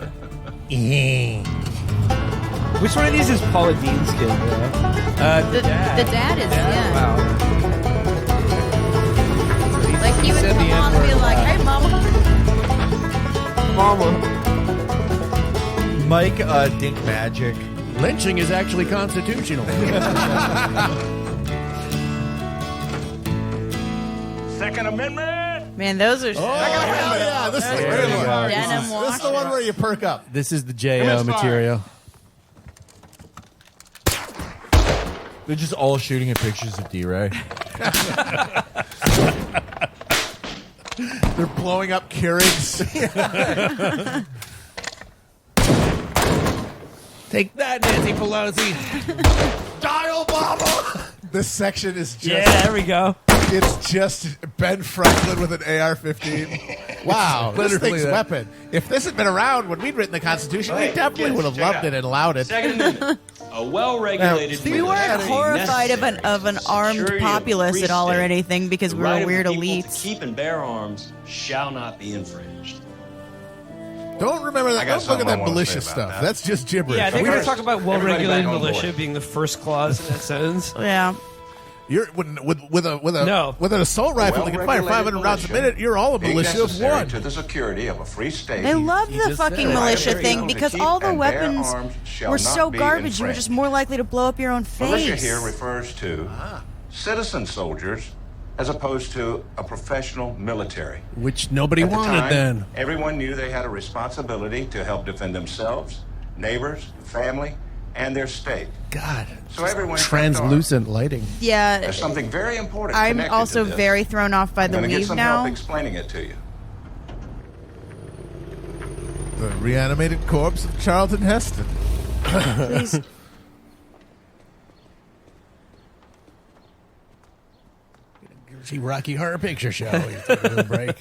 Speaker 3: Which one of these is Paula Dean's kid?
Speaker 4: The dad is, yeah.
Speaker 3: Wow.
Speaker 4: Like, he would
Speaker 1: said
Speaker 4: come
Speaker 1: the
Speaker 4: on and be
Speaker 1: N-word.
Speaker 4: like, hey, mama.
Speaker 3: Mama.
Speaker 10: Mike Dink Magic.
Speaker 1: Lynching is actually constitutional.
Speaker 12: Second Amendment.
Speaker 4: Man, those are...
Speaker 2: Oh, hell yeah. This is the
Speaker 1: There
Speaker 2: great
Speaker 1: you
Speaker 2: one.
Speaker 1: go.
Speaker 4: Denim
Speaker 2: This is the one where you perk up.
Speaker 1: This is the JO material.
Speaker 10: They're just all shooting at pictures of D-Ray.
Speaker 2: They're blowing up Keurigs.
Speaker 1: Take that, Nancy Pelosi.
Speaker 2: Die, Obama! This section is just...
Speaker 3: Yeah, there we go.
Speaker 2: It's just Ben Franklin with an AR-15. Wow, this
Speaker 1: Literally
Speaker 2: thing's
Speaker 1: that.
Speaker 2: weapon. If this had been around when we'd written the Constitution, we definitely would have loved it and allowed it.
Speaker 15: Second Amendment. A well-regulated.
Speaker 2: Now,
Speaker 4: We weren't
Speaker 15: military
Speaker 4: horrified of an armed
Speaker 15: security of
Speaker 4: populace
Speaker 15: free
Speaker 4: at all or
Speaker 15: state.
Speaker 4: anything because
Speaker 15: The
Speaker 4: we
Speaker 15: right
Speaker 4: were
Speaker 15: of the
Speaker 4: weird
Speaker 15: people
Speaker 4: elites.
Speaker 15: to keep and bear arms shall not be infringed.
Speaker 2: Don't remember that.
Speaker 12: I got
Speaker 2: Don't look at
Speaker 12: something I
Speaker 2: that
Speaker 12: wanna
Speaker 2: militia
Speaker 12: say about
Speaker 2: stuff.
Speaker 12: that.
Speaker 2: That's just gibberish.
Speaker 3: Yeah, they're going to
Speaker 12: First,
Speaker 3: talk about
Speaker 12: everybody
Speaker 3: well-regulated
Speaker 12: back on
Speaker 3: militia
Speaker 12: board.
Speaker 3: being the first clause in that sentence.
Speaker 4: Yeah.
Speaker 2: You're with
Speaker 3: No.
Speaker 2: an assault rifle that can fire 500 rounds a minute. You're all a
Speaker 12: being
Speaker 2: militia of
Speaker 12: necessary
Speaker 2: one.
Speaker 12: to the security of a free state.
Speaker 4: I love
Speaker 1: He
Speaker 4: the
Speaker 1: just
Speaker 4: fucking
Speaker 1: said it.
Speaker 4: militia
Speaker 12: Right.
Speaker 4: thing
Speaker 12: To
Speaker 4: because
Speaker 12: keep
Speaker 4: all the
Speaker 12: and bear
Speaker 4: weapons
Speaker 12: arms shall
Speaker 4: were
Speaker 12: not
Speaker 4: so
Speaker 12: be
Speaker 4: garbage. You were
Speaker 12: infringed.
Speaker 4: just more likely to blow up your own
Speaker 12: Militia
Speaker 4: face.
Speaker 12: here refers to citizen soldiers as opposed to a professional military.
Speaker 1: Which nobody
Speaker 12: At the
Speaker 1: wanted
Speaker 12: time,
Speaker 1: then.
Speaker 12: everyone knew they had a responsibility to help defend themselves, neighbors, family, and their state.
Speaker 1: God.
Speaker 12: So everyone
Speaker 1: Translucent lighting.
Speaker 4: Yeah.
Speaker 12: There's something very important.
Speaker 4: I'm
Speaker 12: connected
Speaker 4: also
Speaker 12: to this.
Speaker 4: very thrown off by
Speaker 12: I'm
Speaker 4: the
Speaker 12: gonna get
Speaker 4: weave
Speaker 12: some
Speaker 4: now.
Speaker 12: help explaining it to you.
Speaker 2: The reanimated corpse of Charlton Heston.
Speaker 4: Please.
Speaker 1: See Rocky Horror Picture Show. You take a little break.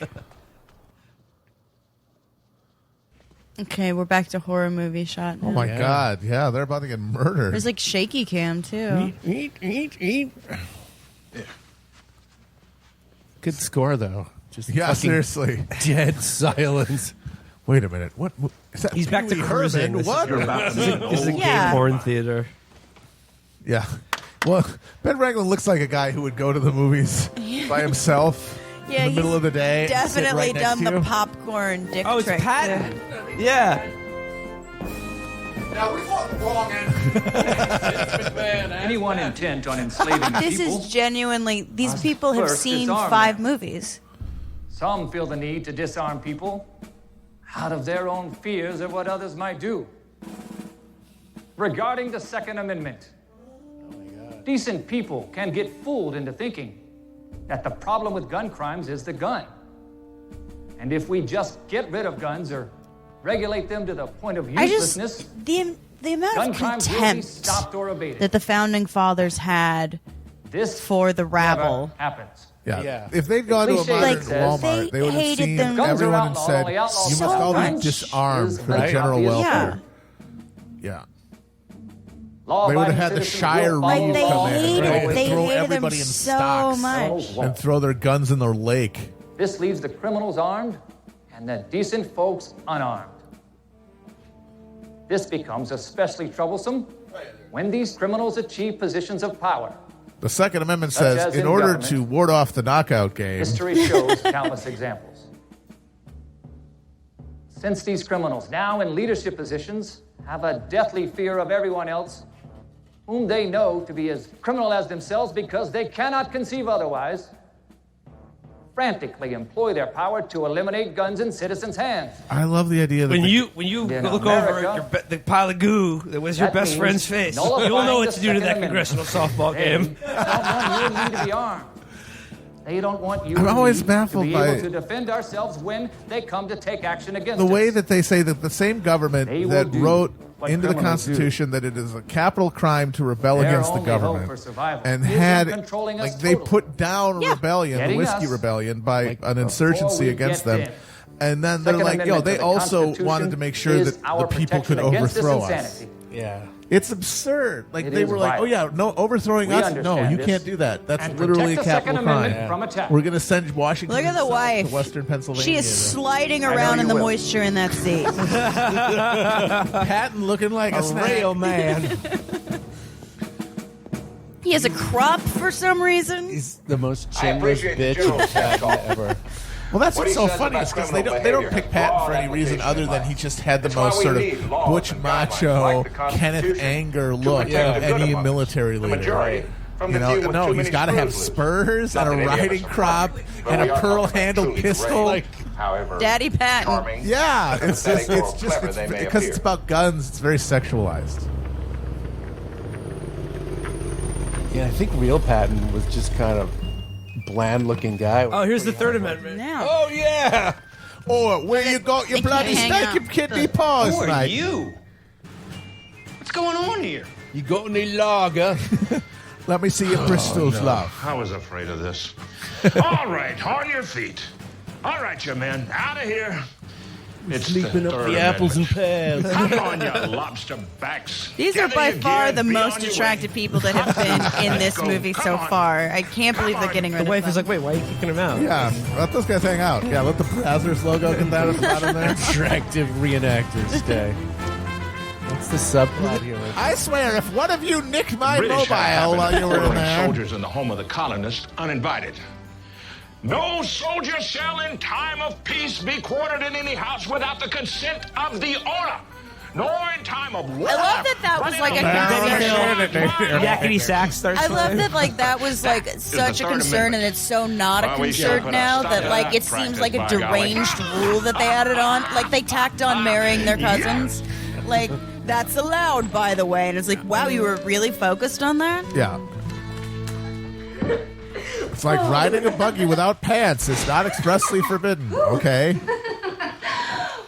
Speaker 4: Okay, we're back to horror movie shot now.
Speaker 2: Oh my God! Yeah, they're about to get murdered.
Speaker 4: There's like shaky cam too.
Speaker 1: Eat. Good score though. Just
Speaker 2: Yeah,
Speaker 1: fucking
Speaker 2: seriously.
Speaker 1: Dead silence.
Speaker 2: Wait a minute. What? Is that
Speaker 3: He's back to
Speaker 2: Pee Wee
Speaker 3: cruising.
Speaker 2: Herman?
Speaker 3: This
Speaker 2: What?
Speaker 3: is a
Speaker 4: Yeah.
Speaker 3: gay porn theater.
Speaker 2: Yeah. Well, Ben Franklin looks like a guy who would go to the movies by himself.
Speaker 4: Yeah,
Speaker 2: in the middle of the day. sit
Speaker 4: Definitely
Speaker 2: right next
Speaker 4: done
Speaker 2: to
Speaker 4: the
Speaker 2: you.
Speaker 4: popcorn dick
Speaker 3: Oh, it's
Speaker 4: trick.
Speaker 3: Patton. Yeah.
Speaker 10: Now, we fought the wrong end.
Speaker 7: Anyone intent on enslaving
Speaker 4: This
Speaker 7: people,
Speaker 4: is genuinely. These people have
Speaker 7: first
Speaker 4: seen
Speaker 7: disarm
Speaker 4: 5
Speaker 7: them.
Speaker 4: movies.
Speaker 7: some feel the need to disarm people out of their own fears of what others might do. Regarding the Second Amendment, decent people can get fooled into thinking that the problem with gun crimes is the gun. And if we just get rid of guns or regulate them to the point of uselessness,
Speaker 4: the amount
Speaker 7: gun
Speaker 4: of
Speaker 7: crimes will be
Speaker 4: contempt
Speaker 7: stopped or abated.
Speaker 4: that the founding fathers had for the rabble.
Speaker 7: Happens.
Speaker 2: Yeah. If they'd gone to a modern Walmart, they would have
Speaker 4: hated
Speaker 2: seen
Speaker 4: them.
Speaker 2: everyone and said, "You must all be
Speaker 7: guns
Speaker 2: disarmed
Speaker 7: is
Speaker 2: for the
Speaker 7: very
Speaker 2: general
Speaker 7: obvious.
Speaker 2: welfare." Yeah. They would
Speaker 7: Law-abiding
Speaker 2: have had the
Speaker 7: citizens
Speaker 2: Shire
Speaker 7: will follow
Speaker 2: Reeve
Speaker 7: the
Speaker 2: come
Speaker 7: law.
Speaker 2: in and
Speaker 4: they
Speaker 2: throw
Speaker 4: hated
Speaker 2: everybody
Speaker 4: them
Speaker 2: in
Speaker 4: so
Speaker 2: stocks
Speaker 4: much.
Speaker 2: and throw their guns in their lake.
Speaker 7: This leaves the criminals armed and the decent folks unarmed. This becomes especially troublesome when these criminals achieve positions of power.
Speaker 2: The Second Amendment
Speaker 7: Such
Speaker 2: says,
Speaker 7: as
Speaker 2: in
Speaker 7: in
Speaker 2: order
Speaker 7: government,
Speaker 2: to ward off the knockout game,
Speaker 7: History shows countless examples. Since these criminals, now in leadership positions, have a deathly fear of everyone else, whom they know to be as criminal as themselves because they cannot conceive otherwise, frantically employ their power to eliminate guns in citizens' hands.
Speaker 2: I love the idea that
Speaker 3: When
Speaker 2: the-
Speaker 3: you
Speaker 7: In
Speaker 3: look
Speaker 7: America,
Speaker 3: over the pile of goo that was your
Speaker 7: that
Speaker 3: best
Speaker 7: means
Speaker 3: friend's face,
Speaker 7: nullifying
Speaker 3: you'll know what
Speaker 7: the
Speaker 3: to do to that
Speaker 7: Second
Speaker 3: congressional
Speaker 7: Amendment.
Speaker 3: softball game.
Speaker 7: They don't want you and me to be armed. They don't want you
Speaker 2: I'm
Speaker 7: and
Speaker 2: always
Speaker 7: me
Speaker 2: baffled
Speaker 7: to be
Speaker 2: by
Speaker 7: able to defend ourselves when they come to take action against
Speaker 2: the
Speaker 7: us.
Speaker 2: way that they say that the same government
Speaker 7: They will
Speaker 2: that
Speaker 7: do
Speaker 2: wrote
Speaker 7: what
Speaker 2: into the
Speaker 7: criminals do.
Speaker 2: Constitution that it is a capital crime to rebel
Speaker 7: Their
Speaker 2: against the
Speaker 7: only hope
Speaker 2: government,
Speaker 7: for survival
Speaker 2: and
Speaker 7: is in
Speaker 2: had
Speaker 7: controlling us
Speaker 2: like they
Speaker 7: totally.
Speaker 2: put down rebellion, the
Speaker 7: Getting
Speaker 2: whiskey
Speaker 7: us,
Speaker 2: rebellion, by an
Speaker 7: before
Speaker 2: insurgency
Speaker 7: we
Speaker 2: against
Speaker 7: get
Speaker 2: them,
Speaker 7: in.
Speaker 2: and then they're
Speaker 7: Second
Speaker 2: like,
Speaker 7: Amendment
Speaker 2: they
Speaker 7: to the
Speaker 2: also
Speaker 7: Constitution
Speaker 2: wanted to make sure
Speaker 7: is
Speaker 2: that
Speaker 7: our
Speaker 2: the people could
Speaker 7: protection against this
Speaker 2: overthrow us.
Speaker 7: insanity.
Speaker 1: Yeah.
Speaker 2: It's absurd. Like
Speaker 7: It
Speaker 2: they
Speaker 7: is
Speaker 2: were like,
Speaker 7: violent.
Speaker 2: "Oh yeah, no overthrowing
Speaker 7: We
Speaker 2: us. No,
Speaker 7: understand
Speaker 2: you
Speaker 7: this
Speaker 2: can't do that. That's
Speaker 7: and
Speaker 2: literally a
Speaker 7: protect the
Speaker 2: capital
Speaker 7: Second
Speaker 2: crime.
Speaker 7: Amendment from attack."
Speaker 2: We're going to send Washington
Speaker 4: Look at the wife.
Speaker 2: to Western Pennsylvania.
Speaker 4: She is sliding
Speaker 7: I know
Speaker 4: around
Speaker 7: you
Speaker 4: in the
Speaker 7: will.
Speaker 4: moisture in that seat.
Speaker 2: Patton looking like a snack.
Speaker 3: real man.
Speaker 4: He has a crop for some reason.
Speaker 1: He's the most
Speaker 14: I
Speaker 1: chinless
Speaker 14: appreciate the
Speaker 1: bitch
Speaker 14: general
Speaker 1: in Patton ever.
Speaker 2: Well, that's
Speaker 14: What
Speaker 2: what's
Speaker 14: he
Speaker 2: so
Speaker 14: says
Speaker 2: funny
Speaker 14: about
Speaker 2: is because
Speaker 14: criminal
Speaker 2: they don't
Speaker 14: behavior,
Speaker 2: pick Patton for any
Speaker 14: law
Speaker 2: reason
Speaker 14: application
Speaker 2: other than he just had the
Speaker 14: That's why
Speaker 2: most
Speaker 14: we
Speaker 2: sort
Speaker 14: need
Speaker 2: of
Speaker 14: laws
Speaker 2: butch
Speaker 14: and guidelines
Speaker 2: macho
Speaker 14: like the
Speaker 2: Kenneth
Speaker 14: Constitution
Speaker 2: Anger
Speaker 14: to
Speaker 2: look
Speaker 14: protect
Speaker 2: of
Speaker 14: the good
Speaker 2: any
Speaker 14: of us,
Speaker 2: military
Speaker 14: the
Speaker 2: leader.
Speaker 14: majority, from the
Speaker 2: You
Speaker 14: few
Speaker 2: know,
Speaker 14: with
Speaker 2: no,
Speaker 14: too
Speaker 2: he's
Speaker 14: many
Speaker 2: got to have
Speaker 14: screws loose.
Speaker 2: spurs
Speaker 14: Not
Speaker 2: and a
Speaker 14: that any of us
Speaker 2: riding
Speaker 14: are
Speaker 2: crop
Speaker 14: perfect, but
Speaker 2: and
Speaker 14: we
Speaker 2: a
Speaker 14: are
Speaker 2: pearl-handled
Speaker 14: truly
Speaker 2: pistol.
Speaker 14: great. However,
Speaker 4: Daddy Patton.
Speaker 14: charming,
Speaker 2: Yeah, it's just
Speaker 14: pathetic, or clever they may
Speaker 2: because
Speaker 14: appear.
Speaker 2: it's about guns. It's very sexualized.
Speaker 1: Yeah, I think real Patton was just kind of bland-looking guy.
Speaker 3: Oh, here's the Third Amendment.
Speaker 4: Now.
Speaker 1: Oh yeah.
Speaker 2: Oh, where you got your
Speaker 4: They can't
Speaker 2: bloody
Speaker 4: hang
Speaker 2: steak
Speaker 4: up.
Speaker 2: and kidney paws,
Speaker 15: Who are
Speaker 2: mate?
Speaker 15: you? What's going on here?
Speaker 1: You got any lager?
Speaker 2: Let me see your Bristol's, love.
Speaker 18: I was afraid of this. All right, on your feet. All right, you men, out of here. It's
Speaker 1: Sleeping
Speaker 18: the
Speaker 1: up
Speaker 18: Third
Speaker 1: the apples and
Speaker 18: Amendment.
Speaker 1: pears.
Speaker 18: Come on, you lobster backs.
Speaker 4: These are
Speaker 18: Gather
Speaker 4: by
Speaker 18: your
Speaker 4: far
Speaker 18: gear,
Speaker 4: the
Speaker 18: be
Speaker 4: most
Speaker 18: on your
Speaker 4: attractive
Speaker 18: way.
Speaker 4: people that have been in this
Speaker 18: Go.
Speaker 4: movie
Speaker 18: Come
Speaker 4: so
Speaker 18: on.
Speaker 4: far. I can't believe they're getting rid
Speaker 3: The
Speaker 4: of
Speaker 3: wife
Speaker 4: them.
Speaker 3: is like, wait, why are you kicking him out?
Speaker 2: Yeah, let those guys hang out. Yeah, let the Brazzers logo get that at the bottom there.
Speaker 1: Attractive reenactors stay. What's the subplot here?
Speaker 2: I swear, if one of you nicked my
Speaker 18: British have
Speaker 2: mobile while you were in
Speaker 18: ordering
Speaker 2: there,
Speaker 18: soldiers in the home of the colonists uninvited. No soldier shall in time of peace be quartered in any house without the consent of the owner, nor in time of war.
Speaker 4: I love that that was like a
Speaker 3: Yakety sax starts.
Speaker 4: I love
Speaker 3: playing.
Speaker 4: that like that was like such a
Speaker 18: Third
Speaker 4: concern, and
Speaker 18: Amendment.
Speaker 4: it's so not a
Speaker 18: Well, we
Speaker 4: concern
Speaker 18: shall put a
Speaker 4: now
Speaker 18: stop
Speaker 4: that
Speaker 18: to
Speaker 4: like
Speaker 18: that
Speaker 4: it seems like a
Speaker 18: practice, by golly.
Speaker 4: deranged rule that they added on. Like they tacked on marrying their cousins. Like that's allowed, by the way. And it's like, wow, you were really focused on that.
Speaker 2: yeah. It's like riding a buggy without pants. It's not expressly forbidden. Okay.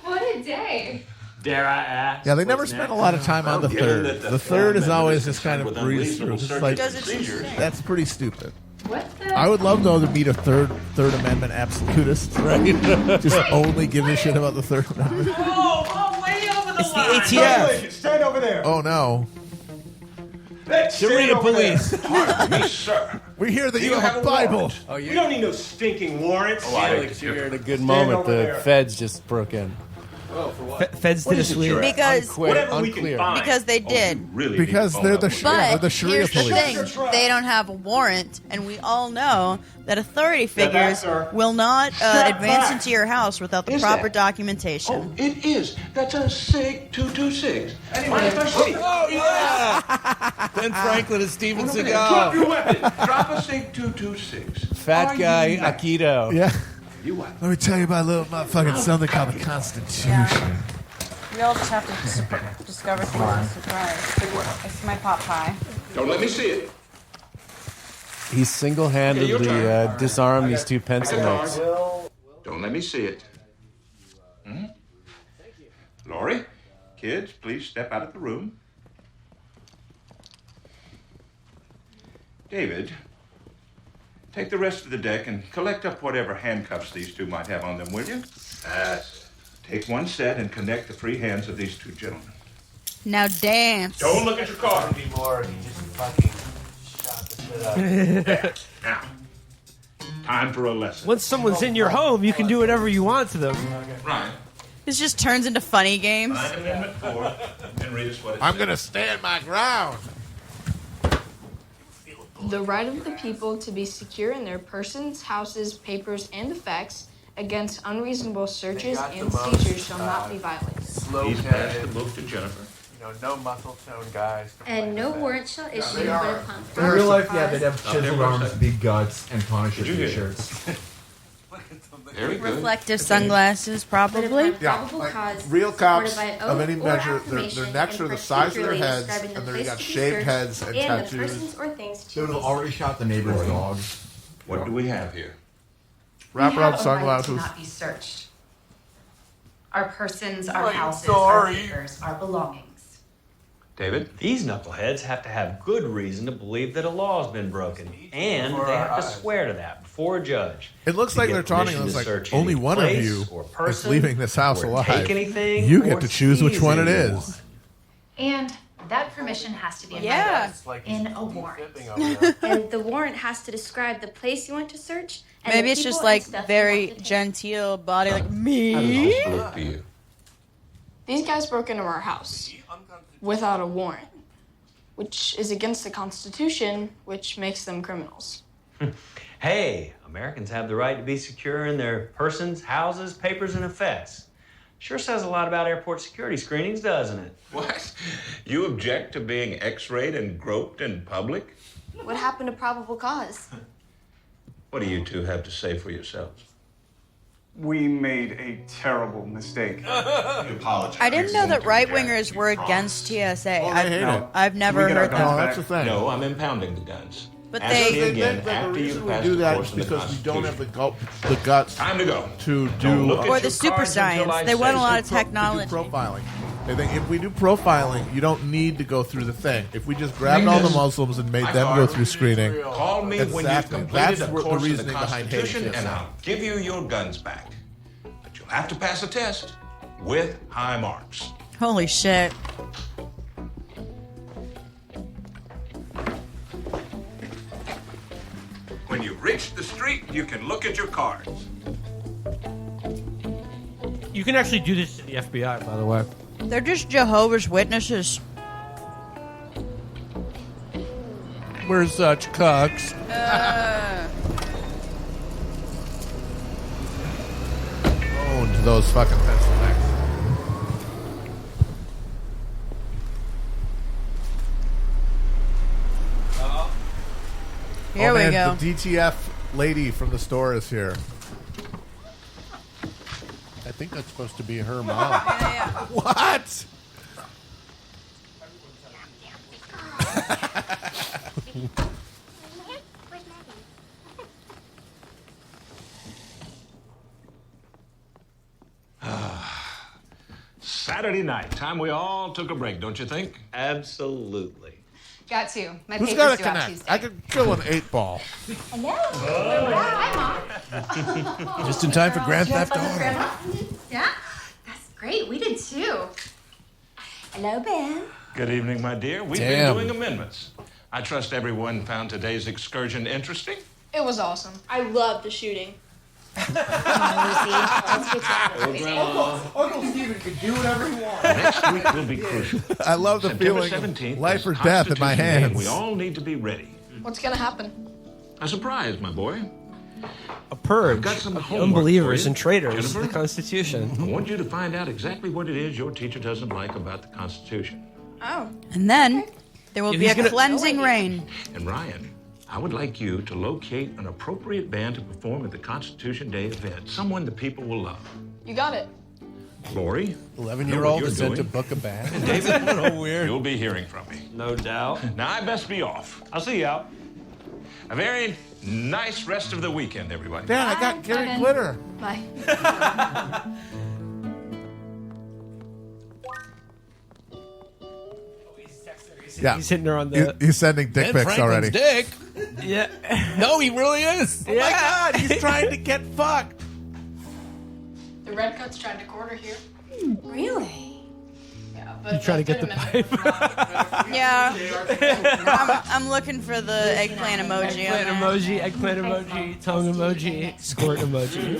Speaker 9: What a day.
Speaker 22: Dare I ask?
Speaker 2: Yeah, they never spent a lot of time on the
Speaker 22: Given
Speaker 2: third.
Speaker 22: that
Speaker 2: The third is
Speaker 22: Amendment
Speaker 2: always
Speaker 22: is
Speaker 2: just kind of
Speaker 22: concerned
Speaker 2: breezed
Speaker 22: with
Speaker 2: through. It's
Speaker 22: unreasonable
Speaker 2: like,
Speaker 4: Does it
Speaker 22: procedures.
Speaker 2: that's pretty stupid.
Speaker 9: What the?
Speaker 2: I would love, though, to meet a third Amendment absolutist. Right? Just only give a shit about the Third Amendment.
Speaker 22: Oh, way over the
Speaker 3: It's the ATF.
Speaker 14: Stand over there.
Speaker 2: Oh, no.
Speaker 1: Serena police.
Speaker 18: Me, sir.
Speaker 2: We hear that you have a Bible.
Speaker 1: Oh,
Speaker 14: We don't need no stinking warrants.
Speaker 1: Felix, you're in a good
Speaker 14: Stand
Speaker 1: moment.
Speaker 14: over
Speaker 1: The
Speaker 14: there.
Speaker 1: feds just broke in.
Speaker 3: Feds did a sweep.
Speaker 4: Because because they did.
Speaker 2: Because they're the Sharia
Speaker 4: here's the
Speaker 2: police.
Speaker 4: thing: they don't have a warrant, and we all know that authority figures will not advance into your house without the proper documentation.
Speaker 18: Oh, it is. That's a SIG 226. Mind if I see?
Speaker 1: Oh, yeah! Ben Franklin and Steven Seagal.
Speaker 18: Drop your weapon. Drop a SIG 226.
Speaker 1: Fat guy Aikido.
Speaker 2: Yeah.
Speaker 18: You what?
Speaker 2: Let me tell you about a little motherfucking something called the Constitution.
Speaker 4: We all just have to discover things on surprise. It's my pot pie.
Speaker 18: Don't let me see it.
Speaker 1: He single-handedly disarmed these two pencil necks.
Speaker 18: Don't let me see it. Lori, kids, please step out of the room. David, take the rest of the deck and collect up whatever handcuffs these two might have on them, will you? Take one set and connect the free hands of these two gentlemen.
Speaker 4: Now dance.
Speaker 18: Don't look at your car.
Speaker 1: Anymore. He just fucking shot the shit up.
Speaker 18: Now, time for a lesson.
Speaker 3: Once someone's in your home, you can do whatever you want to them.
Speaker 18: Right.
Speaker 4: This just turns into funny games.
Speaker 18: Amendment 4, and read us what it
Speaker 2: I'm
Speaker 18: says.
Speaker 2: going to stand my ground.
Speaker 8: The right of the people to be secure in their persons, houses, papers, and effects against unreasonable searches and seizures shall not be violated.
Speaker 18: Please pass the book to Jennifer.
Speaker 1: No muscle tone guys.
Speaker 16: And no warrant shall issue but upon
Speaker 17: In real life, yeah,
Speaker 16: cause
Speaker 17: they'd have chiseled arms, big guts, and Punisher t-shirts.
Speaker 18: Very good.
Speaker 4: Reflective sunglasses, probably.
Speaker 2: Yeah,
Speaker 16: probable
Speaker 2: like
Speaker 16: cause
Speaker 2: real cops
Speaker 16: supported by
Speaker 2: of
Speaker 16: oath
Speaker 2: any
Speaker 16: or
Speaker 2: measure, their
Speaker 16: affirmation,
Speaker 2: necks are
Speaker 16: and
Speaker 2: the size of their
Speaker 16: particularly
Speaker 2: heads,
Speaker 16: describing the
Speaker 2: and they've
Speaker 16: place
Speaker 2: got
Speaker 16: to be
Speaker 2: shaved
Speaker 16: searched
Speaker 2: heads and
Speaker 16: the
Speaker 2: tattoos.
Speaker 16: persons or things to
Speaker 17: They would have
Speaker 16: be
Speaker 17: already shot the neighbor's dog.
Speaker 18: What do we have here?
Speaker 2: Wraparound
Speaker 5: to
Speaker 2: sunglasses.
Speaker 5: not be searched. Our persons, our
Speaker 1: I'm
Speaker 5: houses,
Speaker 1: sorry.
Speaker 5: our papers, our belongings.
Speaker 18: David?
Speaker 20: These knuckleheads have to have good reason to believe that a law has been broken, and they have to swear to that before a judge.
Speaker 2: It looks like they're taunting us like only one of you is leaving this house alive.
Speaker 20: Take anything
Speaker 2: You
Speaker 20: or
Speaker 2: get to choose which
Speaker 20: seize
Speaker 2: one it
Speaker 20: anyone.
Speaker 2: is.
Speaker 5: And that permission has to be
Speaker 4: Yeah.
Speaker 5: in a warrant.
Speaker 16: And the warrant has to describe the place you want to search. And
Speaker 4: Maybe
Speaker 16: the
Speaker 4: it's just
Speaker 16: people and
Speaker 4: like
Speaker 16: stuff you
Speaker 4: very
Speaker 16: want to take.
Speaker 4: genteel body, like
Speaker 18: How does
Speaker 4: me.
Speaker 18: this look to you?
Speaker 8: These guys broke into our house without a warrant, which is against the Constitution, which makes them criminals.
Speaker 20: Hey, Americans have the right to be secure in their persons, houses, papers, and effects. Sure says a lot about airport security screenings, doesn't it?
Speaker 18: What? You object to being x-rayed and groped in public?
Speaker 16: What happened to probable cause?
Speaker 18: What do you two have to say for yourselves?
Speaker 13: We made a terrible mistake. We apologize.
Speaker 4: I didn't know that right wingers were against TSA.
Speaker 2: Oh, they hate it.
Speaker 4: I've never heard
Speaker 2: No,
Speaker 4: that.
Speaker 2: that's the thing.
Speaker 18: No, I'm impounding the guns.
Speaker 4: But
Speaker 18: Ask
Speaker 4: they-
Speaker 18: me
Speaker 2: They
Speaker 18: again
Speaker 2: think that the
Speaker 18: after
Speaker 2: reason
Speaker 18: you
Speaker 2: we
Speaker 18: pass
Speaker 2: do
Speaker 18: the
Speaker 2: that
Speaker 18: course
Speaker 2: is
Speaker 18: of the
Speaker 2: because we don't have
Speaker 18: Constitution.
Speaker 2: the guts
Speaker 18: Time to go.
Speaker 2: to
Speaker 18: Don't
Speaker 2: do
Speaker 18: look at
Speaker 4: Or the
Speaker 18: your
Speaker 4: super
Speaker 18: cards until
Speaker 4: science.
Speaker 18: I
Speaker 4: They
Speaker 18: say
Speaker 4: want a
Speaker 18: so.
Speaker 4: lot of
Speaker 2: to do
Speaker 4: technology.
Speaker 2: profiling. They think if we do profiling, you don't need to go through the thing. If we just grabbed all the Muslims and made them go through screening,
Speaker 18: Call me when you've
Speaker 2: exactly.
Speaker 18: completed
Speaker 2: That's
Speaker 18: a
Speaker 2: the
Speaker 18: course of the
Speaker 2: reasoning behind hating
Speaker 18: Constitution, and
Speaker 2: TSA.
Speaker 18: I'll give you your guns back. But you'll have to pass a test with high marks.
Speaker 4: Holy shit.
Speaker 18: When you reach the street, you can look at your cards.
Speaker 3: You can actually do this to the FBI, by the way.
Speaker 4: They're just Jehovah's Witnesses.
Speaker 1: We're such cucks.
Speaker 2: Owned those fucking pencil necks.
Speaker 4: Here
Speaker 2: Oh,
Speaker 4: we
Speaker 2: man,
Speaker 4: go.
Speaker 2: The DTF lady from the store is here.
Speaker 1: I think that's supposed to be her mom.
Speaker 2: What?
Speaker 18: Saturday night, time we all took a break, don't you think?
Speaker 20: Absolutely.
Speaker 9: Got to. My
Speaker 2: Who's
Speaker 9: paper's
Speaker 2: got a
Speaker 9: due out
Speaker 2: connect?
Speaker 9: Tuesday.
Speaker 2: I could kill an 8-ball.
Speaker 9: Hello. Hi, Mom.
Speaker 1: Just in time for Grand
Speaker 9: Did you have
Speaker 1: Theft
Speaker 9: fun with
Speaker 1: Auto.
Speaker 9: Grandma? Yeah? That's great. We did too. Hello, Ben.
Speaker 18: Good evening, my dear. We've
Speaker 1: Damn.
Speaker 18: been doing amendments. I trust everyone found today's excursion interesting.
Speaker 8: It was awesome. I loved the shooting.
Speaker 10: Uncle Stephen can do whatever he wants.
Speaker 12: Next week will be crucial.
Speaker 2: I love the
Speaker 12: September
Speaker 2: feeling
Speaker 12: 17th
Speaker 2: of life
Speaker 12: is
Speaker 2: or death in my
Speaker 12: Constitution Day, and
Speaker 2: hands.
Speaker 12: we all need to be ready.
Speaker 8: What's gonna happen?
Speaker 12: A surprise, my boy.
Speaker 3: A purge
Speaker 12: I've got some
Speaker 3: of
Speaker 12: homework
Speaker 3: unbelievers
Speaker 12: for you,
Speaker 3: and traitors to
Speaker 12: Jennifer.
Speaker 3: the Constitution.
Speaker 12: I want you to find out exactly what it is your teacher doesn't like about the Constitution.
Speaker 8: Oh.
Speaker 4: And then there will
Speaker 3: If
Speaker 4: be
Speaker 3: he's
Speaker 4: a
Speaker 3: gonna-
Speaker 4: cleansing rain.
Speaker 12: And Ryan, I would like you to locate an appropriate band to perform at the Constitution Day event. Someone the people will love.
Speaker 8: You got it.
Speaker 12: Lori,
Speaker 1: 11-year-old
Speaker 12: is
Speaker 1: is sent to book a band.
Speaker 12: And David,
Speaker 1: So weird.
Speaker 12: You'll be hearing from me.
Speaker 20: No doubt.
Speaker 12: Now I best be off.
Speaker 20: I'll see you out.
Speaker 12: A very nice rest of the weekend, everybody.
Speaker 2: Dad, I got Gary
Speaker 8: Bye.
Speaker 2: Glitter.
Speaker 8: Bye.
Speaker 2: Yeah.
Speaker 3: He's hitting her on the.
Speaker 2: He's sending dick
Speaker 1: Ben
Speaker 2: pics
Speaker 1: Franklin's
Speaker 2: already.
Speaker 1: dick.
Speaker 3: Yeah.
Speaker 1: No, he really is.
Speaker 2: Oh my God, he's trying to get fucked.
Speaker 8: The Redcoats tried to quarter here.
Speaker 6: Really?
Speaker 8: Yeah, but
Speaker 3: You trying to get the pipe?
Speaker 4: Yeah. I'm looking for the eggplant emoji. on there.
Speaker 3: Eggplant emoji, tongue emoji, squirt emoji.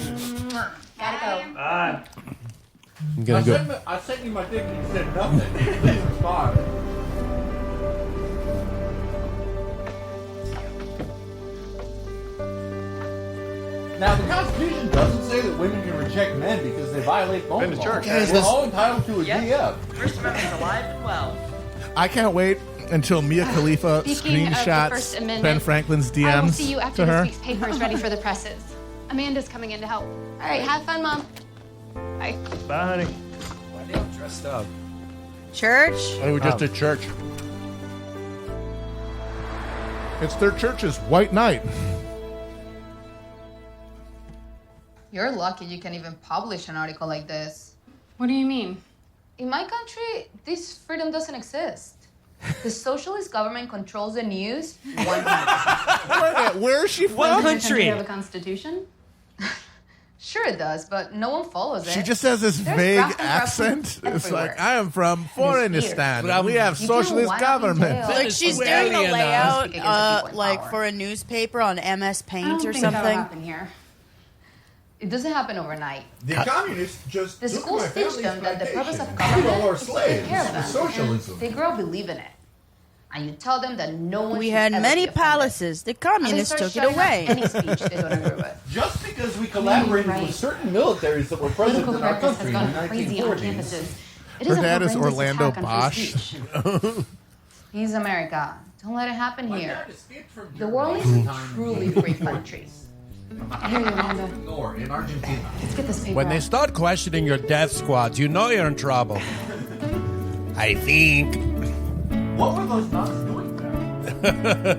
Speaker 8: Gotta go.
Speaker 20: Bye.
Speaker 1: I'm gonna go.
Speaker 10: I sent you my dick and you said nothing. Please respond. Now, the Constitution doesn't say that women can reject men because they violate phone
Speaker 12: Been to
Speaker 10: laws.
Speaker 12: church,
Speaker 10: We're all entitled to a
Speaker 19: Yep.
Speaker 10: DF.
Speaker 19: First Amendment's alive and well.
Speaker 2: I can't wait until Mia Khalifa
Speaker 9: Speaking of the
Speaker 2: screenshots
Speaker 9: First Amendment,
Speaker 2: Ben Franklin's
Speaker 9: I will
Speaker 2: DMs
Speaker 9: see you
Speaker 2: to
Speaker 9: after
Speaker 2: her.
Speaker 9: this week's paper is ready for the presses. Amanda's coming in to help. All right, have fun, Mom. Bye.
Speaker 20: Bye, honey.
Speaker 3: Why are they all dressed up?
Speaker 4: Church?
Speaker 2: They were just at church. It's their church's white night.
Speaker 21: You're lucky you can even publish an article like this.
Speaker 8: What do you mean?
Speaker 21: In my country, this freedom doesn't exist. The socialist government controls the news 100%.
Speaker 2: Where is she from?
Speaker 21: What country have a constitution? Sure it does, but no one follows it.
Speaker 2: She just has this
Speaker 21: There's
Speaker 2: vague
Speaker 21: graft and
Speaker 2: accent.
Speaker 21: corruption
Speaker 2: It's
Speaker 21: everywhere.
Speaker 2: like, I am from Foreignistan.
Speaker 1: But
Speaker 2: We have
Speaker 21: You can
Speaker 2: socialist
Speaker 21: wind up in
Speaker 2: government.
Speaker 21: jail.
Speaker 4: Like she's doing the layout, like for a newspaper on MS
Speaker 21: I
Speaker 4: Paint
Speaker 21: don't
Speaker 4: or
Speaker 21: think that'll
Speaker 4: something.
Speaker 21: happen here. It doesn't happen overnight.
Speaker 10: The communists just
Speaker 21: The
Speaker 10: took
Speaker 21: schools
Speaker 10: my
Speaker 21: teach
Speaker 10: family's
Speaker 21: them that the purpose of
Speaker 10: plantation.
Speaker 21: government
Speaker 10: People are
Speaker 21: is to take
Speaker 10: slaves.
Speaker 21: care of them.
Speaker 10: This is socialism.
Speaker 21: And they grow up believing it. And you tell them that no one
Speaker 4: We
Speaker 21: should
Speaker 4: had
Speaker 21: ever
Speaker 4: many
Speaker 21: be offended.
Speaker 4: palaces. The
Speaker 21: And they
Speaker 4: communists
Speaker 21: start
Speaker 4: took it
Speaker 21: shutting down
Speaker 4: away.
Speaker 21: any speech they don't agree with.
Speaker 10: Just because we collaborated
Speaker 21: Right.
Speaker 10: with certain militaries that were present
Speaker 21: Political
Speaker 10: in our
Speaker 21: correctness
Speaker 10: country
Speaker 21: has
Speaker 10: in the
Speaker 21: gone crazy on
Speaker 10: 1940s.
Speaker 21: campuses. It
Speaker 2: Her
Speaker 21: is a
Speaker 2: dad is
Speaker 21: horrendous
Speaker 2: Orlando
Speaker 21: attack on free
Speaker 2: Bosch.
Speaker 21: speech. He's America. Don't let it happen here. The
Speaker 10: Germany
Speaker 21: world
Speaker 10: at
Speaker 21: is
Speaker 10: the
Speaker 21: a
Speaker 10: time.
Speaker 21: truly free country. I hear you, Amanda.
Speaker 10: Nor in Argentina.
Speaker 21: Let's get this paper
Speaker 1: When they
Speaker 21: out.
Speaker 1: start questioning your death squads, you know you're in trouble. I think.
Speaker 10: What were those nuns doing there?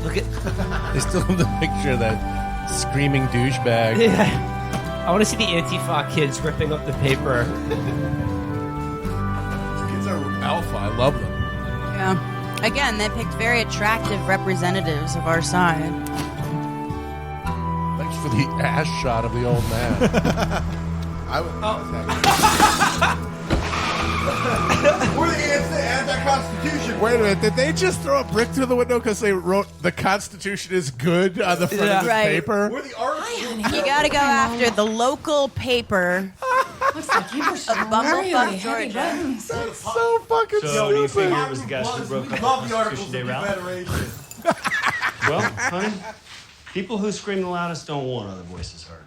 Speaker 3: Look at.
Speaker 1: They still have the picture of that screaming douchebag.
Speaker 3: Yeah. I want to see the Antifa kids ripping up the paper.
Speaker 2: Kids are alpha. I love them.
Speaker 4: Yeah. Again, they picked very attractive representatives of our side.
Speaker 1: Thanks for the ass shot of the old man.
Speaker 2: I would,
Speaker 10: We're the anti-constitution.
Speaker 2: Wait a minute. Did they just throw a brick through the window because they wrote "The Constitution is good" on the front of the
Speaker 4: Right.
Speaker 2: paper?
Speaker 10: We're the artists.
Speaker 4: You gotta go after the local paper
Speaker 21: Looks like you were so
Speaker 4: of Bumblefuck,
Speaker 21: really
Speaker 4: Georgia.
Speaker 21: heavy
Speaker 2: That's so fucking
Speaker 20: So, do you
Speaker 2: stupid.
Speaker 20: figure it was the guys who broke up the
Speaker 10: Love the articles
Speaker 20: Constitution
Speaker 10: of
Speaker 20: Day rally?
Speaker 10: Confederation.
Speaker 20: Well, honey, people who scream the loudest don't want other voices heard.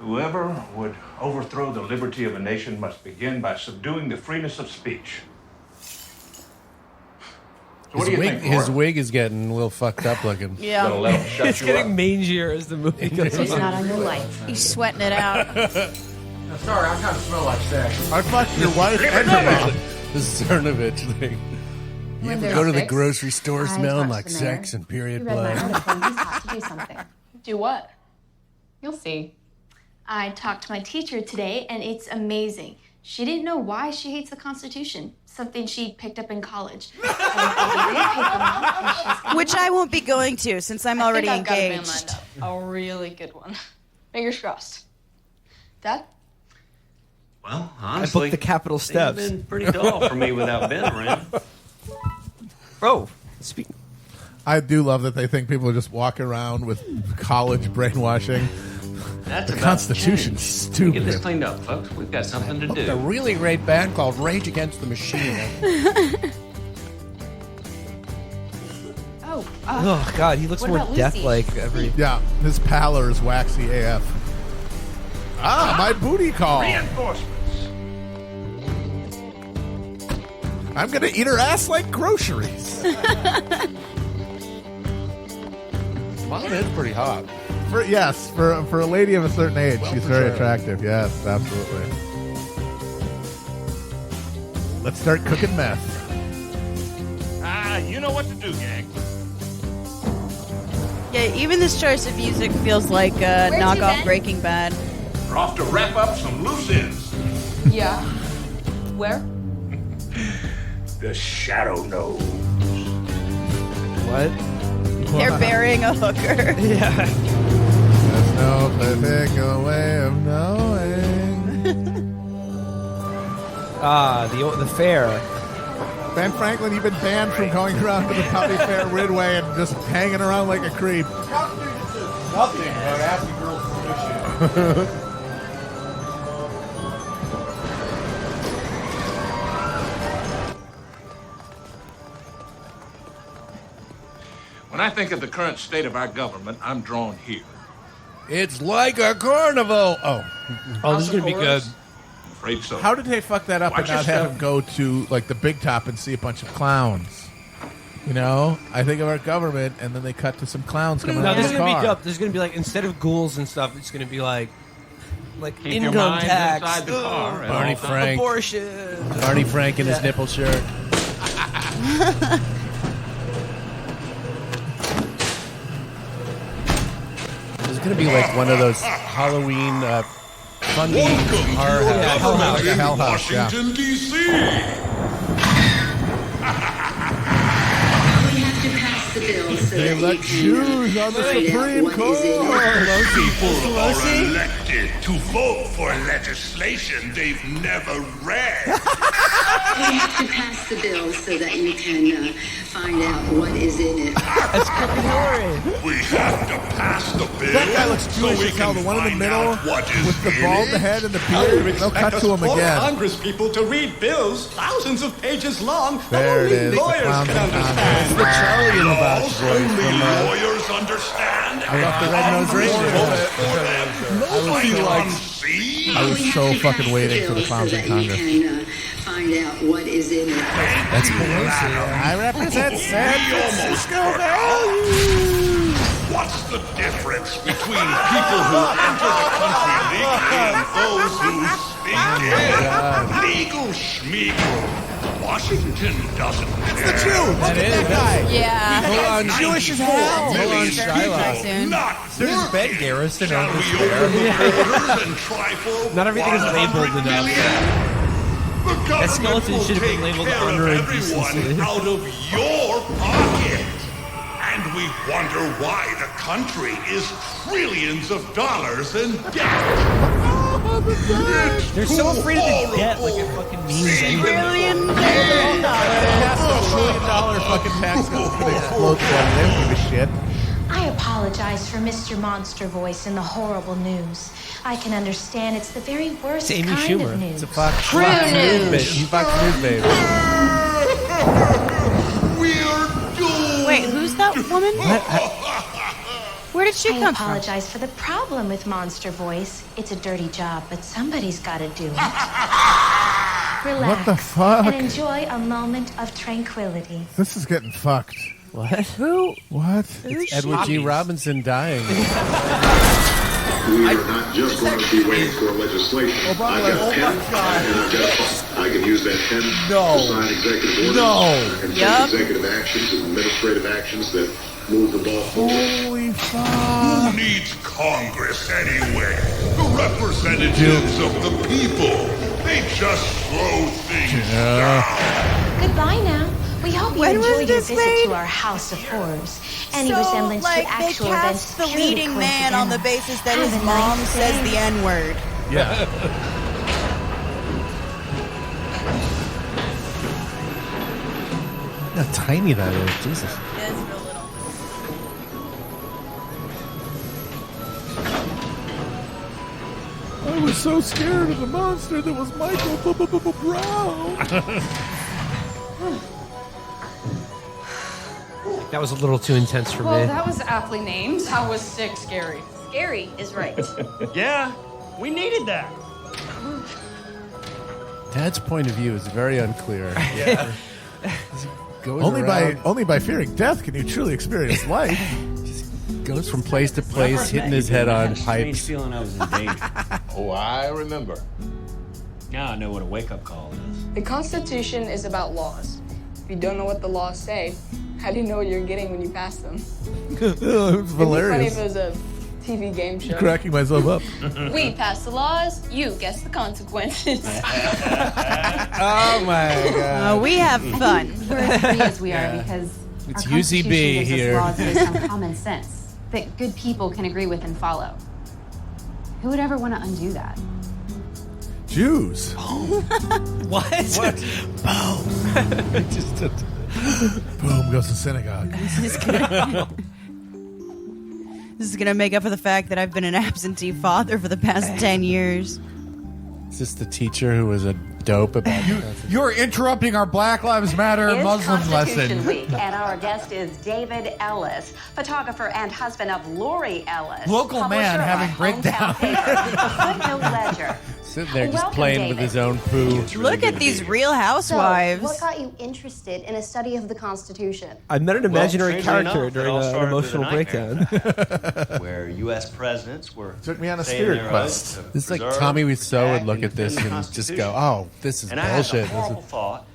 Speaker 12: Whoever would overthrow the liberty of a nation must begin by subduing the freeness of speech. So what do you think,
Speaker 1: His
Speaker 12: Laura?
Speaker 1: wig is getting a little fucked up looking.
Speaker 12: Gonna
Speaker 4: Yeah.
Speaker 12: let 'em shut
Speaker 3: It's
Speaker 12: you
Speaker 3: getting
Speaker 12: up?
Speaker 3: mangier as the movie goes
Speaker 21: It's
Speaker 3: on.
Speaker 21: not on your life.
Speaker 4: He's sweating it out.
Speaker 10: No, sorry, I kind of smell like sex.
Speaker 2: I fucked your wife and your mom.
Speaker 1: The Cernovich thing. You
Speaker 21: When
Speaker 1: ever
Speaker 21: they're
Speaker 1: go to the
Speaker 21: six,
Speaker 1: grocery store
Speaker 21: I
Speaker 1: smelling
Speaker 21: talked
Speaker 1: like
Speaker 21: to the mayor.
Speaker 1: sex and
Speaker 21: He
Speaker 1: period
Speaker 21: read my
Speaker 1: blood?
Speaker 21: article and he's got to do something.
Speaker 8: Do what?
Speaker 21: You'll see.
Speaker 23: I talked to my teacher today, and it's amazing. She didn't know why she hates the Constitution, something she picked up in college.
Speaker 4: Which I won't be going to since I'm already
Speaker 8: I think I've got a man
Speaker 4: engaged.
Speaker 8: lined up. A really good one. Fingers crossed. Dad?
Speaker 20: Well,
Speaker 3: I
Speaker 20: honestly,
Speaker 3: booked the Capitol
Speaker 20: things
Speaker 3: steps.
Speaker 20: have been pretty dull for me without Ben around.
Speaker 3: Bro, speak.
Speaker 2: I do love that they think people are just walking around with college brainwashing.
Speaker 20: That's
Speaker 2: The
Speaker 20: about
Speaker 2: Constitution's
Speaker 20: change.
Speaker 2: stupid.
Speaker 20: Get this cleaned up, folks. We've got something to do.
Speaker 1: A really great band called Rage Against the Machine.
Speaker 3: Oh God, he looks
Speaker 21: What
Speaker 3: more
Speaker 21: about Lucy?
Speaker 3: death-like every.
Speaker 2: Yeah, his pallor is waxy AF. Ah, my booty call.
Speaker 12: Reinforcements.
Speaker 2: I'm gonna eat her ass like groceries.
Speaker 1: Mom is pretty hot.
Speaker 2: For a lady of a certain age,
Speaker 1: Well,
Speaker 2: she's
Speaker 1: for
Speaker 2: very
Speaker 1: sure.
Speaker 2: attractive. Yes, absolutely. Let's start cooking meth.
Speaker 12: You know what to do, gang.
Speaker 4: Yeah, even this choice of music feels like a
Speaker 21: Where'd you
Speaker 4: knockoff
Speaker 21: been?
Speaker 4: Breaking Bad.
Speaker 12: We're off to wrap up some loose ends.
Speaker 8: Yeah. Where?
Speaker 12: The Shadow Knows.
Speaker 3: What?
Speaker 4: They're burying a hooker.
Speaker 3: Yeah.
Speaker 2: There's no particular way of knowing.
Speaker 3: The fair.
Speaker 2: Ben Franklin, you've been banned from going around to the Puppy Fair Ridway and just hanging around like a creep.
Speaker 10: Nothing but asking girls permission.
Speaker 12: When I think of the current state of our government, I'm drawn here.
Speaker 1: It's like a carnival. Oh,
Speaker 3: this is gonna be good.
Speaker 12: Afraid so.
Speaker 2: How did they fuck that up
Speaker 12: Watch
Speaker 2: and not
Speaker 12: your
Speaker 2: have
Speaker 12: step.
Speaker 2: him go to like the Big Top and see a bunch of clowns? You know, I think of our government, and then they cut to some clowns coming
Speaker 3: No,
Speaker 2: out
Speaker 3: this
Speaker 2: of
Speaker 3: is
Speaker 2: the
Speaker 3: gonna
Speaker 2: car.
Speaker 3: be dope. This is gonna be like instead of ghouls and stuff, it's gonna be like
Speaker 12: Keep your
Speaker 3: income
Speaker 12: mind
Speaker 3: tax,
Speaker 12: inside the car at
Speaker 1: Barney
Speaker 12: all times.
Speaker 1: Frank.
Speaker 3: abortion.
Speaker 1: Barney Frank in his nipple shirt. This is going to be like one of those Halloween funny horror
Speaker 2: Like a hell house, yeah.
Speaker 18: Washington, D.C.
Speaker 7: We have to pass the bill so
Speaker 2: They
Speaker 7: that
Speaker 2: let
Speaker 7: you can
Speaker 2: Jews on the
Speaker 7: find out
Speaker 2: Supreme
Speaker 7: what is in
Speaker 2: Court.
Speaker 7: it.
Speaker 18: People are elected to vote for legislation they've never read.
Speaker 7: We have to pass the bill so that you can find out what is in it.
Speaker 3: That's fucking Hillary.
Speaker 18: We have to pass the bill.
Speaker 2: That guy looks
Speaker 18: so
Speaker 2: Jewish
Speaker 18: we
Speaker 2: as hell. The
Speaker 18: can
Speaker 2: one in the
Speaker 18: find
Speaker 2: middle
Speaker 18: out what is
Speaker 2: with the
Speaker 18: in
Speaker 2: bald
Speaker 18: it.
Speaker 2: head and the beard. They'll cut to him again.
Speaker 14: Congress people to read bills thousands of pages long that
Speaker 2: There it
Speaker 14: only
Speaker 2: is. The
Speaker 14: lawyers
Speaker 2: clowns
Speaker 14: can
Speaker 2: in Congress.
Speaker 14: understand.
Speaker 1: The Charlie in the Box
Speaker 18: Laws
Speaker 1: voice
Speaker 18: only
Speaker 1: from
Speaker 18: lawyers understand.
Speaker 2: About the Red-Nosed Reindeer.
Speaker 18: Nobody can see.
Speaker 2: I was so fucking waiting for the
Speaker 7: So
Speaker 2: clowns in
Speaker 7: that you
Speaker 2: Congress.
Speaker 7: can find out what is in it.
Speaker 1: That's Pelosi.
Speaker 2: I represent San Francisco
Speaker 18: What's the difference between people who enter the country legally and those who sneak in? Legal schmeagle. Washington doesn't care.
Speaker 2: Jew. Look at that guy.
Speaker 4: Yeah.
Speaker 1: Hold on,
Speaker 2: Jewish as hell.
Speaker 1: Hold on,
Speaker 4: Back soon.
Speaker 18: Not
Speaker 10: There's Ben Garrison
Speaker 18: Shall
Speaker 10: on
Speaker 18: we
Speaker 10: this
Speaker 18: open the
Speaker 10: fair.
Speaker 18: borders and try for
Speaker 3: Not everything is labeled
Speaker 18: 100
Speaker 3: enough.
Speaker 18: million? The government
Speaker 3: skeleton
Speaker 18: will
Speaker 3: should have been
Speaker 18: take
Speaker 3: labeled
Speaker 18: care
Speaker 3: honor
Speaker 18: of
Speaker 3: and decency.
Speaker 18: everyone out of your pocket. And we wonder why the country is trillions of dollars in debt.
Speaker 3: They're so afraid of the debt, like it fucking means anything.
Speaker 4: $1 trillion.
Speaker 2: That's the $1 trillion fucking tax code for the explode fund. They don't give a shit.
Speaker 23: I apologize for Mr. Monster Voice and the horrible news. I can understand it's the very worst
Speaker 3: It's Amy
Speaker 23: kind
Speaker 3: Schumer.
Speaker 23: of news.
Speaker 1: It's a Fox
Speaker 23: True
Speaker 1: News
Speaker 23: news.
Speaker 1: babe. He's Fox News babe.
Speaker 18: We're doomed.
Speaker 4: Wait, who's that woman? Where did she
Speaker 23: I
Speaker 4: come from?
Speaker 23: apologize for the problem with Monster Voice. It's a dirty job, but somebody's got to do it. Relax
Speaker 2: What the fuck?
Speaker 23: and enjoy a moment of tranquility.
Speaker 2: This is getting fucked.
Speaker 3: What?
Speaker 4: Who?
Speaker 2: What?
Speaker 1: It's Edward G. Robinson dying.
Speaker 11: We are not just going to be waiting for legislation. I've got a pen, and I've got I can use that pen to sign executive orders. I can take executive actions and administrative actions that move the ball forward.
Speaker 2: Holy fuck.
Speaker 18: Who needs Congress anyway? The representatives of the people. They just slow things down.
Speaker 23: Goodbye now. We hope you
Speaker 4: When was
Speaker 23: enjoyed your
Speaker 4: this
Speaker 23: visit
Speaker 4: made?
Speaker 23: to our House of Horrors. Any
Speaker 4: So,
Speaker 23: resemblance
Speaker 4: like,
Speaker 23: to actual
Speaker 4: they
Speaker 23: events
Speaker 4: cast the
Speaker 23: purely
Speaker 4: leading man on the
Speaker 23: coincidental.
Speaker 4: basis that
Speaker 23: Have
Speaker 4: his
Speaker 23: a
Speaker 4: mom
Speaker 23: nice
Speaker 4: says
Speaker 23: day.
Speaker 4: the N-word.
Speaker 2: Yeah.
Speaker 1: How tiny that is. Jesus.
Speaker 4: It's real little.
Speaker 2: I was so scared of the monster that was Michael Brown.
Speaker 3: That was a little too intense for
Speaker 21: Well,
Speaker 3: me.
Speaker 21: that was aptly named. That was sick, scary.
Speaker 15: Scary is right.
Speaker 20: Yeah, we needed that.
Speaker 1: Dad's point of view is very unclear.
Speaker 20: Yeah.
Speaker 2: Only by fearing death can you truly experience life.
Speaker 1: Goes from place to place, hitting his head on pipes.
Speaker 20: Feeling I was in danger.
Speaker 11: Oh, I remember.
Speaker 20: Now I know what a wake-up call is.
Speaker 8: The Constitution is about laws. If you don't know what the laws say, how do you know what you're getting when you pass them?
Speaker 2: It's
Speaker 8: It'd be funny
Speaker 2: hilarious.
Speaker 8: if it was a TV game show.
Speaker 2: Cracking myself up.
Speaker 23: We pass the laws, you guess the consequences.
Speaker 1: Oh my God.
Speaker 4: We have fun.
Speaker 5: We're as free as we are because
Speaker 1: It's
Speaker 5: our Constitution
Speaker 1: UCB
Speaker 5: gives
Speaker 1: here.
Speaker 5: us laws based on common sense that good people can agree with and follow. Who would ever want to undo that?
Speaker 2: Jews.
Speaker 3: What?
Speaker 1: Boom.
Speaker 2: Boom goes to synagogue.
Speaker 4: This is gonna make up for the fact that I've been an absentee father for the past 10 years.
Speaker 1: Is this the teacher who was a dope about
Speaker 10: You're interrupting our Black Lives Matter
Speaker 19: It's
Speaker 10: Muslim
Speaker 19: Constitution
Speaker 10: lesson.
Speaker 19: Week, and our guest is David Ellis, photographer and husband of Lori Ellis.
Speaker 10: Local man
Speaker 19: publisher of
Speaker 10: having
Speaker 19: a
Speaker 10: breakdown.
Speaker 19: hometown paper, The Footnote Ledger.
Speaker 1: Sitting there just
Speaker 19: Welcome,
Speaker 1: playing
Speaker 19: David.
Speaker 1: with his own poo.
Speaker 4: Look at these Real Housewives.
Speaker 16: So, what got you interested in a study of the Constitution?
Speaker 3: I met an imaginary
Speaker 20: strangely
Speaker 3: character
Speaker 20: enough, it
Speaker 3: during
Speaker 20: all
Speaker 3: an
Speaker 20: started with
Speaker 3: emotional
Speaker 20: a nightmare.
Speaker 3: breakdown.
Speaker 20: Where U.S. presidents were
Speaker 2: Took me on a
Speaker 20: saying
Speaker 2: spirit
Speaker 20: their
Speaker 2: quest.
Speaker 20: oaths to
Speaker 1: This is like
Speaker 20: preserve,
Speaker 1: Tommy Wiseau would
Speaker 20: protect,
Speaker 1: look at this
Speaker 20: defend the
Speaker 1: and just
Speaker 20: Constitution.
Speaker 1: go, "Oh, this is
Speaker 20: And I had the
Speaker 1: bullshit." This
Speaker 20: horrible
Speaker 1: is-
Speaker 20: thought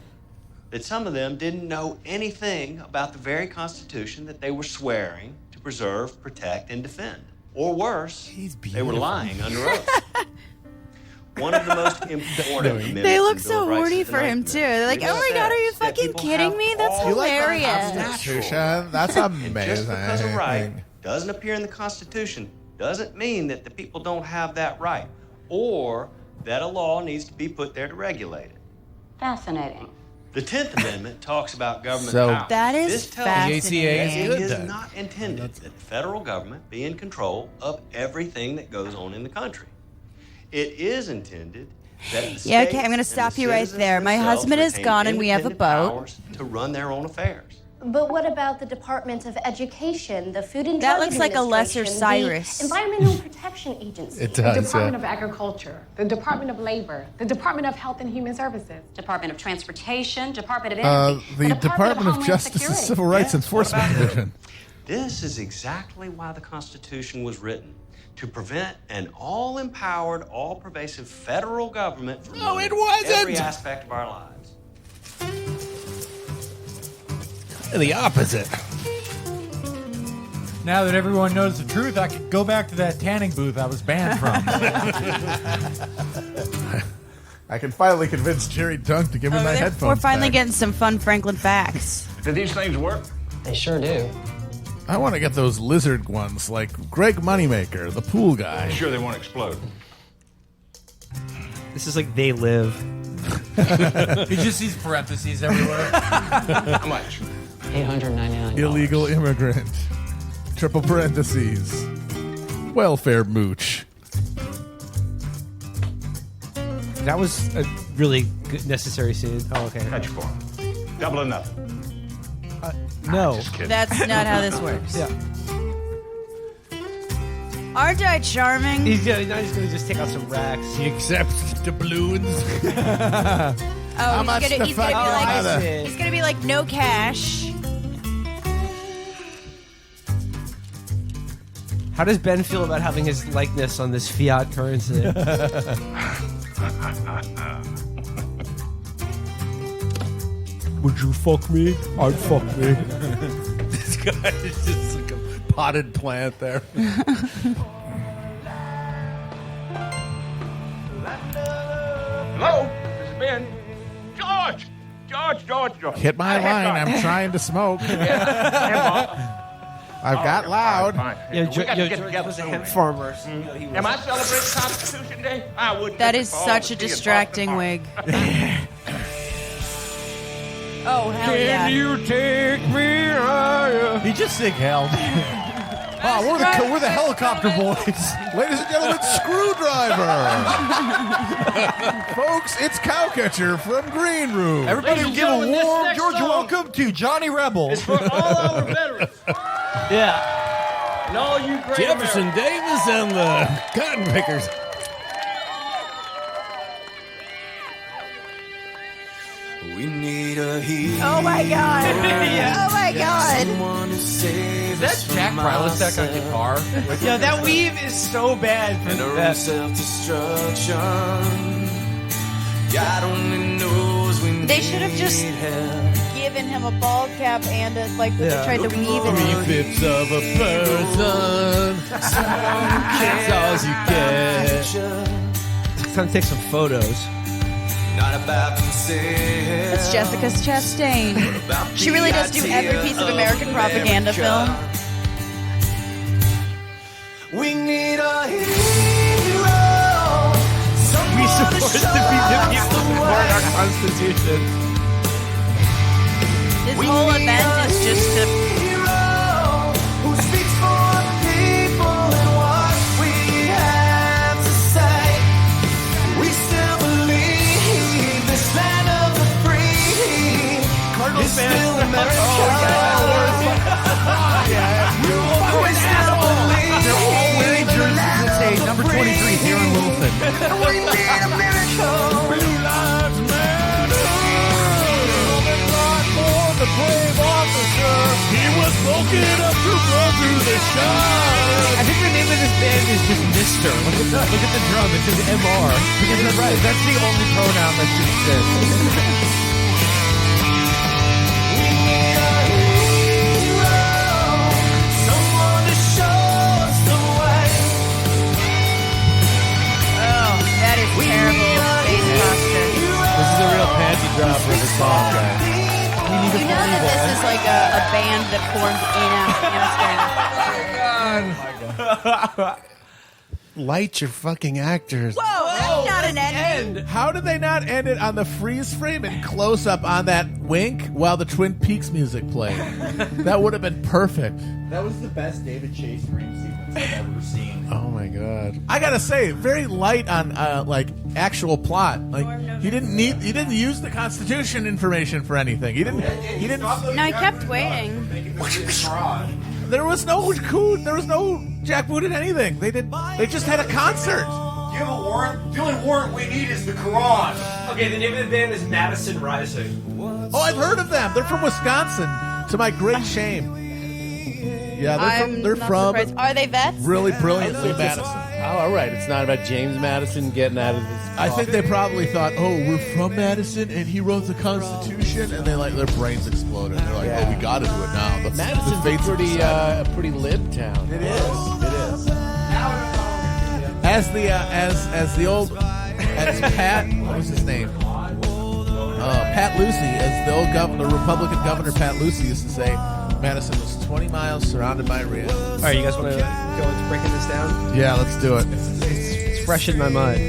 Speaker 20: that some of them didn't know anything about the very Constitution that they were swearing to preserve, protect, and defend. Or worse, they were lying under oath. One of the most important amendments
Speaker 4: They look
Speaker 20: in the Bill
Speaker 4: so
Speaker 20: of Rights
Speaker 4: horny
Speaker 20: is the
Speaker 4: for him
Speaker 20: Ninth
Speaker 4: too. They're like,
Speaker 20: Amendment.
Speaker 4: "Oh my God, are you
Speaker 20: That
Speaker 4: fucking
Speaker 20: people
Speaker 4: kidding
Speaker 20: have
Speaker 4: me? That's
Speaker 20: all
Speaker 2: You like the
Speaker 4: hilarious."
Speaker 2: Constitution? That's
Speaker 20: And just because a right
Speaker 2: amazing.
Speaker 20: doesn't appear in the Constitution doesn't mean that the people don't have that right, or that a law needs to be put there to regulate it.
Speaker 19: Fascinating.
Speaker 20: The 10th Amendment talks about government
Speaker 1: So-
Speaker 20: power.
Speaker 4: That is
Speaker 20: This tells you
Speaker 4: fascinating.
Speaker 20: that it is not intended that the federal government be in control of everything that goes on in the country. It is intended that the
Speaker 4: Yeah, okay,
Speaker 20: states
Speaker 4: I'm gonna
Speaker 20: and
Speaker 4: stop
Speaker 20: the
Speaker 4: you right
Speaker 20: citizens
Speaker 4: there. My
Speaker 20: themselves
Speaker 4: husband is
Speaker 20: retain
Speaker 4: gone and we have a
Speaker 20: independent
Speaker 4: boat.
Speaker 20: powers to run their own affairs.
Speaker 16: But what about the Department of Education, the Food and
Speaker 4: That
Speaker 16: Drug
Speaker 4: looks like a lesser
Speaker 16: Administration,
Speaker 4: Cyrus.
Speaker 16: the Environmental Protection Agency?
Speaker 1: It
Speaker 15: The
Speaker 1: does.
Speaker 15: Department
Speaker 1: Yeah.
Speaker 15: of Agriculture, the Department of Labor, the Department of Health and Human Services.
Speaker 19: Department of Transportation, Department of Energy.
Speaker 2: The Department of
Speaker 19: Homeland
Speaker 2: Justice and
Speaker 19: Security.
Speaker 2: Civil Rights
Speaker 20: Yes,
Speaker 2: Enforcement
Speaker 20: what about it?
Speaker 2: Division.
Speaker 20: This is exactly why the Constitution was written. To prevent an all-empowered, all-pervasive federal government from
Speaker 1: No,
Speaker 20: running
Speaker 1: it wasn't.
Speaker 20: every aspect of our lives.
Speaker 1: The opposite.
Speaker 10: Now that everyone knows the truth, I can go back to that tanning booth I was banned from.
Speaker 2: I can finally convince Jerry Dunk to give me my headphones
Speaker 4: We're finally
Speaker 2: back.
Speaker 4: getting some fun Franklin facts.
Speaker 14: Do these things work?
Speaker 15: They sure do.
Speaker 2: I want to get those lizard ones like Greg Moneymaker, the pool guy.
Speaker 14: Sure they won't explode.
Speaker 3: This is like They Live.
Speaker 10: He just sees parentheses everywhere.
Speaker 14: How much?
Speaker 15: $899.
Speaker 2: Illegal immigrant. Triple parentheses. Welfare mooch.
Speaker 3: That was a really good, necessary scene. Oh, okay.
Speaker 14: Catch for him. Double or nothing.
Speaker 3: No.
Speaker 14: Just kidding.
Speaker 4: That's not how this works.
Speaker 3: Yeah.
Speaker 4: Aren't I charming?
Speaker 3: He's gonna just take out some racks.
Speaker 1: He accepts doubloons.
Speaker 4: Oh,
Speaker 2: much the
Speaker 4: he's gonna be like,
Speaker 2: father?
Speaker 4: he's gonna be like, no cash.
Speaker 3: How does Ben feel about having his likeness on this fiat currency? Would you fuck me? I'd fuck me.
Speaker 1: This guy is just like a potted plant there.
Speaker 14: Hello? This is Ben. George! George.
Speaker 2: Hit my line. I'm trying to smoke. I've got loud.
Speaker 14: Fine.
Speaker 3: Yeah,
Speaker 14: We got to get
Speaker 3: George
Speaker 14: together
Speaker 3: was a
Speaker 14: soon,
Speaker 3: hemp
Speaker 14: man.
Speaker 3: farmer. So, you know, he
Speaker 14: Am
Speaker 3: was-
Speaker 14: I celebrating Constitution Day? I would.
Speaker 4: That is such a distracting wig. Oh, hell yeah.
Speaker 10: you take me higher?
Speaker 2: He just sick held.
Speaker 10: We're the helicopter boys.
Speaker 2: Ladies and gentlemen, Screwdriver. Folks, it's Cowcatcher from Green Room.
Speaker 10: Everybody give a warm Georgia welcome to Johnny Rebel.
Speaker 13: It's for all our veterans.
Speaker 1: Yeah.
Speaker 13: And all you great
Speaker 1: Jefferson
Speaker 13: Americans.
Speaker 1: Davis and the Cotton Pickers.
Speaker 17: We need a hero.
Speaker 4: Oh my god.
Speaker 3: Yeah.
Speaker 4: Oh my god.
Speaker 10: Is that Jack Prilosek on guitar?
Speaker 3: Yo, that weave is so bad for that.
Speaker 17: Self-destruction. God only knows we
Speaker 4: They should have just given him a ball cap and a, like when they tried to weave it.
Speaker 1: 3/5 of a person. That's all you get.
Speaker 3: It's time to take some photos.
Speaker 17: Not about themselves.
Speaker 4: It's Jessica Chastain. She really does do every piece of American propaganda film.
Speaker 17: We need a hero.
Speaker 3: We support the people who support our Constitution.
Speaker 4: This whole event is just to.
Speaker 17: Who speaks for the people and what we have to say. We still believe this land of the free is still America. We still believe.
Speaker 10: They're all wearing jerseys that say number 23, Darren Wilson.
Speaker 17: We need a miracle.
Speaker 1: Blue lives matter. The brave officer, he was smoking up to blow through the shot.
Speaker 3: I think the name of this band is just Mister. Look at the drum. It says MR. Because that's right. That's the only pronoun that should exist.
Speaker 17: Someone to show us the way.
Speaker 4: Oh, that is terrible. Face posture.
Speaker 1: This is a real panty dropper of a song, guys.
Speaker 4: You know that this is like a band that formed in Afghanistan.
Speaker 1: Light your fucking actors.
Speaker 4: Whoa, that's not an ending.
Speaker 2: How did they not end it on the freeze frame and close up on that wink while the Twin Peaks music played? That would have been perfect.
Speaker 10: That was the best David Chase dream sequence I've ever seen.
Speaker 1: Oh my god.
Speaker 2: I gotta say, very light on like actual plot. Like he didn't use the Constitution information for anything. He didn't.
Speaker 4: No, I kept waiting.
Speaker 2: There was no jackbooted anything. They just had a concert.
Speaker 13: Do you have a warrant? The only warrant we need is the Quran. Okay, the name of the band is Madison Rising.
Speaker 2: Oh, I've heard of them. They're from Wisconsin, to my great shame. Yeah, they're
Speaker 4: not
Speaker 2: from
Speaker 4: surprised. Are they vets?
Speaker 2: really brilliantly Madison.
Speaker 1: Oh, all right. It's not about James Madison getting out of his.
Speaker 2: I think they probably thought, oh, we're from Madison, and he wrote the Constitution, and they their brains exploded. They're like, oh, we got to do it now.
Speaker 1: Madison's a pretty lib town.
Speaker 2: It is. As Pat, what was his name? Pat Lucy, as the old governor, Republican Governor Pat Lucy used to say, Madison was 20 miles surrounded by Rio.
Speaker 3: All right, you guys want to go into breaking this down?
Speaker 2: Yeah, let's do it.
Speaker 3: It's fresh in my mind.